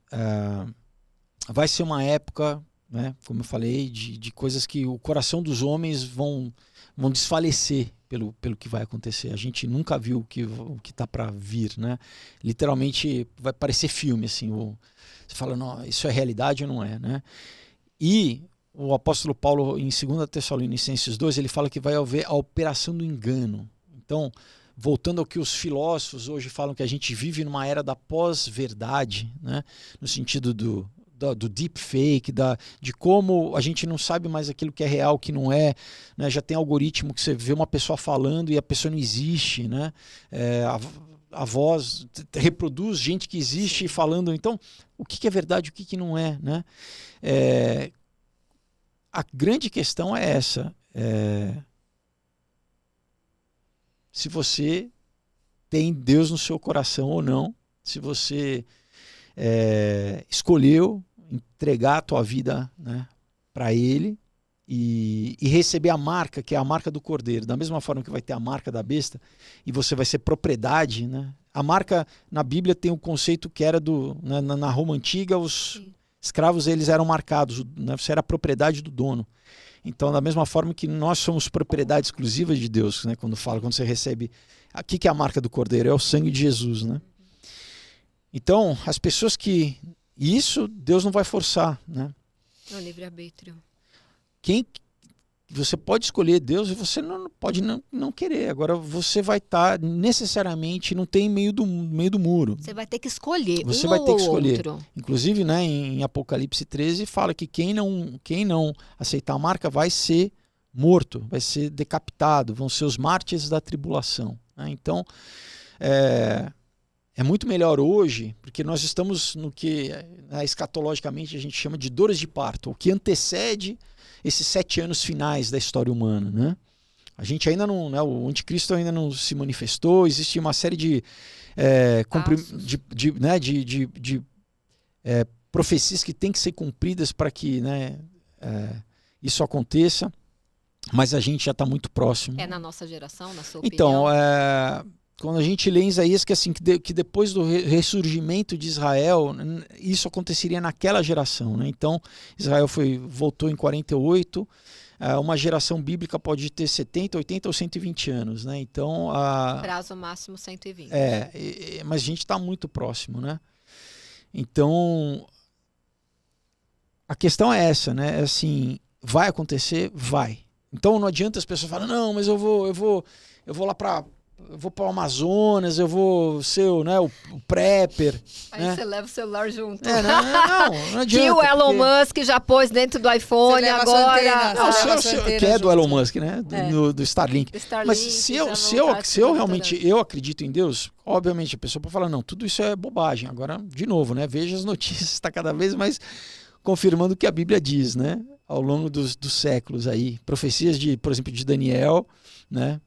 vai ser uma época, né, como eu falei, de coisas que o coração dos homens vão desfalecer pelo que vai acontecer. A gente nunca viu o que está para vir, né? Literalmente vai parecer filme, assim. Você fala, não, isso é realidade ou não é, né? E o apóstolo Paulo, em 2 Tessalonicenses 2, ele fala que vai haver a operação do engano. Então, voltando ao que os filósofos hoje falam, que a gente vive numa era da pós-verdade, né? No sentido do deepfake, de como a gente não sabe mais aquilo que é real, o que não é, né? Já tem algoritmo que você vê uma pessoa falando e a pessoa não existe, né? A voz reproduz gente que existe falando. Então, o que é verdade, o que não é, né? A grande questão é essa. Se você tem Deus no seu coração ou não, se você escolheu entregar a tua vida, né, para Ele e receber a marca, que é a marca do Cordeiro, da mesma forma que vai ter a marca da besta e você vai ser propriedade, né? A marca na Bíblia tem o conceito que era na Roma Antiga, os Escravos, eles eram marcados, né? Você era a propriedade do dono. Então, da mesma forma que nós somos propriedade exclusiva de Deus, né? Quando você recebe... O que é a marca do Cordeiro? É o sangue de Jesus, né? Então, as pessoas que... Isso, Deus não vai forçar, né? É o livre-arbítrio. Você pode escolher Deus e você não pode não querer. Agora, você vai estar necessariamente, não tem meio do muro. Você vai ter que escolher Você um vai ter ou que escolher. outro. Inclusive, né, em Apocalipse 13, fala que quem não aceitar a marca vai ser morto, vai ser decapitado, vão ser os mártires da tribulação, né? Então, é muito melhor hoje, porque nós estamos no que escatologicamente a gente chama de dores de parto, o que antecede esses 7 anos finais da história humana, né? A gente ainda não, né, o anticristo ainda não se manifestou, existe uma série de profecias que têm que ser cumpridas para que, né, isso aconteça, mas a gente já está muito próximo. É na nossa geração, na sua Então, opinião? quando a gente lê em Isaías que depois do ressurgimento de Israel, isso aconteceria naquela geração, né? Então, Israel voltou em 48, uma geração bíblica pode ter 70, 80 ou 120 anos, né? Então, prazo máximo 120. Mas a gente está muito próximo, né? Então, a questão é essa, né? Assim, vai acontecer? Vai. Então, não adianta as pessoas falarem, não, mas eu vou lá para... Eu vou para o Amazonas, eu vou ser o prepper. Aí né? você leva o celular junto. Não adianta. Que o Elon Musk já pôs dentro do iPhone agora. Que é do Elon Musk, né? Do Starlink. Mas se eu realmente eu acredito em Deus, obviamente a pessoa pode falar, não, tudo isso é bobagem. Agora, de novo, né? Veja as notícias, está cada vez mais confirmando o que a Bíblia diz, né? Ao longo dos séculos aí. Profecias, por exemplo, de Daniel, né?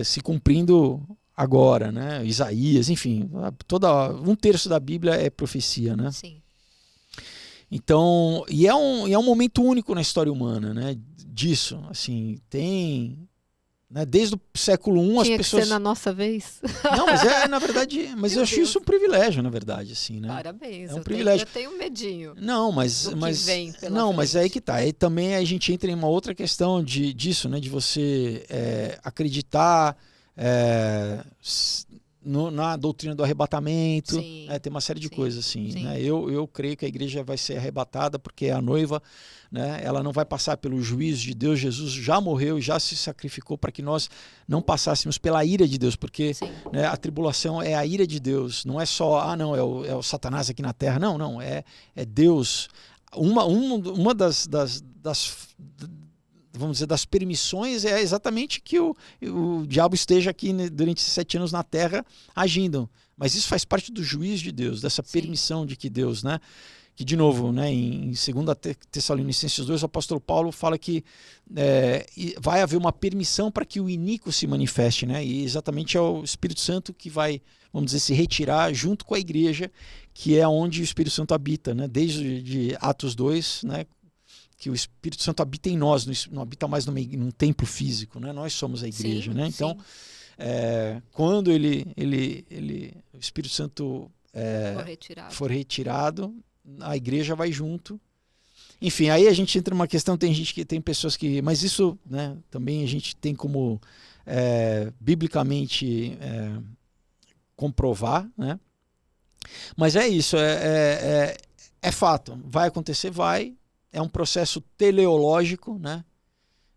Se cumprindo agora, né? Isaías, enfim, um terço da Bíblia é profecia, né? Sim. Então, e é um momento único na história humana, né? Disso, assim, tem, né? Desde o século I as pessoas... Tinha que ser na nossa vez. Não, mas na verdade, mas eu acho isso um privilégio, na verdade, assim, né? Parabéns. É um privilégio. Eu tenho medinho. Não, mas aí que tá. Aí também a gente entra em uma outra questão disso, né? De você acreditar na doutrina do arrebatamento. Tem uma série de coisas assim, né? Eu creio que a igreja vai ser arrebatada porque a noiva, né, ela não vai passar pelo juízo de Deus. Jesus já morreu, já se sacrificou para que nós não passássemos pela ira de Deus, porque, né, a tribulação é a ira de Deus. Não é só, é o Satanás aqui na terra. Não, é Deus. Uma das vamos dizer, das permissões é exatamente que o diabo esteja aqui, né, durante esses 7 anos na terra agindo. Mas isso faz parte do juízo de Deus, dessa permissão de que Deus, né? Que, de novo, né, em 2 Tessalonicenses 2, o apóstolo Paulo fala que vai haver uma permissão para que o iníquo se manifeste, né? E exatamente é o Espírito Santo que vai, vamos dizer, se retirar junto com a igreja, que é onde o Espírito Santo habita, né? Desde Atos 2, né? Que o Espírito Santo habita em nós, não habita mais num templo físico, né? Nós somos a igreja, né? Então, quando o Espírito Santo for retirado, a igreja vai junto. Enfim, aí a gente entra numa questão, tem pessoas que... Mas isso, né, também a gente tem como biblicamente comprovar, né? Mas é isso, é fato. Vai acontecer, vai. É um processo teleológico, né?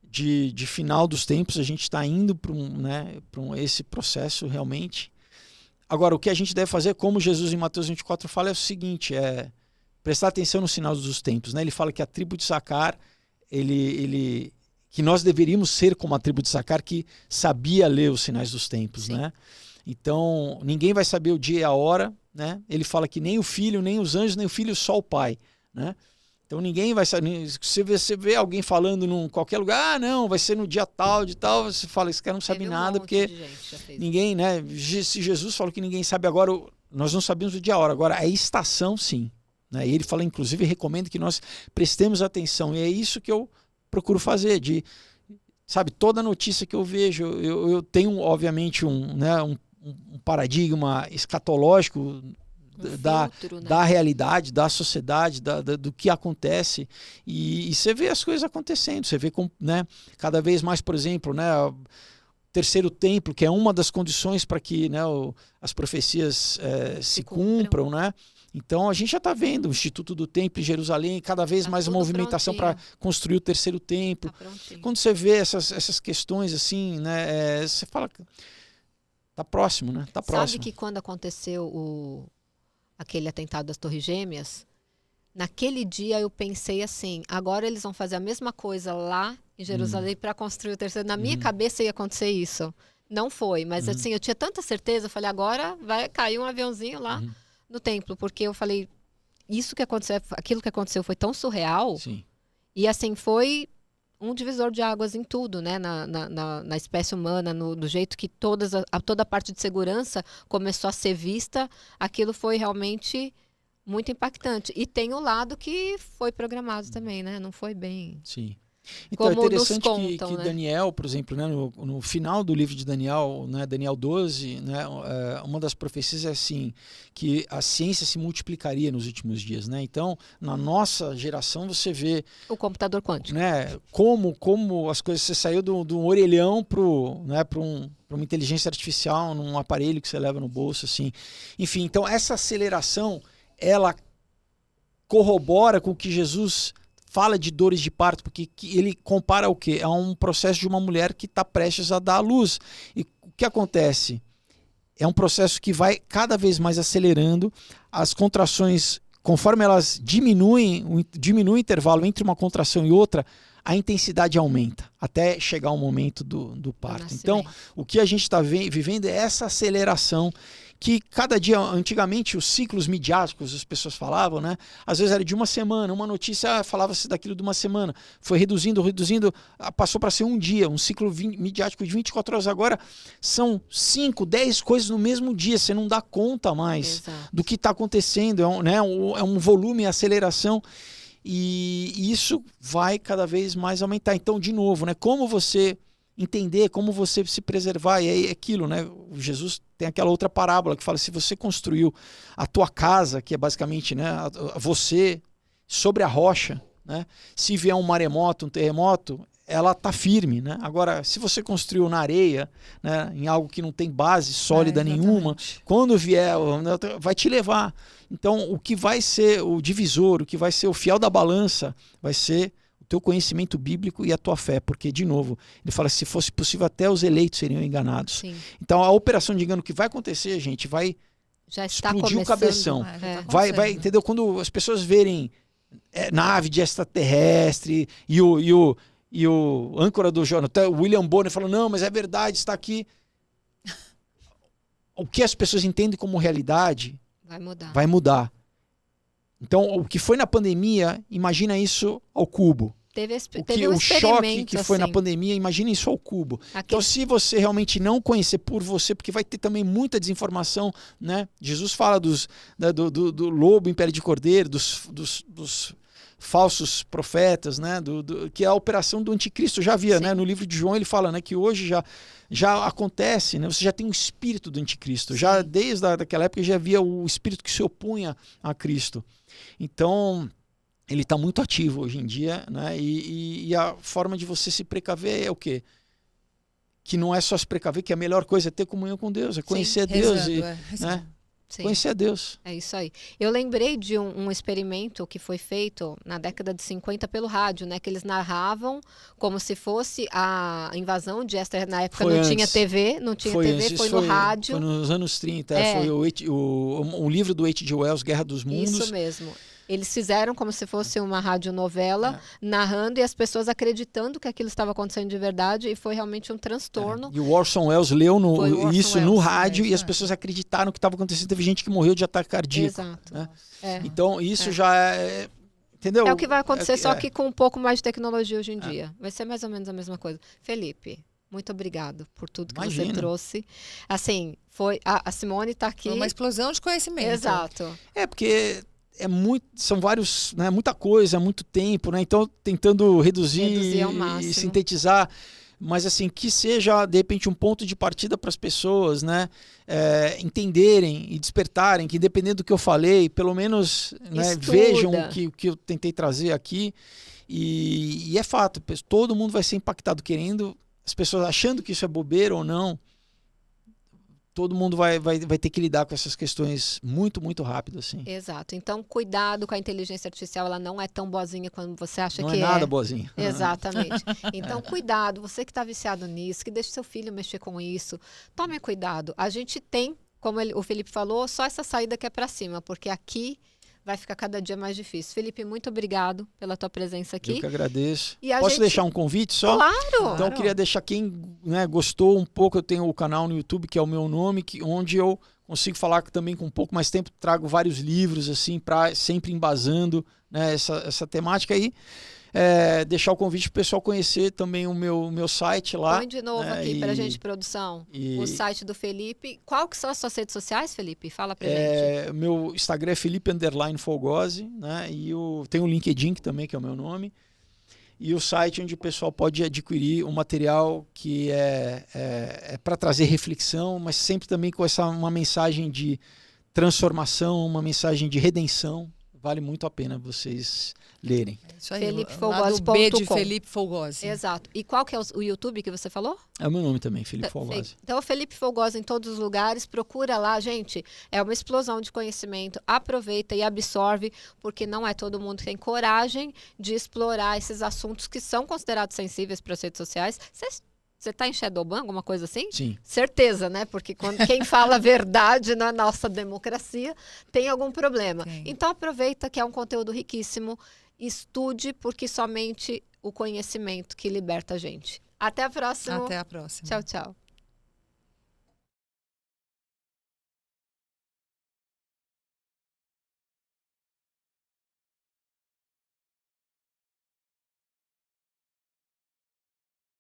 De final dos tempos. A gente está indo para esse processo realmente. Agora, o que a gente deve fazer, como Jesus em Mateus 24 fala, é o seguinte, prestar atenção nos sinais dos tempos, né? Ele fala que a tribo de Sacar, que nós deveríamos ser como a tribo de Sacar, que sabia ler os sinais dos tempos, né? Então, ninguém vai saber o dia e a hora, né? Ele fala que nem o filho, nem os anjos, nem o filho, só o pai, né? Então ninguém vai saber. Se você vê alguém falando em qualquer lugar, não, vai ser no dia tal, de tal, você fala, esse cara não sabe nada, porque ninguém, né? Se Jesus falou que ninguém sabe agora, nós não sabemos o dia e a hora, agora a estação sim. Né? E ele fala, inclusive, recomenda que nós prestemos atenção. E é isso que eu procuro fazer, sabe, toda notícia que eu vejo, eu tenho, obviamente, um paradigma escatológico filtro, né? da realidade, da sociedade, do que acontece. E você vê as coisas acontecendo, você vê né, cada vez mais, por exemplo, né, o terceiro templo, que é uma das condições para que, né, as profecias se cumpram, né? Então a gente já está vendo o Instituto do Templo em Jerusalém, cada vez mais movimentação para construir o terceiro templo. Quando você vê essas questões assim, né, você fala, tá próximo, né? Tá próximo. Sabe que quando aconteceu aquele atentado das Torres Gêmeas, naquele dia eu pensei assim, agora eles vão fazer a mesma coisa lá em Jerusalém para construir o terceiro. Na minha cabeça ia acontecer isso. Não foi, mas assim, eu tinha tanta certeza, eu falei, agora vai cair um aviãozinho lá no templo, porque eu falei, aquilo que aconteceu foi tão surreal. Sim. E assim, foi um divisor de águas em tudo, né? Na espécie humana, do jeito que toda a parte de segurança começou a ser vista, aquilo foi realmente muito impactante. E tem o lado que foi programado também, né? Não foi bem... Sim. Então como é interessante nos contam, que né? Daniel, por exemplo, né, no final do livro de Daniel, né, Daniel 12, né, uma das profecias é assim, que a ciência se multiplicaria nos últimos dias, né? Então, na nossa geração, você vê o computador quântico, né, como as coisas, você saiu do orelhão para uma inteligência artificial, num aparelho que você leva no bolso, assim. Enfim, então essa aceleração, ela corrobora com o que Jesus fala de dores de parto, porque ele compara o quê? É um processo de uma mulher que está prestes a dar à luz. E o que acontece? É um processo que vai cada vez mais acelerando, as contrações, conforme elas diminui o intervalo entre uma contração e outra, a intensidade aumenta, até chegar o momento do parto. Então, o que a gente está vivendo é essa aceleração que cada dia, antigamente, os ciclos midiáticos, as pessoas falavam, né? Às vezes era de uma semana, uma notícia, falava-se daquilo de uma semana, foi reduzindo, passou para ser um dia, um ciclo midiático de 24 horas. Agora são 5, 10 coisas no mesmo dia, você não dá conta mais do que está acontecendo, é um volume, aceleração, e isso vai cada vez mais aumentar. Então, de novo, né? Como você entender, como você se preservar, e aí é aquilo, né? O Jesus tem aquela outra parábola que fala, se você construiu a tua casa, que é basicamente, né, você sobre a rocha, né? Se vier um maremoto, um terremoto, ela está firme, né? Agora, se você construiu na areia, né, em algo que não tem base sólida nenhuma, quando vier, vai te levar. Então, o que vai ser o divisor, o que vai ser o fiel da balança, vai ser teu conhecimento bíblico e a tua fé, porque, de novo, ele fala, se fosse possível, até os eleitos seriam enganados. Sim. Então, a operação de engano que vai acontecer, gente, vai explodir o cabeção. Vai, entendeu? Quando as pessoas verem nave de extraterrestre e o âncora do jornal, o William Bonner, falou, não, mas é verdade, está aqui. O que as pessoas entendem como realidade vai mudar. Então, o que foi na pandemia, imagina isso ao cubo. O choque que foi na pandemia, imagina isso ao cubo. Então, se você realmente não conhecer por você, porque vai ter também muita desinformação, né? Jesus fala do lobo em pele de cordeiro, dos falsos profetas, né? Que é a operação do anticristo. Já havia, né? No livro de João ele fala, né, que hoje já acontece, né? Você já tem o espírito do anticristo. Já desde aquela época já havia o espírito que se opunha a Cristo. Então, ele está muito ativo hoje em dia, né? E a forma de você se precaver é o quê? Que não é só se precaver, que a melhor coisa é ter comunhão com Deus, é conhecer a Deus. Né? Conhecer a Deus. É isso aí. Eu lembrei de um experimento que foi feito na década de 50 pelo rádio, né? Que eles narravam como se fosse a invasão de Esther. Na época tinha TV, foi no rádio. Foi nos anos 30, foi o livro do H.G. Wells, Guerra dos Mundos. Isso mesmo. Eles fizeram como se fosse uma radionovela, narrando e as pessoas acreditando que aquilo estava acontecendo de verdade, e foi realmente um transtorno. E o Orson Welles leu isso no rádio e as pessoas acreditaram que estava acontecendo. Teve gente que morreu de ataque cardíaco. Exato. Né? Então, isso já é... Entendeu? É o que vai acontecer, só que com um pouco mais de tecnologia hoje em dia. Vai ser mais ou menos a mesma coisa. Felipe, muito obrigado por tudo que você trouxe. Assim, a Simone está aqui... Foi uma explosão de conhecimento. Exato. Porque... são vários, né, muita coisa, muito tempo, né? Então, tentando reduzir ao máximo. E sintetizar. mas assim, que seja, de repente, um ponto de partida para as pessoas, né, entenderem e despertarem, que dependendo do que eu falei, pelo menos, né, vejam o que eu tentei trazer aqui. E é fato, todo mundo vai ser impactado, querendo, as pessoas achando que isso é bobeira ou não. Todo mundo vai ter que lidar com essas questões muito, muito rápido, assim. Exato. Então, cuidado com a inteligência artificial. Ela não é tão boazinha quando você acha que é. Não é nada boazinha. Exatamente. Então, cuidado. Você que está viciado nisso, que deixa seu filho mexer com isso. Tome cuidado. A gente tem, como o Felipe falou, só essa saída que é para cima, porque aqui vai ficar cada dia mais difícil. Felipe, muito obrigado pela tua presença aqui. Eu que agradeço. E Posso deixar um convite só? Claro! Então eu queria deixar quem, né, gostou um pouco, eu tenho o canal no YouTube, que é o meu nome, onde eu consigo falar também com um pouco mais tempo, trago vários livros, assim, sempre embasando, né, essa temática aí. Deixar o convite para o pessoal conhecer também o meu site lá. Põe de novo aqui para a gente, produção, o site do Felipe. Qual que são as suas redes sociais, Felipe? Fala para gente. Meu Instagram é Felipe_Fogozzi, né? E tem o LinkedIn também, que é o meu nome. E o site onde o pessoal pode adquirir um material que é para trazer reflexão, mas sempre também com uma mensagem de transformação, uma mensagem de redenção. Vale muito a pena vocês lerem. Isso aí, FelipeFogozzi.com. B de Felipe Fogozzi. Exato. E qual que é o YouTube que você falou? É o meu nome também, Felipe Fogozzi. Então, o Felipe Fogozzi em todos os lugares. Procura lá, gente. É uma explosão de conhecimento. Aproveita e absorve, porque não é todo mundo que tem coragem de explorar esses assuntos que são considerados sensíveis para as redes sociais. Você está em Shadowban, alguma coisa assim? Sim. Certeza, né? Porque quem fala a verdade na nossa democracia tem algum problema. Sim. Então aproveita que é um conteúdo riquíssimo. Estude, porque somente o conhecimento que liberta a gente. Até a próxima. Até a próxima. Tchau, tchau.